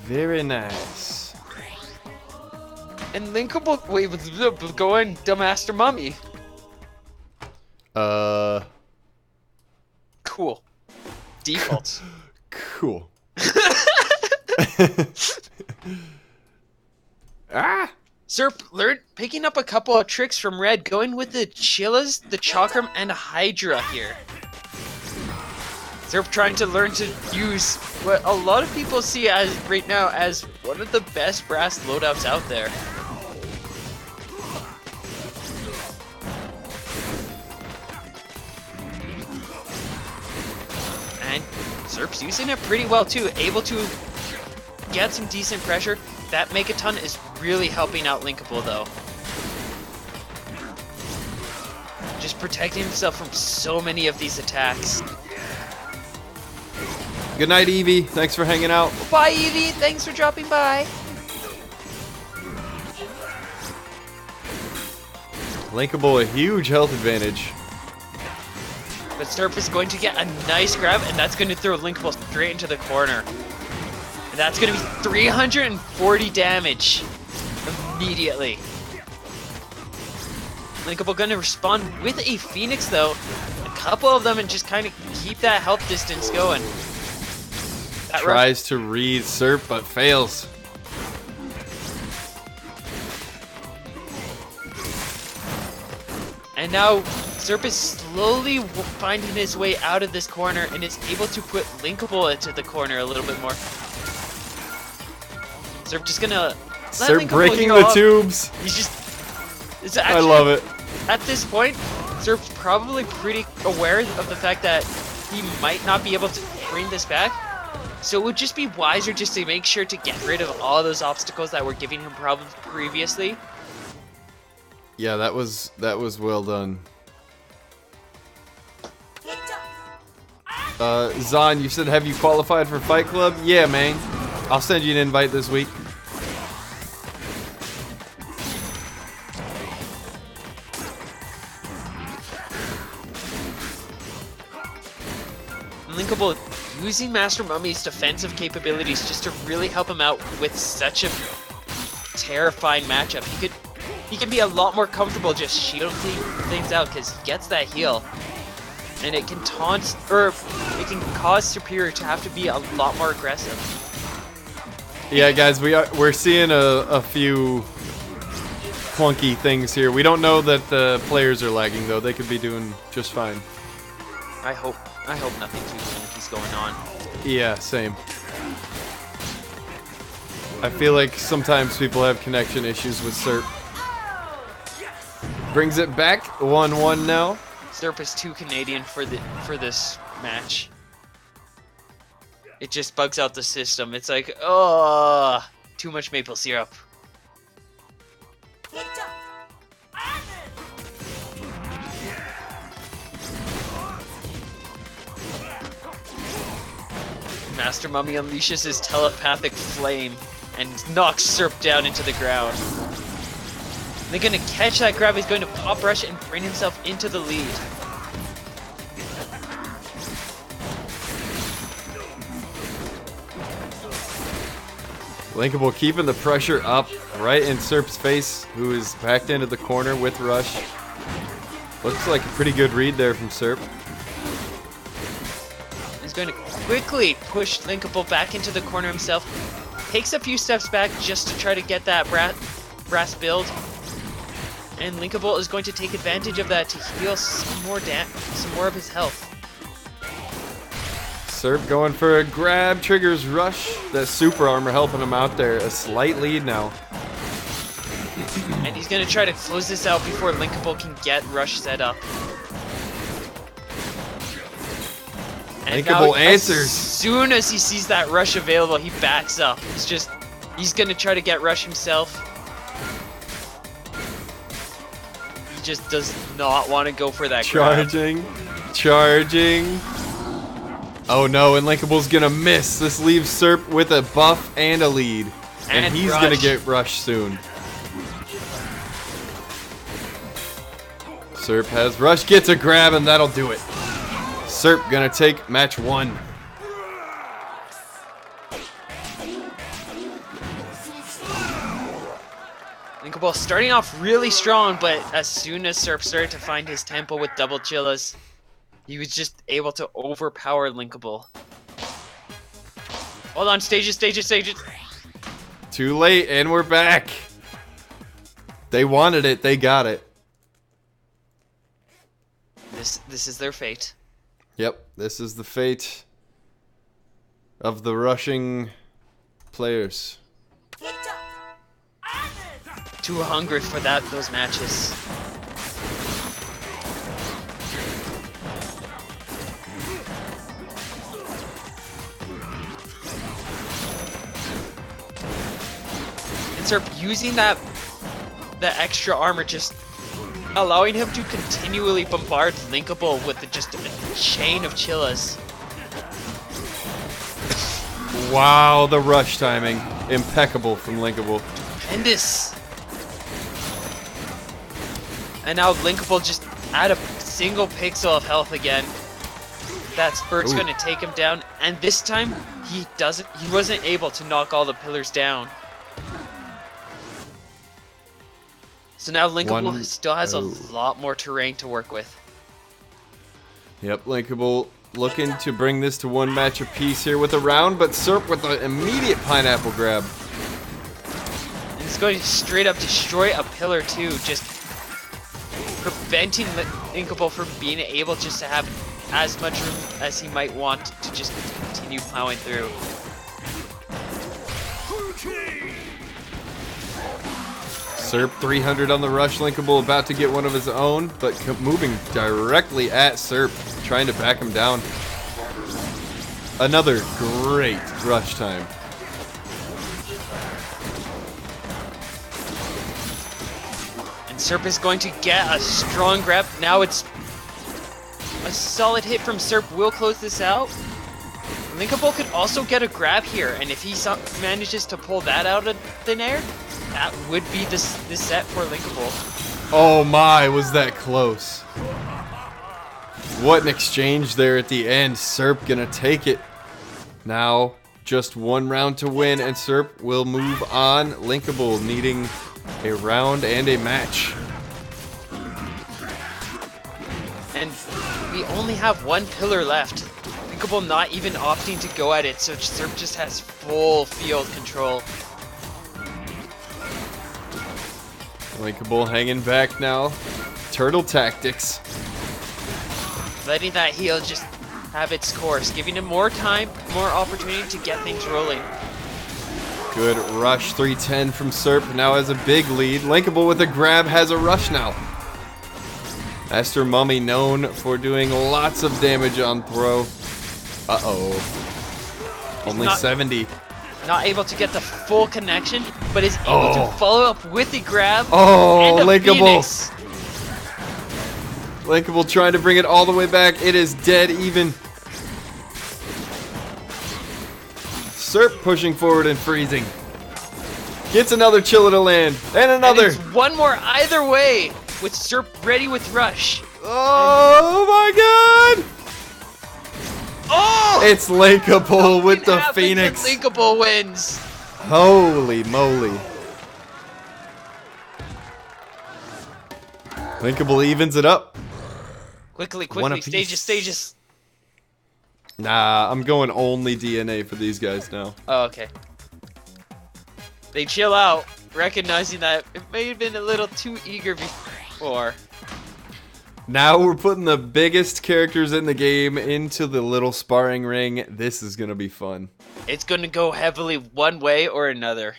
Very nice. And Linkable, wait, go in, Dumbmaster Mummy. Cool. Defaults. Cool. Ah! Serp picking up a couple of tricks from Red, going with the Chillas, the Chakram, and a Hydra here. Serp trying to learn to use what a lot of people see as right now as one of the best brass loadouts out there. And Serp's using it pretty well too, able to get some decent pressure. That Megaton is really helping out Linkable though. Just protecting himself from so many of these attacks. Good night, Eevee. Thanks for hanging out. Bye, Eevee. Thanks for dropping by. Linkable, a huge health advantage. But Serp is going to get a nice grab, and that's going to throw Linkable straight into the corner. And that's going to be 340 damage immediately. Linkable going to respond with a Phoenix, though. A couple of them, and just kind of keep that health distance going. That Tries to read Serp, but fails. And now Serp is slowly finding his way out of this corner and is able to put Linkable into the corner a little bit more. Serp just gonna let Serp Linkable breaking heal the up. tubes. He's just... It's I actually, love it. At this point, Serp's probably pretty aware of the fact that he might not be able to bring this back. So it would just be wiser just to make sure to get rid of all those obstacles that were giving him problems previously. Yeah, that was well done. Zhaan, you said, have you qualified for Fight Club? Yeah, man. I'll send you an invite this week. Linkable using Master Mummy's defensive capabilities just to really help him out with such a terrifying matchup. He could be a lot more comfortable just shielding things out because he gets that heal. And it can taunt, or it can cause Superior to have to be a lot more aggressive. Yeah, guys, we're seeing a few clunky things here. We don't know that the players are lagging though. They could be doing just fine. I hope nothing too clunky's going on. Yeah, same. I feel like sometimes people have connection issues with Serp. Brings it back, 1-1 now. Serp is too Canadian for this match. It just bugs out the system. It's like, oh, too much maple syrup. Master Mummy unleashes his telepathic flame and knocks Serp down into the ground. They're gonna catch that grab. He's going to pop rush and bring himself into the lead. Linkable keeping the pressure up right in Serp's face, who is backed into the corner with Rush. Looks like a pretty good read there from Serp. He's going to quickly push Linkable back into the corner himself. Takes a few steps back just to try to get that brass build. And Linkable is going to take advantage of that to heal some more of his health. Serp going for a grab, triggers Rush. That super armor helping him out there. A slight lead now. And he's going to try to close this out before Linkable can get Rush set up. And Linkable now, answers. As soon as he sees that Rush available, he backs up. He's going to try to get Rush himself. He just does not want to go for that grab. Charging. Oh no, and Linkable's gonna miss. This leaves Serp with a buff and a lead. And he's gonna get Rush soon. Serp has Rush, gets a grab, and that'll do it. Serp gonna take match 1. Linkable starting off really strong, but as soon as Serp started to find his tempo with double chillas, he was just able to overpower Linkable. Hold on, stages. Too late, and we're back. They wanted it. They got it. This is their fate. Yep, this is the fate of the rushing players. Too hungry for those matches. And Serp using the extra armor, just allowing him to continually bombard Linkable with just a chain of chillas. Wow, the rush timing. Impeccable from Linkable. Tremendous. And now Linkable just at a single pixel of health again. That spurt's going to take him down, and this time he wasn't able to knock all the pillars down. So now Linkable still has a lot more terrain to work with. Yep, Linkable looking to bring this to one match apiece here with a round, but Serp with the immediate pineapple grab. And it's going to straight up destroy a pillar too, just preventing Linkable from being able just to have as much room as he might want to just continue plowing through. Serp 300 on the rush. Linkable about to get one of his own, but moving directly at Serp, trying to back him down. Another great rush time. And Serp is going to get a strong grab. Now it's a solid hit from Serp will close this out. Linkable could also get a grab here, and if he manages to pull that out of thin air, that would be this set for Linkable. Oh my, was that close. What an exchange there at the end. Serp gonna take it. Now, just one round to win, and Serp will move on. Linkable needing a round and a match. And we only have one pillar left. Linkable not even opting to go at it, so Serp just has full field control. Linkable hanging back now. Turtle tactics. Letting that heal just have its course, giving him more time, more opportunity to get things rolling. Good rush, 310 from Serp, now has a big lead. Linkable with a grab, has a rush now. Master Mummy known for doing lots of damage on throw. Uh-oh. Only 70. Not able to get the full connection, but is able to follow up with the grab. Oh, and a Linkable. Phoenix. Linkable trying to bring it all the way back. It is dead even. Serp pushing forward and freezing. Gets another chiller to land. And another. And it's one more either way, with Serp ready with rush. Oh my god. Oh! It's Linkable with the happens Phoenix. when Linkable wins. Holy moly. Linkable evens it up. Quickly, One stages, apiece. stages. Nah, I'm going only DNA for these guys now. Oh, okay. They chill out, recognizing that it may have been a little too eager before. Now we're putting the biggest characters in the game into the little sparring ring. This is going to be fun. It's going to go heavily one way or another.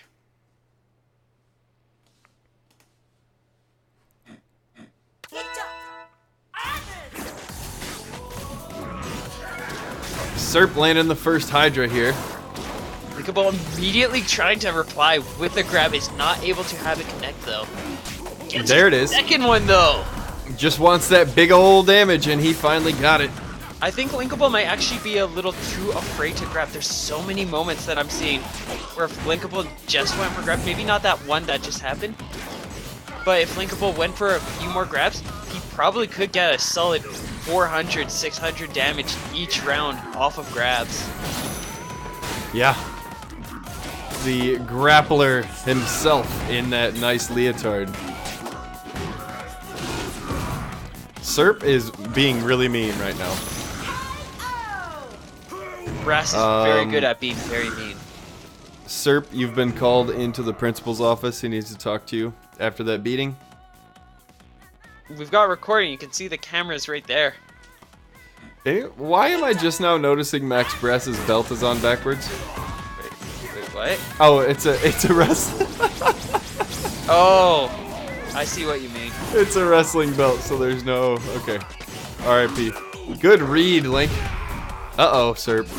Serp landing the first Hydra here. Linkable immediately trying to reply with a grab, is not able to have it connect though. Gets There it his is. Second one though. Just wants that big old damage, and he finally got it. I think Linkable might actually be a little too afraid to grab. There's so many moments that I'm seeing where if Linkable just went for grab, maybe not that one that just happened, but if Linkable went for a few more grabs, he probably could get a solid 400, 600 damage each round off of grabs. Yeah. The grappler himself in that nice leotard. Serp is being really mean right now. Brass is very good at being very mean. Serp, you've been called into the principal's office. He needs to talk to you. after that beating. We've got recording. You can see the cameras right there. Why am I just now noticing Max Brass's belt is on backwards? Wait, what? Oh, it's a wrestling. Oh, I see what you mean. It's a wrestling belt, so there's no. Okay. R.I.P. Good read, Link. Uh-oh, Serp.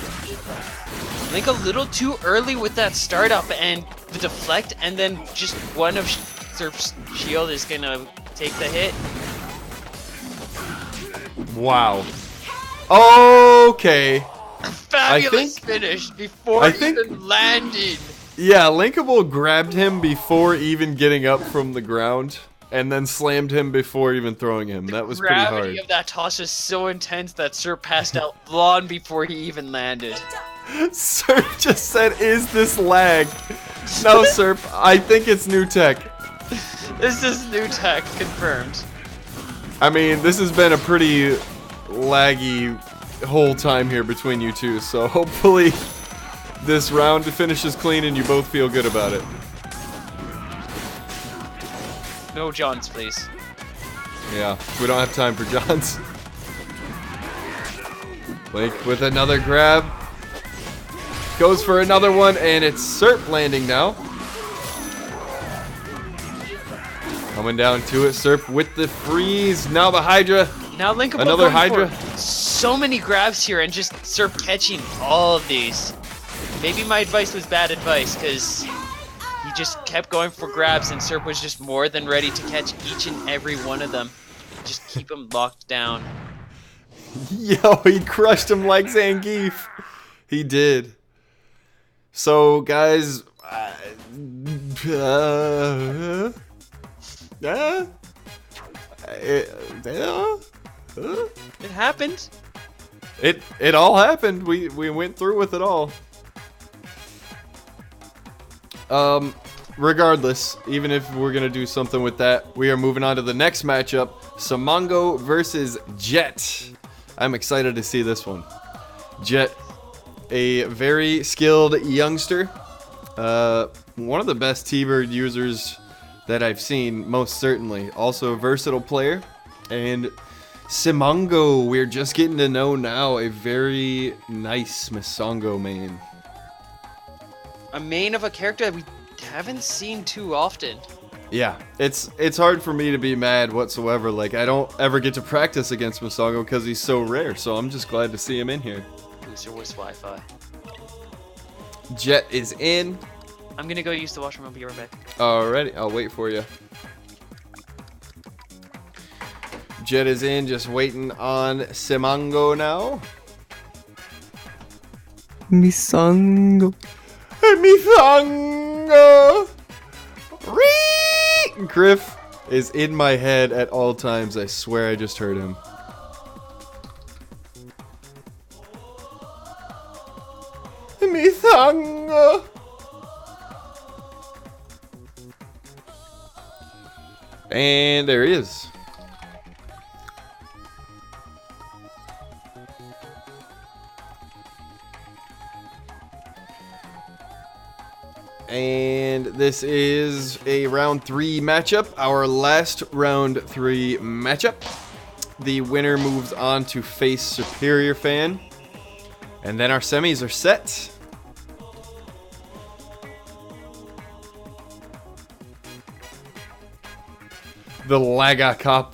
Link a little too early with that startup and the deflect, and then just one of Serp's shield is gonna take the hit. Wow. Okay. Fabulous finish before even landing. Yeah, Linkable grabbed him before even getting up from the ground, and then slammed him before even throwing him. That was pretty hard. The gravity of that toss was so intense that Serp passed out long before he even landed. Serp just said, "Is this lag?" No, Serp, I think it's new tech. This is new tech, confirmed. I mean, this has been a pretty laggy whole time here between you two, so hopefully this round finishes clean and you both feel good about it. No Johns, please. Yeah, we don't have time for Johns. Link with another grab. Goes for another one, and it's Serp landing now. Coming down to it, Serp with the freeze. Now the Hydra. Now Linkable Another going Hydra. for so many grabs here, and just Serp catching all of these. Maybe my advice was bad advice, because he just kept going for grabs, and Serp was just more than ready to catch each and every one of them. Just keep him locked down. Yo, he crushed him like Zangief. He did. So, guys, It happened. It all happened. We went through with it all. Regardless, even if we're gonna do something with that, we are moving on to the next matchup: Samango versus Jet. I'm excited to see this one. Jet, a very skilled youngster, one of the best T-Bird users that I've seen, most certainly. Also a versatile player. And Samango, we're just getting to know now, a very nice Masongo main. A main of a character that we haven't seen too often. Yeah, it's hard for me to be mad whatsoever. Like, I don't ever get to practice against Masongo because he's so rare, so I'm just glad to see him in here. Who's your worst Wi-Fi? Jet is in. I'm gonna go use the washroom. I'll be right back. Alrighty, I'll wait for you. Jet is in, just waiting on Samango now. Misongo. Misongo. Griff is in my head at all times. I swear I just heard him. Misongo. And there he is. And this is a round 3 matchup, our last round 3 matchup. The winner moves on to face Superior Fan. And then our semis are set. The Lagacock,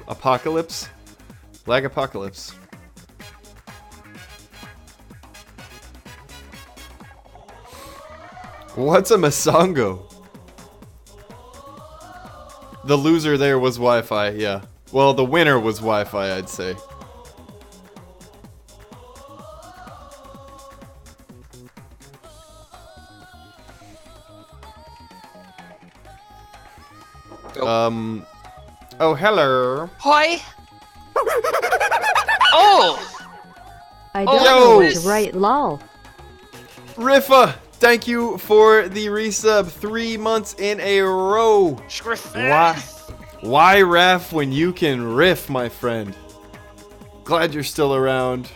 Apocalypse? Lagapocalypse. What's a Masongo? The loser there was Wi-Fi, yeah. Well, the winner was Wi-Fi, I'd say. Oh, hello. Hi. Oh. I don't Yo. know what to write, lol. Riffa, thank you for the resub 3 months in a row. Why Raf when you can riff, my friend? Glad you're still around.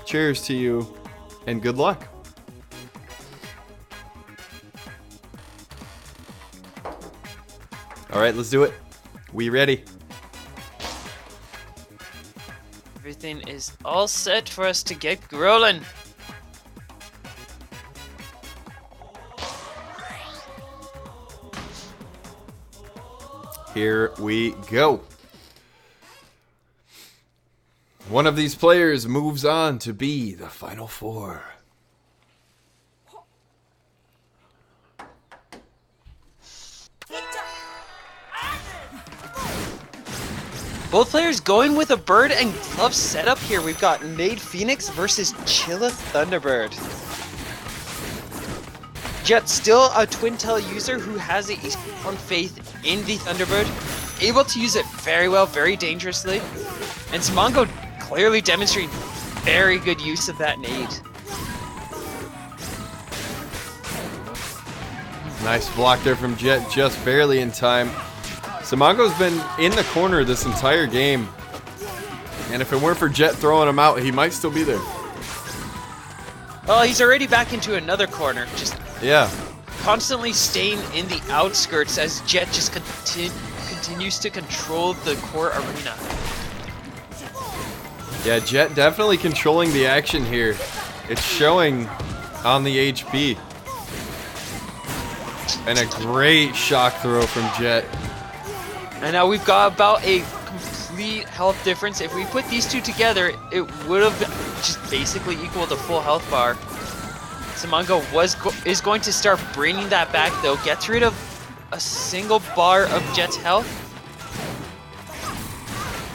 Cheers to you, and good luck. All right, let's do it. We ready? Everything is all set for us to get rolling. Here we go. One of these players moves on to be the final four. Both players going with a bird and glove setup here. We've got Nade Phoenix versus Chilla Thunderbird. Jet still a Twin Tail user who has a strong faith in the Thunderbird, able to use it very well, very dangerously. And Samango clearly demonstrating very good use of that nade. Nice block there from Jet, just barely in time. Samango's been in the corner this entire game. And if it weren't for Jet throwing him out, he might still be there. Well, he's already back into another corner, just Yeah. constantly staying in the outskirts as Jet just continues to control the core arena. Yeah, Jet definitely controlling the action here. It's showing on the HP. And a great shock throw from Jet. And now we've got about a complete health difference. If we put these two together, it would have just basically equaled a full health bar. Samango is going to start bringing that back though. Gets rid of a single bar of Jet's health.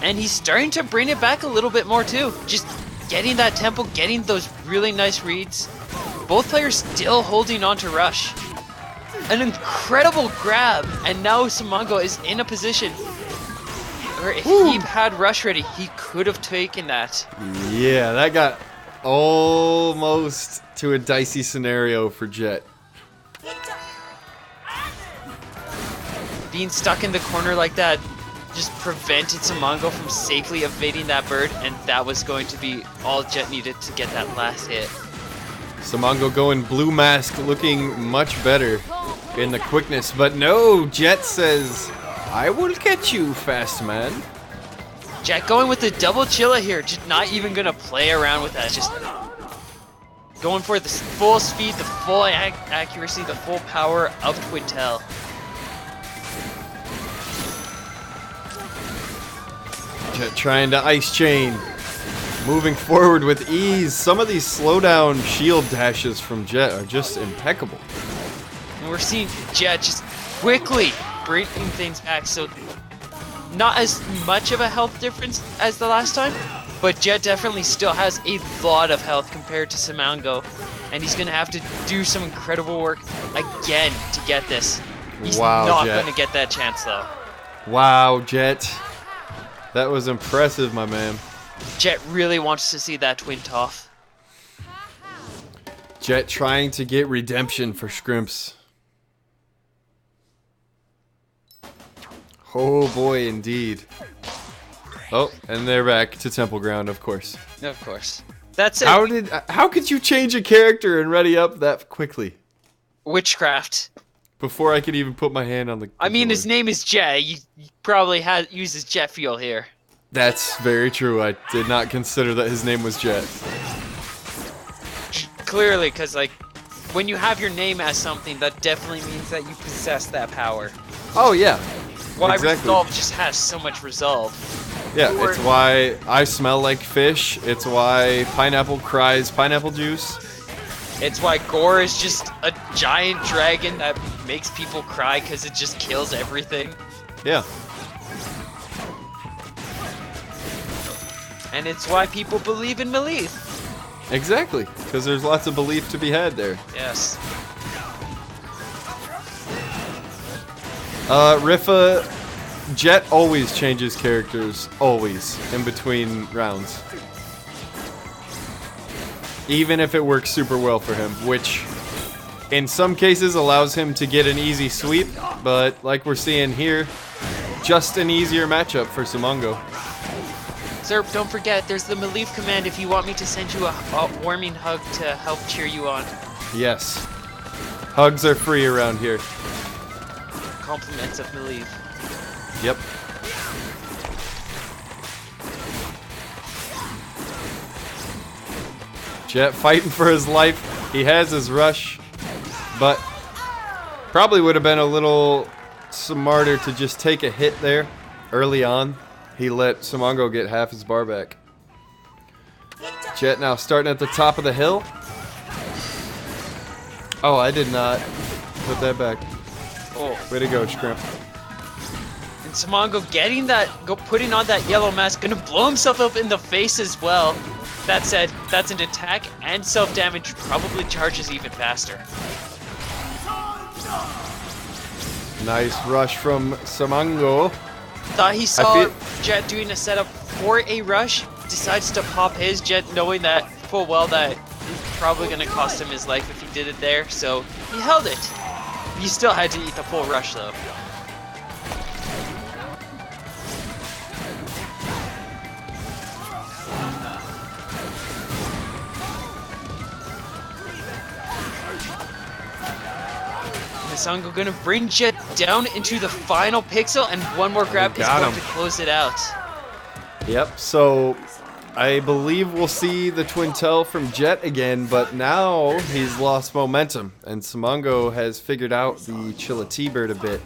And he's starting to bring it back a little bit more too. Just getting that tempo, getting those really nice reads. Both players still holding on to Rush. An incredible grab, and now Samango is in a position where if he had Rush ready, he could have taken that. Yeah, that got almost to a dicey scenario for Jet. Being stuck in the corner like that just prevented Samango from safely evading that bird, and that was going to be all Jet needed to get that last hit. Samango going blue mask, looking much better in the quickness, but no, Jet says, I will get you, fast man. Jet going with the double Chilla here, just not even gonna play around with that, just going for the full speed, the full accuracy, the full power of Twin Tail. Jet trying to ice chain, moving forward with ease. Some of these slowdown shield dashes from Jet are just impeccable. And we're seeing Jet just quickly bringing things back, so not as much of a health difference as the last time, but Jet definitely still has a lot of health compared to Samango, and he's going to have to do some incredible work again to get this. He's not going to get that chance though. Wow, Jet. That was impressive, my man. Jet really wants to see that twin toff. Jet trying to get redemption for Scrimps. Oh boy, indeed. Oh, and they're back to Temple Ground, of course. Of course. That's it. How could you change a character and ready up that quickly? Witchcraft. Before I could even put my hand on the I mean, his controller. name is Jet. You probably uses jet fuel here. That's very true. I did not consider that his name was Jet. Clearly, because like, when you have your name as something, that definitely means that you possess that power. Oh yeah. Why exactly. Resolve just has so much resolve. Yeah, it's why I smell like fish. It's why pineapple cries pineapple juice. It's why Gore is just a giant dragon that makes people cry because it just kills everything. Yeah. And it's why people believe in Melee. Exactly, because there's lots of belief to be had there. Yes. Riffa, Jet always changes characters, always, in between rounds. Even if it works super well for him, which in some cases allows him to get an easy sweep, but like we're seeing here, just an easier matchup for Samango. Serp, don't forget, there's the Melee command if you want me to send you a warming hug to help cheer you on. Yes. Hugs are free around here. compliments of Malieve. Yep. Jet fighting for his life. He has his rush, but probably would have been a little smarter to just take a hit there early on. He let Samango get half his bar back. Jet now starting at the top of the hill. Oh, I did not put that back. Oh, Way to go, Scrimp. and Samango getting that, putting on that yellow mask, gonna blow himself up in the face as well. That said, that's an attack and self-damage, probably charges even faster. Nice rush from Samango. Thought he saw feel- Jet doing a setup for a rush, decides to pop his Jet, knowing that full well that it's probably gonna cost him his life if he did it there, so he held it. He still had to eat the full rush though. Masango gonna bring Jet down into the final pixel, and one more grab is Got going him. to close it out. Yep, so I believe we'll see the twin tail from Jet again, but now he's lost momentum, and Samango has figured out the Chilla T-Bird a bit.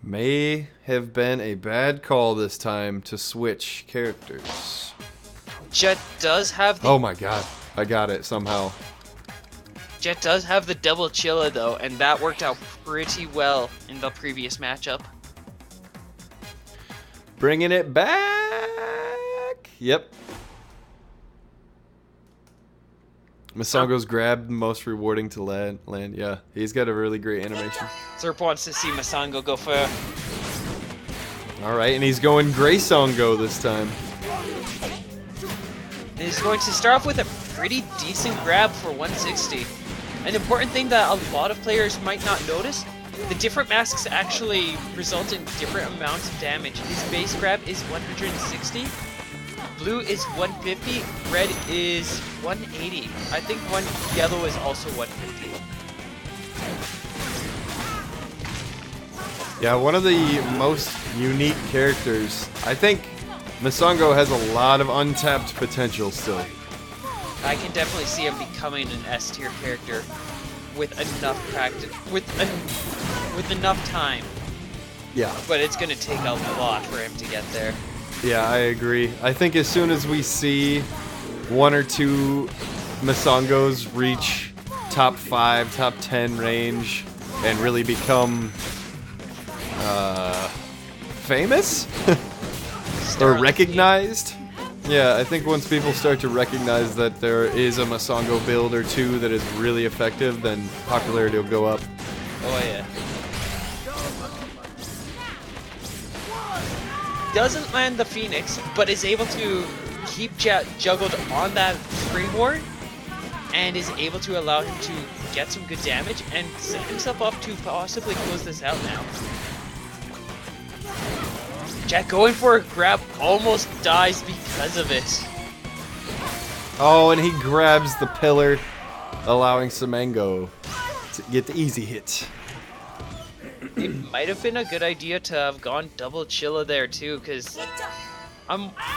May have been a bad call this time to switch characters. Jet does have the Oh my god, I got it somehow. Jet does have the double Chilla though, and that worked out pretty well in the previous matchup. Bringing it back. Yep. Masango's grab most rewarding to land. Yeah, he's got a really great animation. Serp wants to see Masango go for. All right, and he's going Gray Songo this time. He's going to start off with a pretty decent grab for 160. An important thing that a lot of players might not notice, the different masks actually result in different amounts of damage. His base grab is 160, blue is 150, red is 180. I think one yellow is also 150. Yeah, one of the most unique characters. I think Masango has a lot of untapped potential still. I can definitely see him becoming an S tier character with enough practice, with enough time. Yeah. But it's gonna take a lot for him to get there. Yeah, I agree. I think as soon as we see one or two Masangos reach top 5, top 10 range and really become famous or recognized. Yeah, I think once people start to recognize that there is a Masango build or two that is really effective, then popularity will go up. Oh yeah. Doesn't land the Phoenix, but is able to keep Jet juggled on that springboard, and is able to allow him to get some good damage and set himself up to possibly close this out now. Jet going for a grab, almost dies because of it. Oh, and he grabs the pillar, allowing Samango to get the easy hit. It might have been a good idea to have gone double Chilla there too, because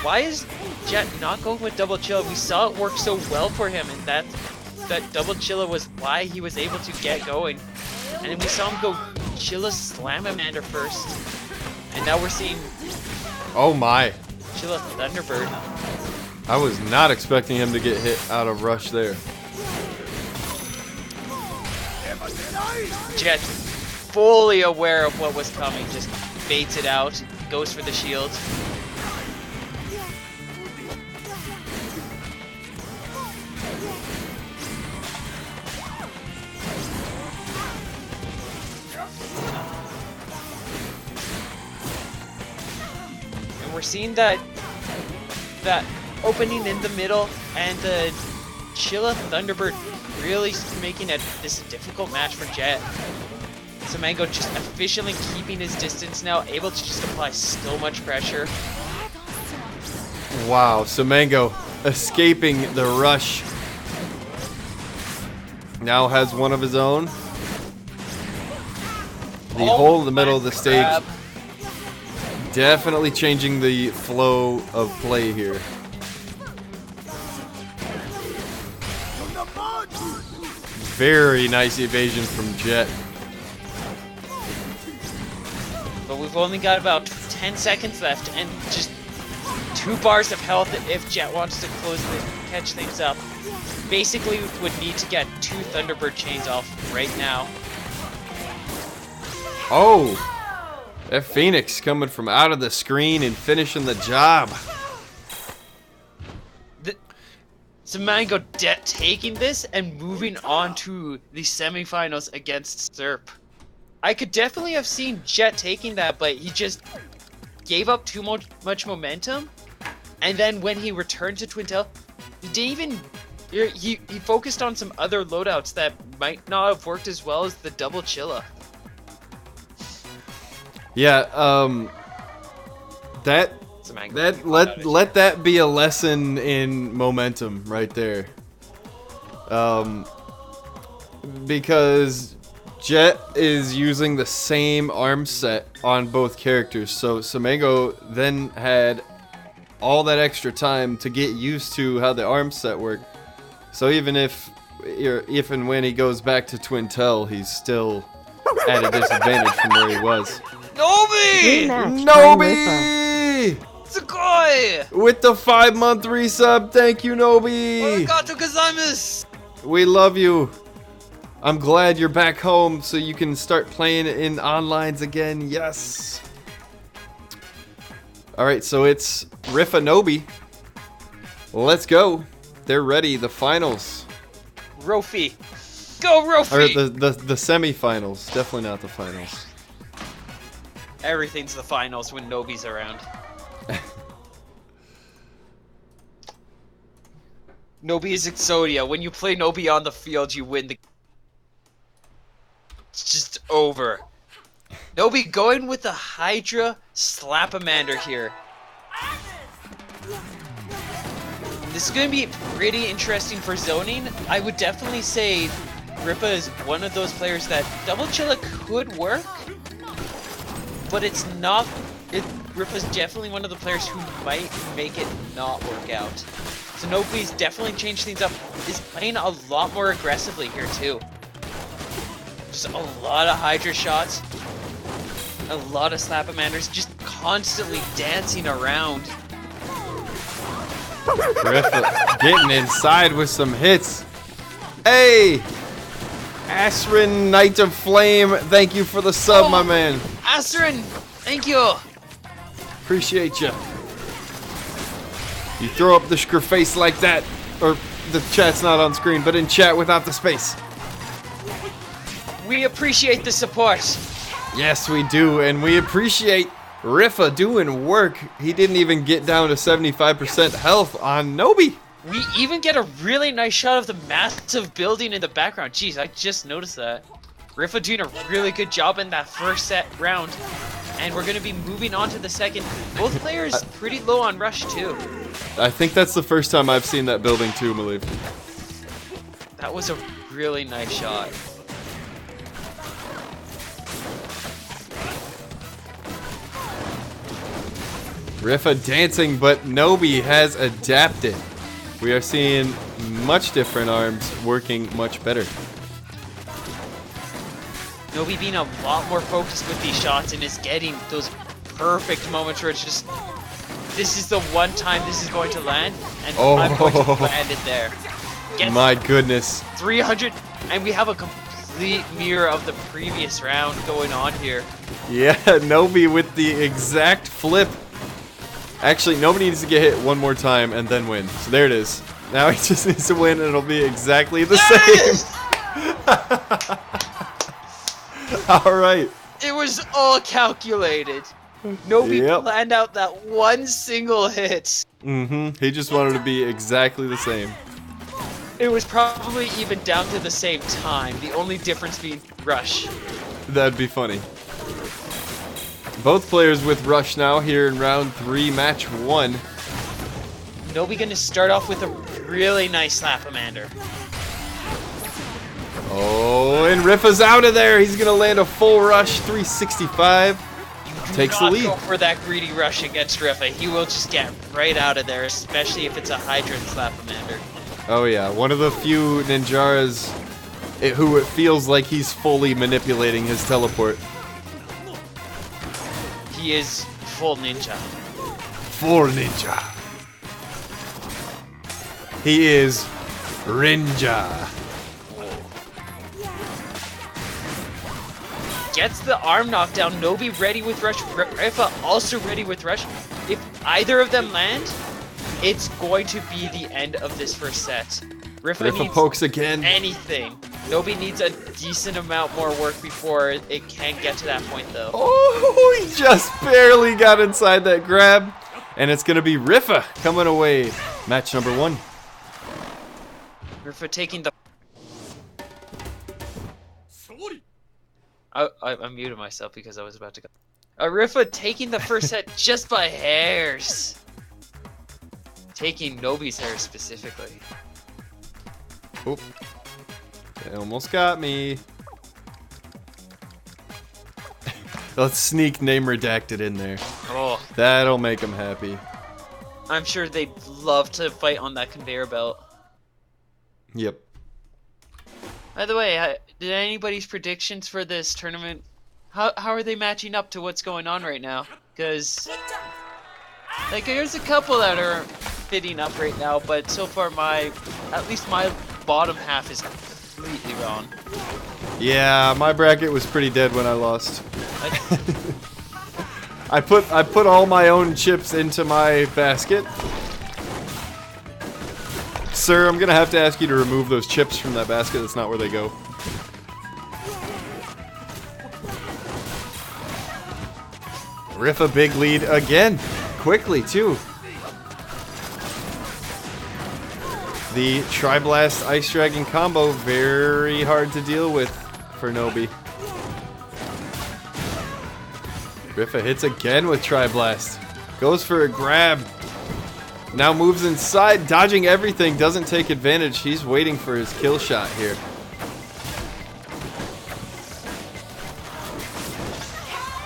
why is Jet not going with double Chilla? We saw it work so well for him, and that double Chilla was why he was able to get going. And then we saw him go Chilla Slamamander first, and now we're seeing Oh my. Chilla Thunderbird. I was not expecting him to get hit out of rush there. Jet, fully aware of what was coming, just baits it out, goes for the shield. And we're seeing that opening in the middle, and the Chilla Thunderbird really making this a difficult match for Jet. Samango just efficiently keeping his distance now, able to just apply so much pressure. Wow, Samango escaping the rush. Now has one of his own. The hole in the middle of the stage definitely changing the flow of play here. Very nice evasion from Jet. But we've only got about 10 seconds left and just 2 bars of health if Jet wants to catch things up. Basically, we would need to get 2 Thunderbird chains off right now. Oh! That Phoenix coming from out of the screen and finishing the job. Samango taking this and moving on to the semifinals against Serp. I could definitely have seen Jet taking that, but he just gave up too much momentum. And then when he returned to Twintel, he didn't even... He focused on some other loadouts that might not have worked as well as the double Chilla. Yeah, let that be a lesson in momentum right there. Because Jet is using the same arm set on both characters, so Samango then had all that extra time to get used to how the arm set worked. So even if and when he goes back to Twintel, he's still at a disadvantage from where he was. Nobi! Nobi! Sugoi! With the 5-month resub, thank you, Nobi! Arigato gozaimasu! We love you. I'm glad you're back home so you can start playing in onlines again. Yes. Alright, so it's Riffa Nobi. Let's go. They're ready. The finals. Rofi. Go, Rofi! Or the semifinals. Definitely not the finals. Everything's the finals when Nobi's around. Nobi is Exodia. When you play Nobi on the field, you win the... It's just over. Nobi going with the Hydra Slapamander here. This is going to be pretty interesting for zoning. I would definitely say Riffa is one of those players that double Chilla could work, but it's not. Riffa's definitely one of the players who might make it not work out. So Nobi's definitely changed things up. Is playing a lot more aggressively here too. Just a lot of Hydra shots, a lot of Slapamanders, just constantly dancing around. Riffa getting inside with some hits. Hey! Asrin, Knight of Flame, thank you for the sub, my man. Asrin, thank you. Appreciate you. You throw up the face like that, or the chat's not on screen, but in chat without the space. We appreciate the support. Yes, we do, and we appreciate Riffa doing work. He didn't even get down to 75% health on Nobi. We even get a really nice shot of the massive building in the background. Jeez, I just noticed that. Riffa doing a really good job in that first round. And we're going to be moving on to the second. Both players pretty low on rush too. I think that's the first time I've seen that building too, Maliv. That was a really nice shot. Riffa dancing, but Nobi has adapted. We are seeing much different arms working much better. Nobi being a lot more focused with these shots and is getting those perfect moments where it's just, this is the one time this is going to land, and I'm going to land it there. My goodness. 300, and we have a complete mirror of the previous round going on here. Yeah, Nobi with the exact flip. Actually, nobody needs to get hit one more time and then win. So there it is. Now he just needs to win and it'll be exactly the same. Alright. It was all calculated. Nobi planned out that one single hit. He just wanted to be exactly the same. It was probably even down to the same time. The only difference being rush. That'd be funny. Both players with rush now here in round 3, match 1. Nobi gonna start off with a really nice Slapamander. Oh, and Riffa's out of there. He's going to land a full rush, 365. Takes the Not lead. go for that greedy rush against Riffa. He will just get right out of there, especially if it's a Hydra and Slapamander. Oh yeah, one of the few Ninjaras who it feels like he's fully manipulating his teleport. He is full ninja. Full ninja. He is Rinja. Gets the arm knockdown. Nobi ready with rush. Riffa also ready with rush. If either of them land, it's going to be the end of this first set. Riffa needs pokes again. anything. Nobi needs a decent amount more work before it can get to that point, though. Oh, he just barely got inside that grab. And it's going to be Riffa coming away. Match number 1. Riffa taking the... I muted myself because I was about to go. Riffa taking the first set just by hairs. Taking Nobi's hair specifically. Oh, they almost got me. Let's sneak name redacted in there. Oh, That'll make him happy. I'm sure they'd love to fight on that conveyor belt. Yep. By the way, did anybody's predictions for this tournament, how are they matching up to what's going on right now? Because, like, there's a couple that are fitting up right now, but so far at least my bottom half is completely wrong. Yeah, my bracket was pretty dead when I lost. I put all my own chips into my basket. Sir, I'm gonna have to ask you to remove those chips from that basket. That's not where they go. Riffa big lead again. Quickly, too. The Tri-Blast Ice Dragon combo, very hard to deal with for Nobi. Riffa hits again with Tri-Blast. Goes for a grab. Now moves inside, dodging everything, doesn't take advantage. He's waiting for his kill shot here.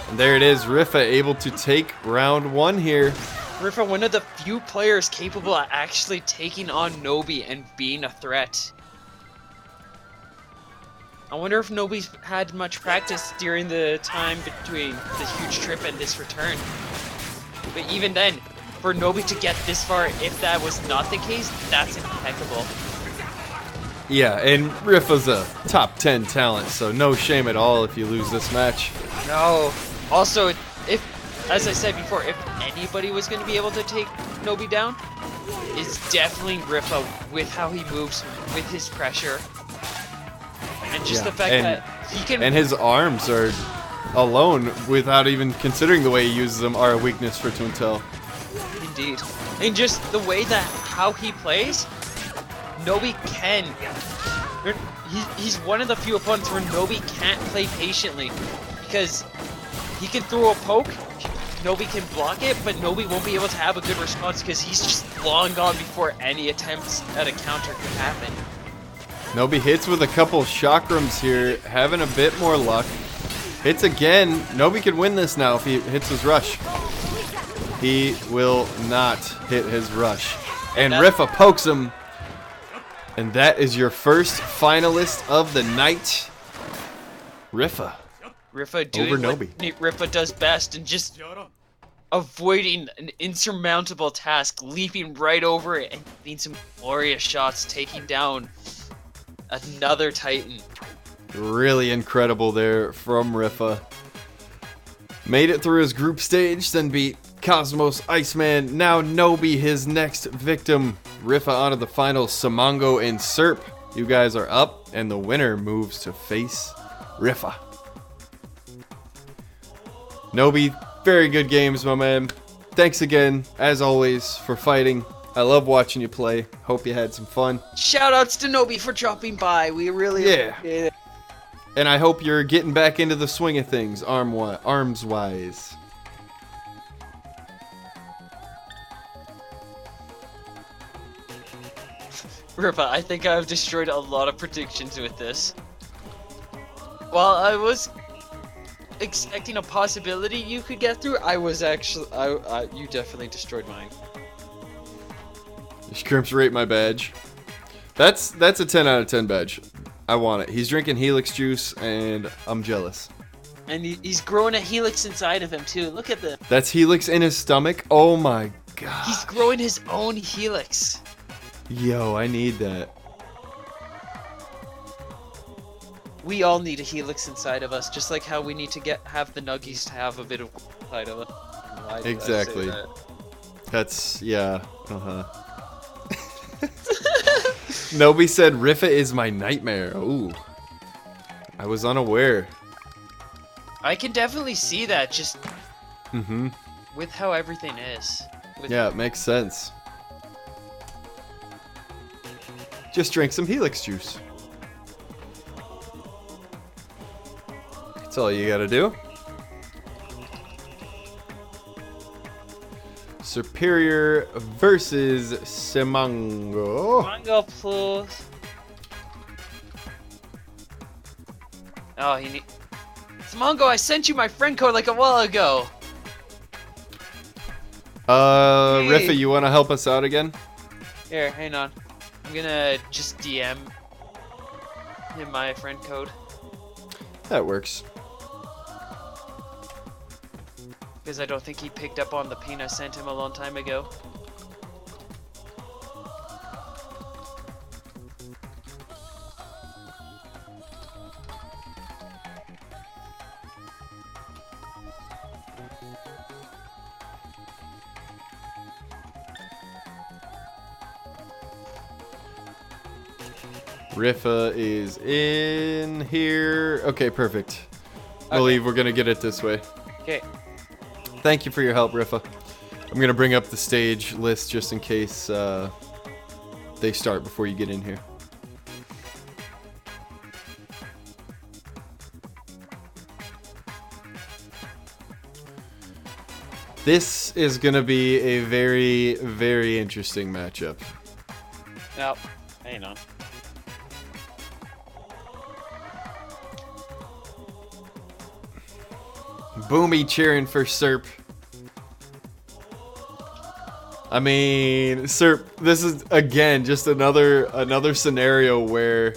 And there it is, Riffa able to take round 1 here. Riffa, one of the few players capable of actually taking on Nobi and being a threat. I wonder if Nobi's had much practice during the time between the huge trip and this return. But even then, for Nobi to get this far, if that was not the case, that's impeccable. Yeah, and Riffa's a top 10 talent, so no shame at all if you lose this match. No. Also, if, as I said before, if anybody was going to be able to take Nobi down, it's definitely Riffa with how he moves, with his pressure. And just the fact that he can... And his arms are alone, without even considering the way he uses them, are a weakness for Twintel. Indeed. And just the way that how he plays, Nobi can. He's one of the few opponents where Nobi can't play patiently, because he can throw a poke, Nobi can block it, but Nobi won't be able to have a good response because he's just long gone before any attempts at a counter can happen. Nobi hits with a couple chakrams here, having a bit more luck. Hits again. Nobi can win this now if he hits his rush. He will not hit his rush. And Riffa pokes him. And that is your first finalist of the night. Riffa. Riffa doing over what Nobi. Riffa does best and just avoiding an insurmountable task, leaping right over it and getting some glorious shots, taking down another Titan. Really incredible there from Riffa. Made it through his group stage, then beat Cosmos, Iceman, now Nobi, his next victim. Riffa onto the finals, Samango and Serp. You guys are up, and the winner moves to face Riffa. Nobi, very good games, my man. Thanks again, as always, for fighting. I love watching you play. Hope you had some fun. Shoutouts to Nobi for dropping by. We really appreciate it. And I hope you're getting back into the swing of things, arms-wise. Riffa, I think I've destroyed a lot of predictions with this. While I was expecting a possibility you could get through, I was actually, you definitely destroyed mine. Scrimps rate my badge. That's a 10 out of 10 badge. I want it. He's drinking Helix juice, and I'm jealous. And he's growing a helix inside of him too. Look at the. That's Helix in his stomach? Oh my god. He's growing his own helix. Yo, I need that. We all need a helix inside of us, just like how we need to have the nuggies to have a bit of inside of us. Why did I say Exactly. that? That's, yeah. Nobi said Riffa is my nightmare. Ooh. I was unaware. I can definitely see that, just Mm-hmm. with how everything is. Yeah, it makes sense. Just drink some Helix juice. That's all you gotta do. Superior versus Samango. Mango plus. Oh, he need. Samango, I sent you my friend code like a while ago. Hey. Riffa, you wanna help us out again? Here, hang on. I'm gonna just DM him my friend code. That works. Because I don't think he picked up on the ping I sent him a long time ago. Riffa is in here. Okay, perfect. I believe we're gonna get it this way. Okay. Thank you for your help, Riffa. I'm gonna bring up the stage list just in case they start before you get in here. This is gonna be a very, very interesting matchup. Nope. Hang on. Boomy cheering for Serp. I mean, Serp, this is again just another scenario where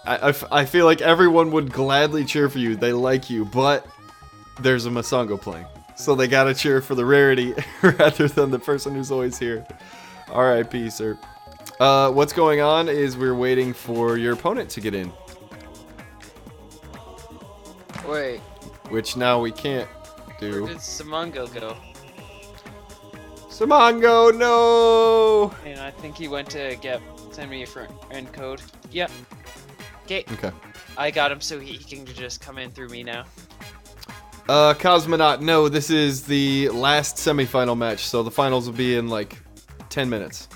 I feel like everyone would gladly cheer for you. They like you, but there's a Masango playing, so they gotta cheer for the rarity rather than the person who's always here. R.I.P. Serp. What's going on is we're waiting for your opponent to get in. Wait. Which now we can't do. Where did Samango go? Samango, no! And I think he went to send me a friend code. Yep. Okay. Okay. I got him, so he can just come in through me now. Cosmonaut, no, this is the last semifinal match, so the finals will be in like 10 minutes.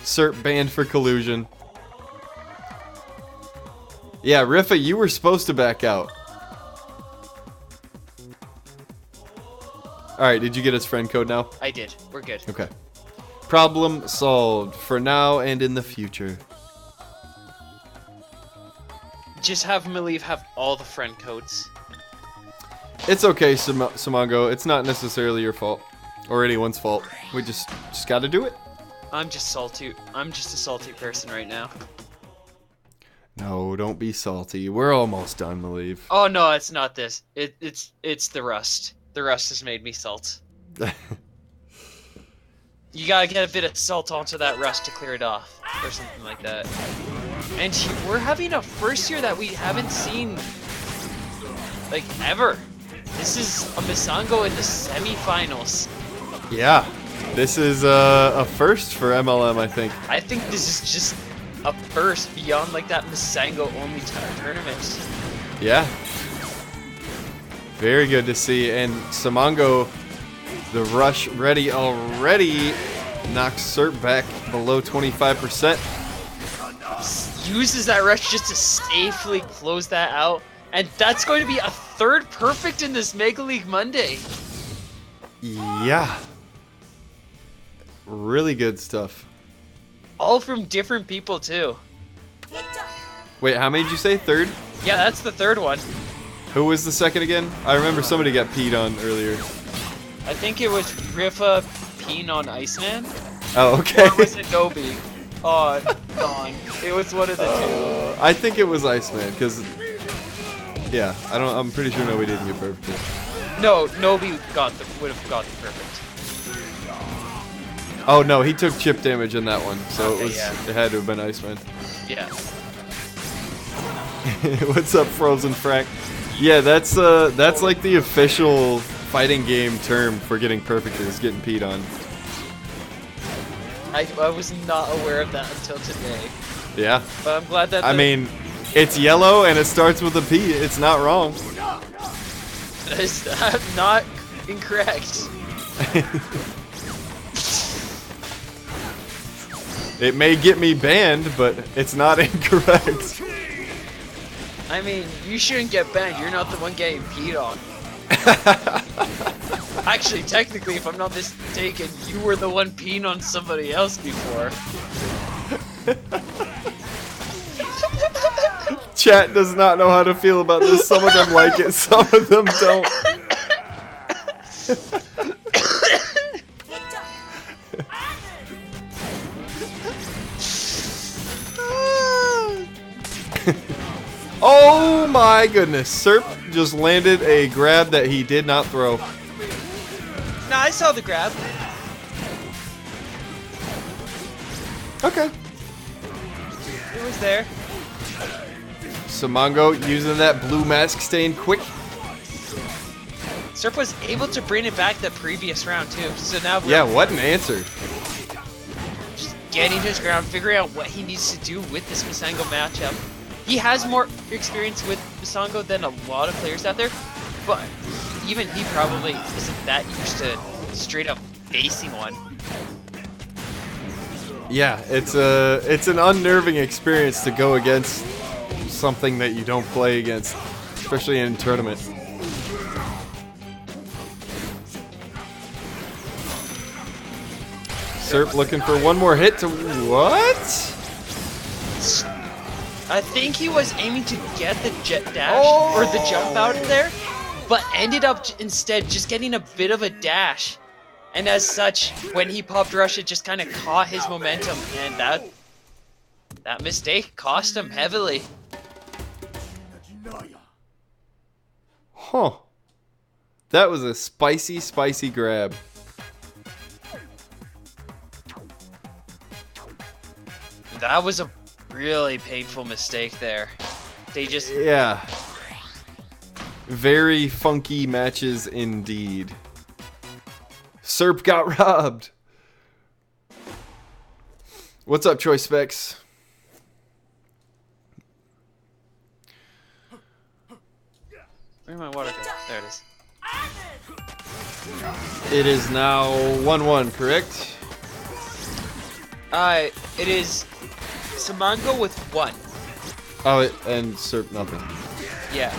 Serp banned for collusion. Yeah, Riffa, you were supposed to back out. Alright, did you get his friend code now? I did. We're good. Okay. Problem solved for now and in the future. Just have Malieve have all the friend codes. It's okay, Samango. It's not necessarily your fault. Or anyone's fault. We just gotta do it. I'm just salty. I'm just a salty person right now. No, don't be salty. We're almost done, Malieve. Oh no, it's not this. It's the rust. The rust has made me salt. You gotta get a bit of salt onto that rust to clear it off, or something like that. And we're having a first year that we haven't seen, like, ever. This is a Masango in the semifinals. Yeah, this is a first for MLM, I think. I think this is just a first beyond, like, that Masango only tournament. Yeah. Very good to see. And Samango, the rush ready already, knocks Serp back below 25%. Uses that rush just to safely close that out. And that's going to be a third perfect in this Mega League Monday. Yeah. Really good stuff. All from different people, too. Wait, how many did you say? Third? Yeah, that's the third one. Who was the second again? I remember somebody got peed on earlier. I think it was Riffa peeing on Iceman. Oh, okay. Or was it Nobi? Oh, gone. It was one of the two. I think it was Iceman, because yeah, I'm pretty sure nobody didn't get perfect. No, Nobi would have got the perfect. Oh no, he took chip damage in that one, so Okay, it yeah. had to have been Iceman. Yeah. What's up, Frozen Frank? Yeah, that's like the official fighting game term for getting perfect is getting peed on. I was not aware of that until today. Yeah. But I'm glad that I mean, it's yellow and it starts with a P. It's not wrong. is not incorrect. It may get me banned, but it's not incorrect. I mean, you shouldn't get banned. You're not the one getting peed on. Actually, technically, if I'm not mistaken, you were the one peeing on somebody else before. Chat does not know how to feel about this. Some of them like it, some of them don't. Oh my goodness. Serp just landed a grab that he did not throw. Nah, I saw the grab. Okay. It was there. Samango using that blue mask stain quick. Serp was able to bring it back the previous round too. So now we're Yeah, what an answer. just getting his ground, figuring out what he needs to do with this Masango matchup. He has more experience with Masango than a lot of players out there, but even he probably isn't that used to straight up facing one. Yeah, it's an unnerving experience to go against something that you don't play against, especially in a tournament. Serp looking for one more hit to what? I think he was aiming to get the jet dash or the jump out of there, but ended up instead just getting a bit of a dash. And as such, when he popped rush, it just kind of caught his momentum, and that mistake cost him heavily. Huh. That was a spicy, spicy grab. That was a really painful mistake there. They just... Yeah. Very funky matches indeed. Serp got robbed. What's up, Choice Specs? Where'd my water go? There it is. It is now 1-1, correct? It is Samango with 1. Oh, and Serp nothing. Yeah.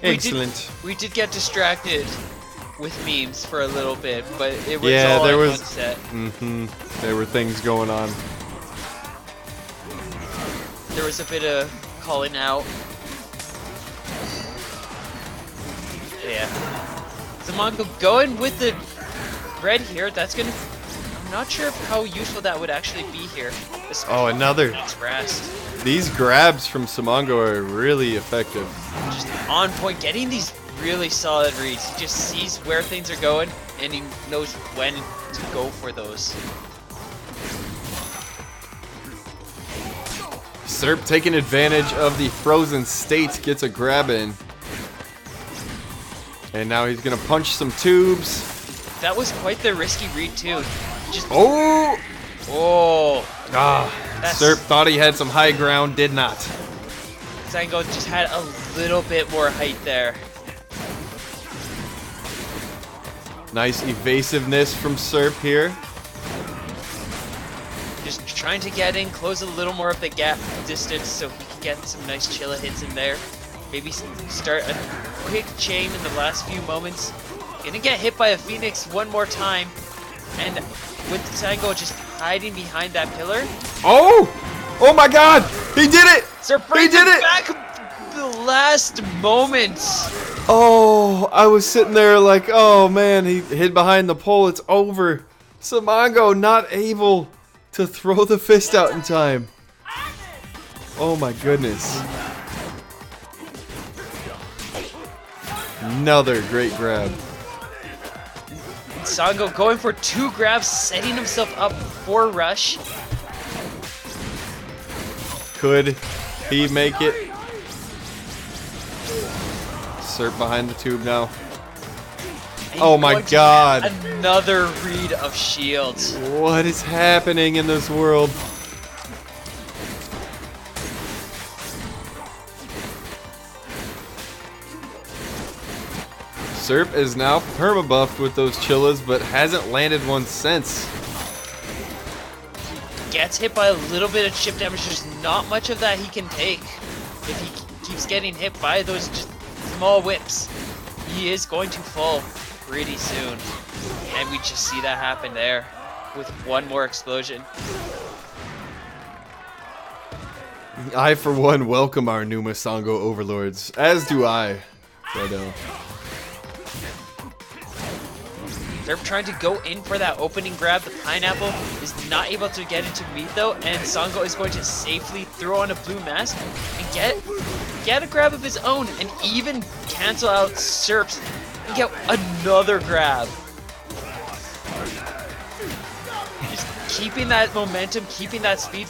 Excellent. We did get distracted with memes for a little bit, but it was Yeah, all there in was- one set. There were things going on. There was a bit of calling out. Yeah. Samango going with the red here. That's gonna... I'm not sure how useful that would actually be here. Oh, another. It's rest. These grabs from Samango are really effective. Just on point, getting these really solid reads. He just sees where things are going, and he knows when to go for those. Serp taking advantage of the frozen state, gets a grab in. And now he's gonna punch some tubes. That was quite the risky read too. Just Oh! oh, that's- Serp thought he had some high ground, did not. Zango just had a little bit more height there. Nice evasiveness from Serp here. Just trying to get in, close a little more of the gap distance so he can get some nice chilla hits in there. Maybe start a quick chain in the last few moments. Gonna get hit by a Phoenix one more time. And with Zango just hiding behind that pillar. Oh! Oh my god! He did it! Serp He brings did it it! back the last moment. Oh, I was sitting there like, oh man, he hid behind the pole. It's over. Samango not able to throw the fist out in time. Oh my goodness. Another great grab. Sango going for 2 grabs, setting himself up for rush. Could he make it? Serp behind the tube now. And Oh my going to god. get another read of shields. What is happening in this world? Serp is now permabuffed with those chillas, but hasn't landed one since. Gets hit by a little bit of chip damage. There's not much of that he can take if he keeps getting hit by those just small whips. He is going to fall pretty soon. And we just see that happen there with one more explosion. I, for one, welcome our new Masango overlords, as do I. But, They're trying to go in for that opening grab. The pineapple is not able to get into meat though, and Sango is going to safely throw on a blue mask and get a grab of his own, and even cancel out Serp's and get another grab. Just keeping that momentum, keeping that speed,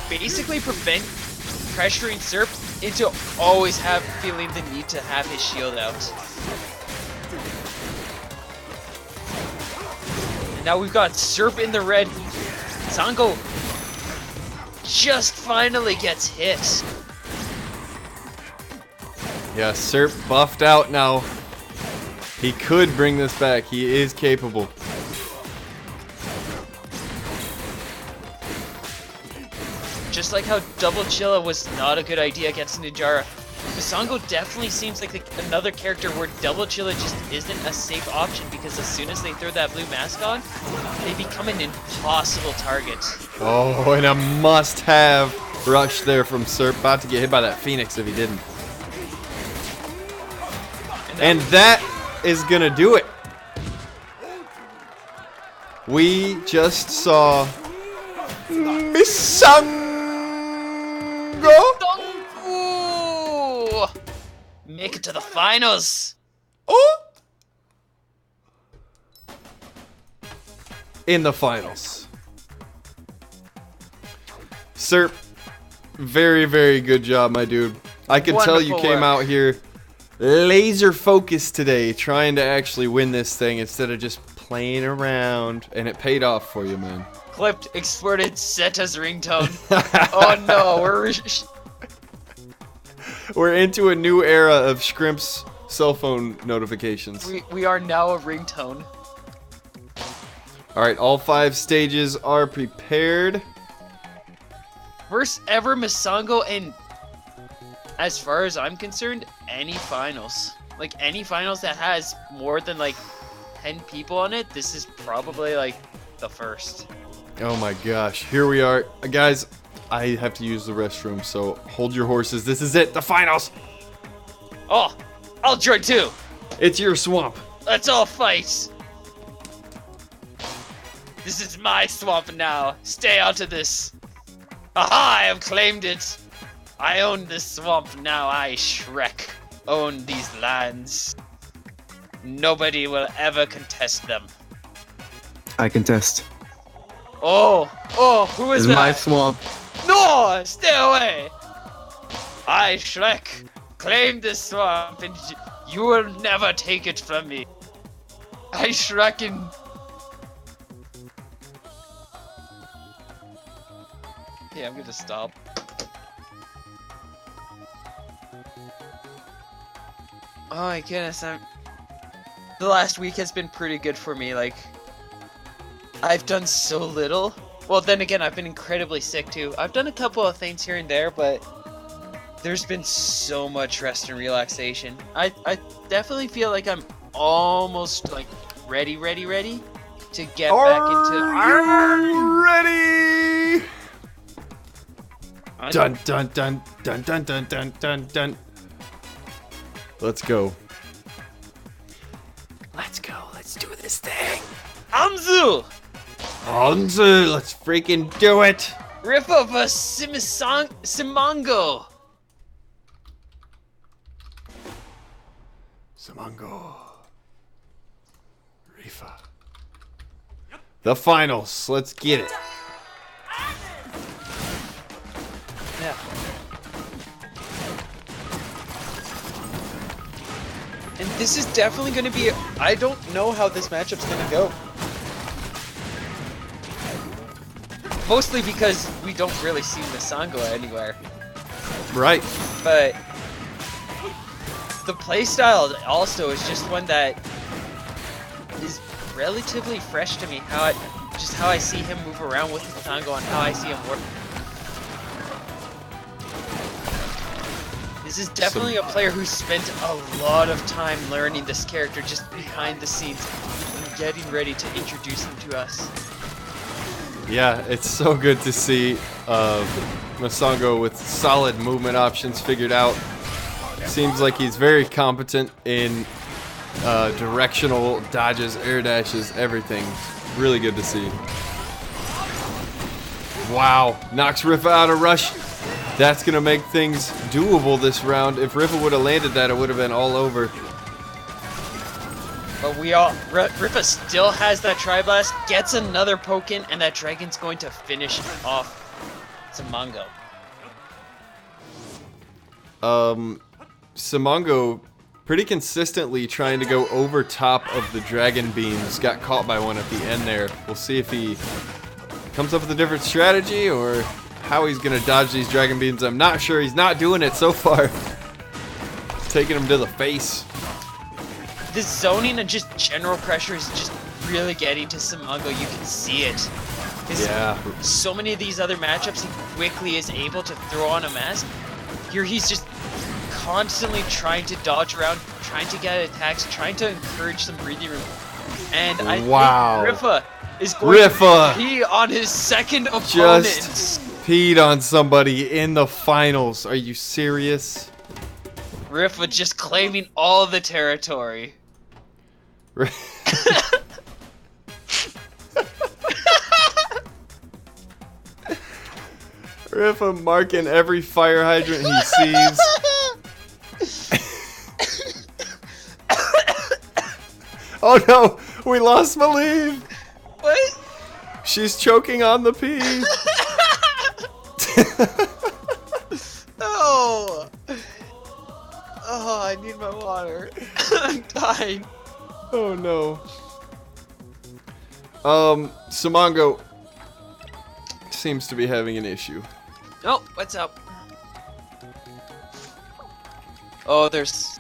basically prevent pressuring Serp into always feeling the need to have his shield out. Now we've got Serp in the red. Sango just finally gets hit. yeah, Serp buffed out now. He could bring this back. He is capable. Just like how double Chilla was not a good idea against Ninjara, Masango definitely seems like another character where double Chilla just isn't a safe option, because as soon as they throw that blue mask on, they become an impossible target. Oh, and a must-have rush there from Serp. About to get hit by that Phoenix if he didn't. And that is gonna do it. We just saw Masango. Ooh! Make it to the finals. Oh! In the finals. Serp, very, very good job, my dude. I can tell you Wonderful came work. out here laser focused today, trying to actually win this thing instead of just playing around, and it paid off for you, man. Clipped, exploded, set as ringtone. Oh no, We're into a new era of Scrimps cell phone notifications. we are now a ringtone. Alright, all 5 stages are prepared. First ever Masango, and as far as I'm concerned, any finals. Like any finals that has more than like 10 people on it, this is probably like the first. Oh my gosh, here we are. Guys, I have to use the restroom, so hold your horses. This is it, the finals! Oh, I'll join too. It's your swamp. Let's all fight. This is my swamp now. Stay out of this. Aha, I have claimed it. I own this swamp now. I, Shrek, own these lands. Nobody will ever contest them. I contest. Oh, who is It's that? my swamp. No, stay away. I, Shrek, claim this swamp, and you will never take it from me. I, Shrek, and... Yeah, I'm gonna stop. Oh my goodness, the last week has been pretty good for me. Like, I've done so little. Well, then again, I've been incredibly sick too. I've done a couple of things here and there, but there's been so much rest and relaxation. I definitely feel like I'm almost like ready to get back into. Are you ready? Dun dun dun dun dun dun dun dun dun. Let's go. Let's go. Let's do this thing. Amzu! Hanzu, let's freaking do it. Riffa vs. Samango. Samango. Riffa. The finals. Let's get it. Yeah. And this is definitely going to be... I don't know how this matchup's going to go. Mostly because we don't really see Masango anywhere. Right. But the playstyle also is just one that is relatively fresh to me. How I see him move around with Masango and how I see him work. This is definitely a player who spent a lot of time learning this character just behind the scenes and getting ready to introduce him to us. Yeah, it's so good to see Masango with solid movement options figured out. Seems like he's very competent in directional dodges, air dashes, everything. Really good to see. Wow, knocks Riffa out of rush. That's going to make things doable this round. If Riffa would have landed that, it would have been all over. But Riffa still has that Tri-Blast, gets another poke in, and that Dragon's going to finish off Samango. Samango pretty consistently trying to go over top of the Dragon Beams. Got caught by one at the end there. We'll see if he comes up with a different strategy or how he's going to dodge these Dragon Beams. I'm not sure. He's not doing it so far. Taking him to the face. This zoning and just general pressure is just really getting to Samango. You can see it. Yeah. So many of these other matchups, he quickly is able to throw on a mask. Here he's just constantly trying to dodge around, trying to get attacks, trying to encourage some breathing room. And I think Riffa is going to pee on his second opponent. Just peed on somebody in the finals. Are you serious? Riffa just claiming all the territory. Riffa marking every fire hydrant he sees. Oh no, we lost Malieve. What? She's choking on the pee. No. Oh, I need my water. I'm dying. Oh no. Samango seems to be having an issue. Oh, what's up? Oh, there's...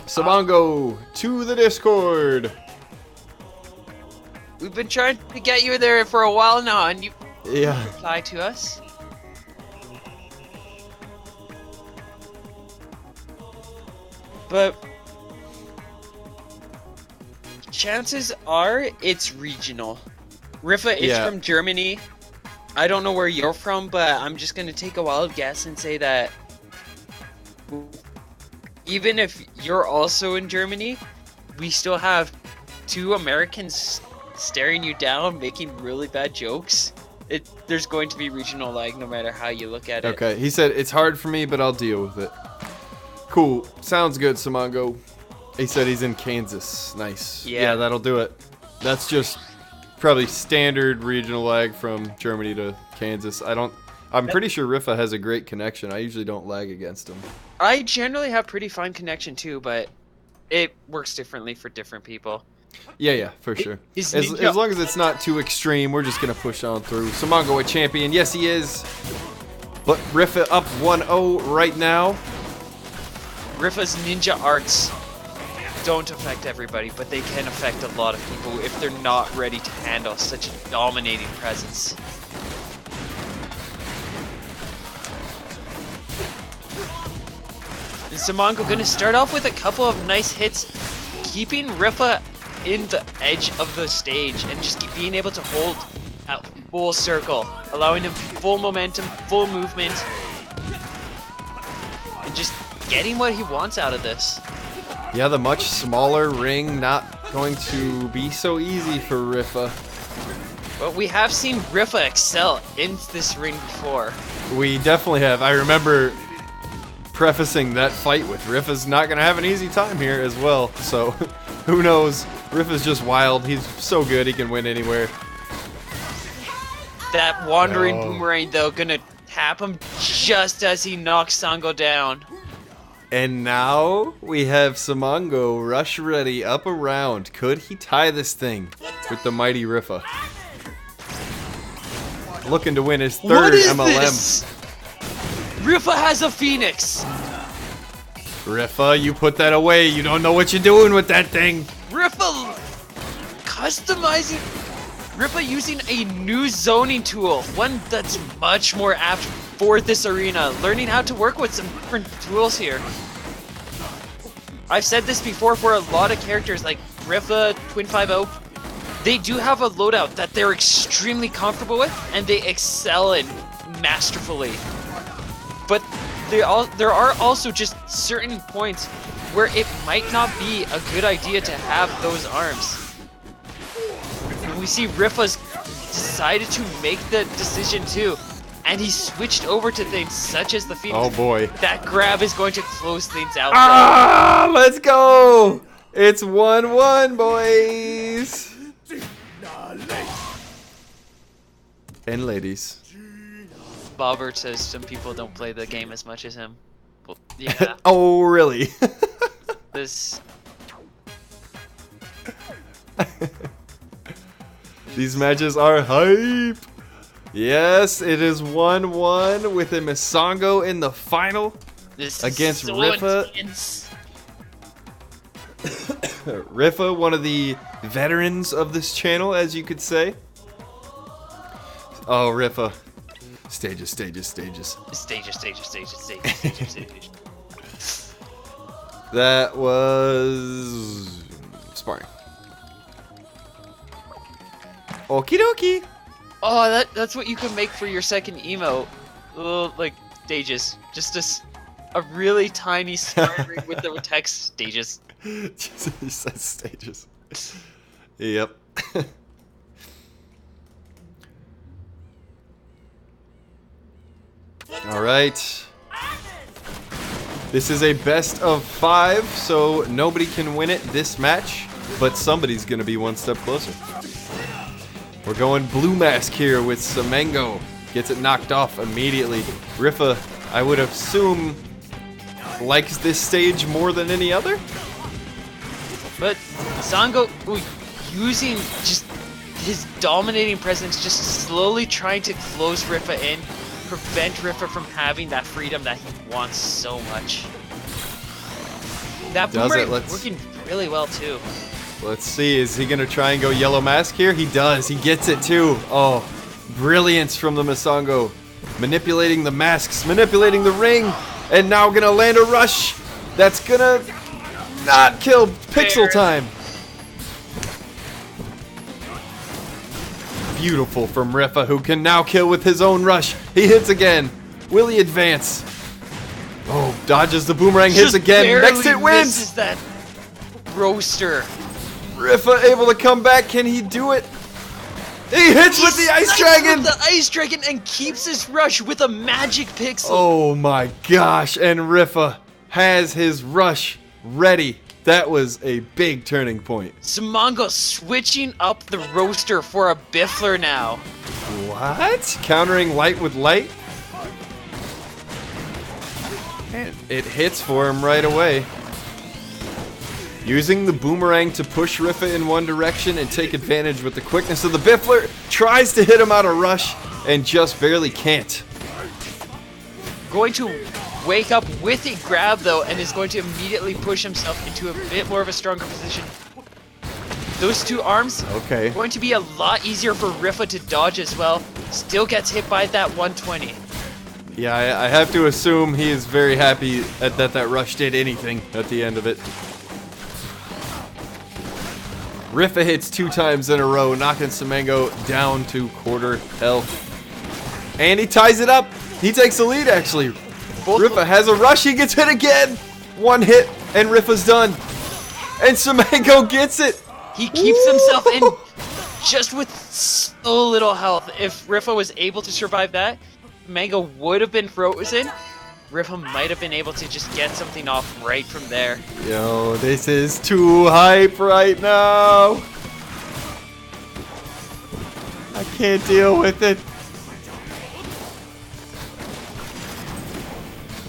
Samango to the Discord. We've been trying to get you there for a while now, and you Yeah. reply to us. But chances are it's regional. Riffa is from Germany. I don't know where you're from, but I'm just gonna take a wild guess and say that even if you're also in Germany, we still have two Americans staring you down, making really bad jokes. There's going to be regional lag no matter how you look at it. Okay, he said it's hard for me, but I'll deal with it. Cool, sounds good, Samango. He said he's in Kansas. Nice. Yeah, that'll do it. That's just probably standard regional lag from Germany to Kansas. I'm pretty sure Riffa has a great connection. I usually don't lag against him. I generally have pretty fine connection too, but it works differently for different people. Yeah, for sure. As long as it's not too extreme, we're just going to push on through. Samango a champion. Yes, he is. But Riffa up 1-0 right now. Riffa's ninja arts don't affect everybody, but they can affect a lot of people if they're not ready to handle such a dominating presence. And Samango gonna start off with a couple of nice hits, keeping Riffa in the edge of the stage and just being able to hold at full circle, allowing him full momentum, full movement, and just getting what he wants out of this. Yeah, the much smaller ring not going to be so easy for Riffa. But we have seen Riffa excel in this ring before. We definitely have. I remember prefacing that fight with Riffa's not going to have an easy time here as well. So, who knows? Riffa's just wild. He's so good he can win anywhere. That wandering boomerang, though, gonna tap him just as he knocks Sango down. And now we have Samango rush ready up around. Could he tie this thing with the mighty Riffa? Looking to win his third What is MLM. this? Riffa has a phoenix. Riffa, you put that away. You don't know what you're doing with that thing. Riffa customizing. Riffa using a new zoning tool, one that's much more apt for this arena. Learning how to work with some different tools here. I've said this before for a lot of characters like Riffa, Twin 5-0. They do have a loadout that they're extremely comfortable with and they excel in masterfully. But there are also just certain points where it might not be a good idea to have those arms. We see Riffa's decided to make the decision too, and he switched over to things such as the Phoenix. Oh boy. That grab is going to close things out. Ah, let's go. It's 1-1, boys. And ladies. Bobbert says some people don't play the game as much as him. Well, yeah, Oh, really? this... These matches are hype. Yes, it is 1-1 with a Misango in the final This against is so Riffa. intense. Riffa, one of the veterans of this channel, as you could say. Oh, Riffa. Stages, stages, stages. Stages, stages, stages, stages, stages, stages. That was sparring. Okie dokie. Oh, that's what you can make for your second emote. Little, like, stages. Just a really tiny star ring with the text stages. He says stages. Yep. All right. This is a best of 5, so nobody can win it this match, but somebody's gonna be one step closer. We're going blue mask here with Samango. Gets it knocked off immediately. Riffa, I would assume, likes this stage more than any other? But Sango using just his dominating presence, just slowly trying to close Riffa in, prevent Riffa from having that freedom that he wants so much. That boomerang working really well too. Let's see, is he gonna try and go yellow mask here? He does, he gets it too. Oh, brilliance from the Misango. Manipulating the masks, manipulating the ring, and now gonna land a rush. That's gonna not kill Pixel time. Beautiful from Riffa, who can now kill with his own rush. He hits again. Will he advance? Oh, dodges the boomerang, hits again. Next hit wins. Misses that roaster. Riffa able to come back. Can he do it? He hits with the Ice Dragon. With the Ice Dragon and keeps his rush with a magic pixel. Oh my gosh! And Riffa has his rush ready. That was a big turning point. Samango switching up the roaster for a Biffler now. What? Countering light with light? And it hits for him right away. Using the boomerang to push Riffa in one direction and take advantage with the quickness of the Biffler. Tries to hit him out of rush and just barely can't. Going to wake up with a grab though, and is going to immediately push himself into a bit more of a stronger position. Those two arms going to be a lot easier for Riffa to dodge as well. Still gets hit by that 120. Yeah, I have to assume he is very happy that rush did anything at the end of it. Riffa hits 2 times in a row, knocking Samango down to quarter health. And he ties it up. He takes the lead, actually. Riffa has a rush. He gets hit again. 1 hit, and Riffa's done. And Samango gets it. He keeps himself in just with so little health. If Riffa was able to survive that, Mango would have been frozen. Riffa might have been able to just get something off right from there. Yo, this is too hype right now. I can't deal with it.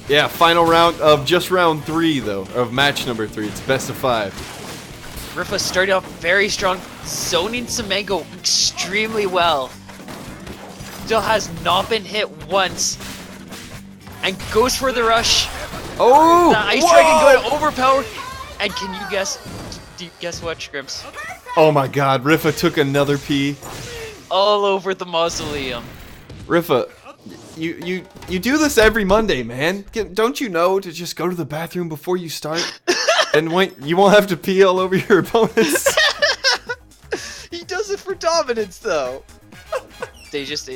Yeah, final round of just round 3, though, of match number 3. It's best of 5. Riffa started off very strong, zoning Samango extremely well. Still has not been hit once. And goes for the rush. Oh! The Ice Dragon going to overpower. And can you guess? Do you guess what, Scrimps? Oh my god, Riffa took another P. All over the mausoleum. Riffa, you do this every Monday, man. Don't you know to just go to the bathroom before you start? And you won't have to pee all over your opponents. He does it for dominance, though. Stages.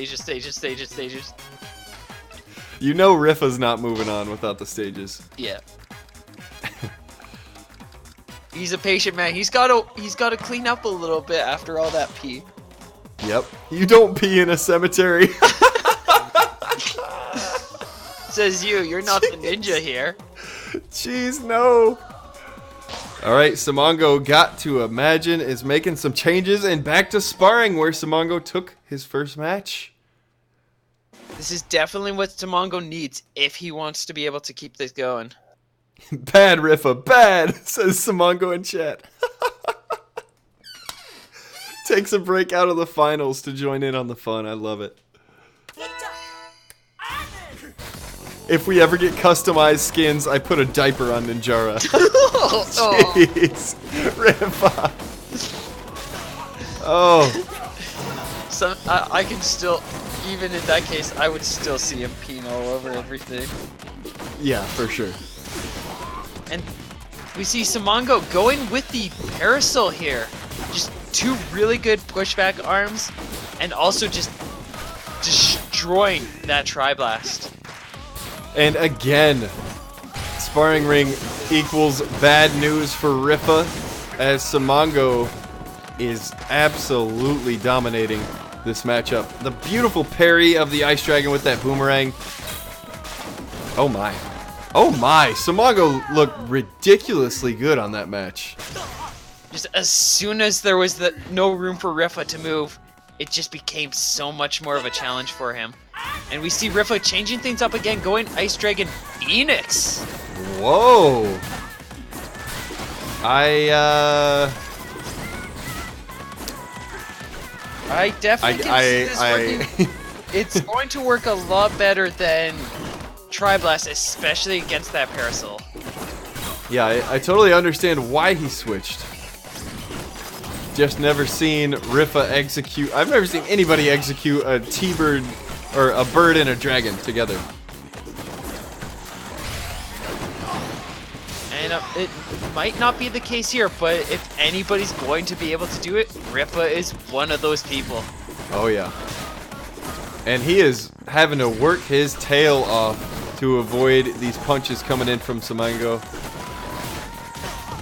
You know Riffa's not moving on without the stages. Yeah. He's a patient man. He's gotta clean up a little bit after all that pee. Yep. You don't pee in a cemetery. Says you're not the ninja here. Jeez, no. Alright, Samango got to imagine is making some changes and back to sparring where Samango took his first match. This is definitely what Samango needs if he wants to be able to keep this going. Bad, Riffa, bad, says Samango in chat. Takes a break out of the finals to join in on the fun. I love it. If we ever get customized skins, I put a diaper on Ninjara. Jeez. Riffa. Oh. So I can still, even in that case, I would still see him peeing all over everything. Yeah, for sure. And we see Samango going with the Parasol here. Just 2 really good pushback arms, and also just destroying that Tri-Blast. And again, sparring ring equals bad news for Riffa, as Samango is absolutely dominating this matchup. The beautiful parry of the Ice Dragon with that boomerang. Oh my. Oh my, Samango looked ridiculously good on that match. Just as soon as there was no room for Riffa to move, it just became so much more of a challenge for him. And we see Riffa changing things up again, going Ice Dragon Phoenix. Whoa. I definitely can see this working. It's going to work a lot better than Tri-Blast, especially against that Parasol. Yeah, I totally understand why he switched. Just never seen Riffa execute. I've never seen anybody execute a T-bird or a bird and a dragon together. And it might not be the case here, but if anybody's going to be able to do it, Riffa is one of those people. Oh yeah. And he is having to work his tail off to avoid these punches coming in from Samango.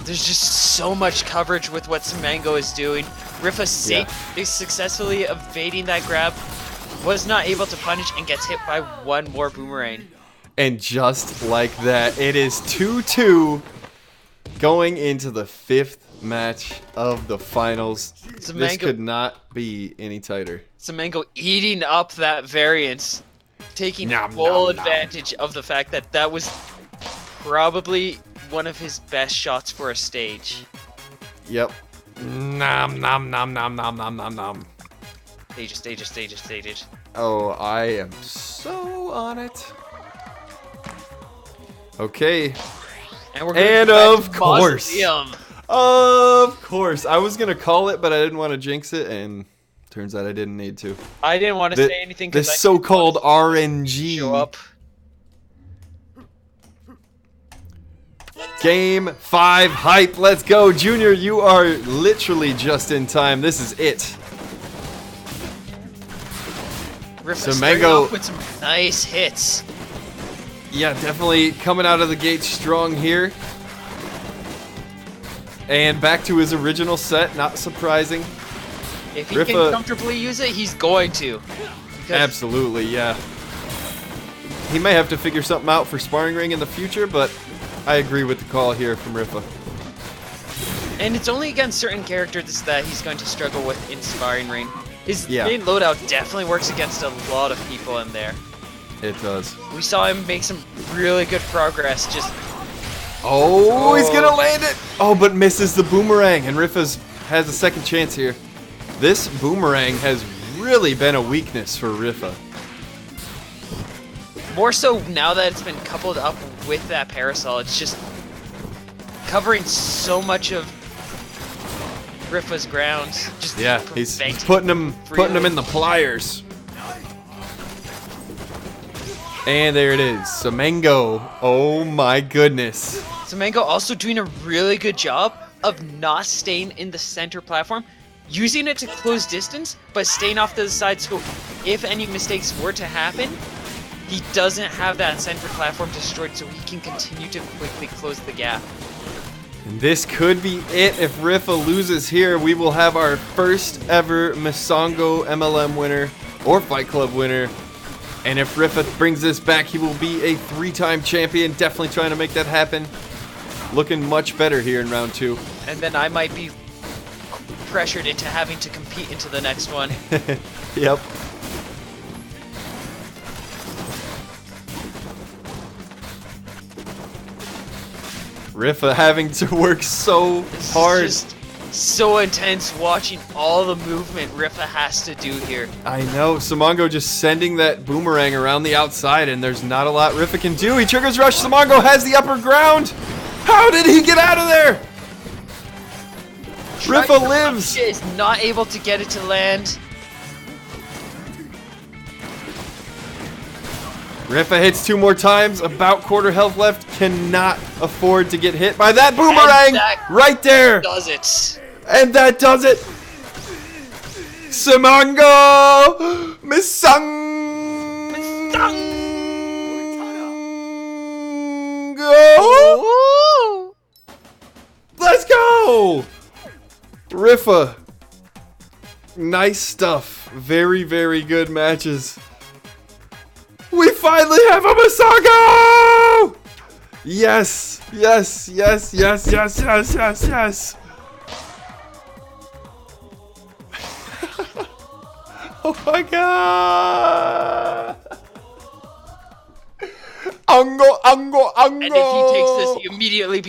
There's just so much coverage with what Samango is doing. Riffa is successfully evading that grab, was not able to punish, and gets hit by 1 more boomerang. And just like that, it is 2-2 going into the 5th match of the finals. This could not be any tighter. Samango eating up that variance, taking full advantage of the fact that that was probably one of his best shots for a stage. Yep. Nom nom nom nom nom nom nom nom. Stages. Oh, I am so on it. Okay. And we're And of course. Mausoleum. Of course. I was gonna call it, but I didn't want to jinx it, and turns out I didn't need to. I didn't want to say anything The because I so-called RNG. show up. Game 5 hype. Let's go. Junior, you are literally just in time. This is it. Riffa starting Samango- off with some nice hits. Yeah, definitely coming out of the gate strong here. And back to his original set. Not surprising. If he Riffa- can comfortably use it, he's going to. Because Absolutely, yeah. He may have to figure something out for sparring ring in the future, but I agree with the call here from Riffa. And it's only against certain characters that he's going to struggle with in sparring ring. His Yeah. main loadout definitely works against a lot of people in there. It does. We saw him make some really good progress just Oh, he's gonna land it! Oh, but misses the boomerang, and Riffa's has a second chance here. This boomerang has really been a weakness for Riffa. more so now that it's been coupled up with that parasol. It's just covering so much of Riffa's ground. Just Yeah, he's preventing putting him freely. in the pliers. And there it is, Samango. Oh my goodness. Samango also doing a really good job of not staying in the center platform, using it to close distance, but staying off to the side so if any mistakes were to happen, he doesn't have that center platform destroyed so he can continue to quickly close the gap. And this could be it. If Riffa loses here, we will have our first ever Misongo MLM winner or Fight Club winner. And if Riffa brings this back, he will be a 3-time champion. Definitely trying to make that happen. Looking much better here in round 2. And then I might be pressured into having to compete into the next one. Yep. Riffa having to work so It's hard. just so intense watching all the movement Riffa has to do here. I know. Samango just sending that boomerang around the outside, and there's not a lot Riffa can do. He triggers rush. Samango has the upper ground. How did he get out of there? Tries Riffa to lives. punch it, is not able to get it to land. Riffa hits 2 more times. About quarter health left. Cannot afford to get hit by that boomerang that right there. Does it. And that does it. Samango! Misango! Let's go! Riffa. Nice stuff. Very, very good matches. We finally have a Misango! Yes, yes, yes, yes, yes, yes, yes, yes. Oh my god! Ango, ango, ango! And if he takes this, he immediately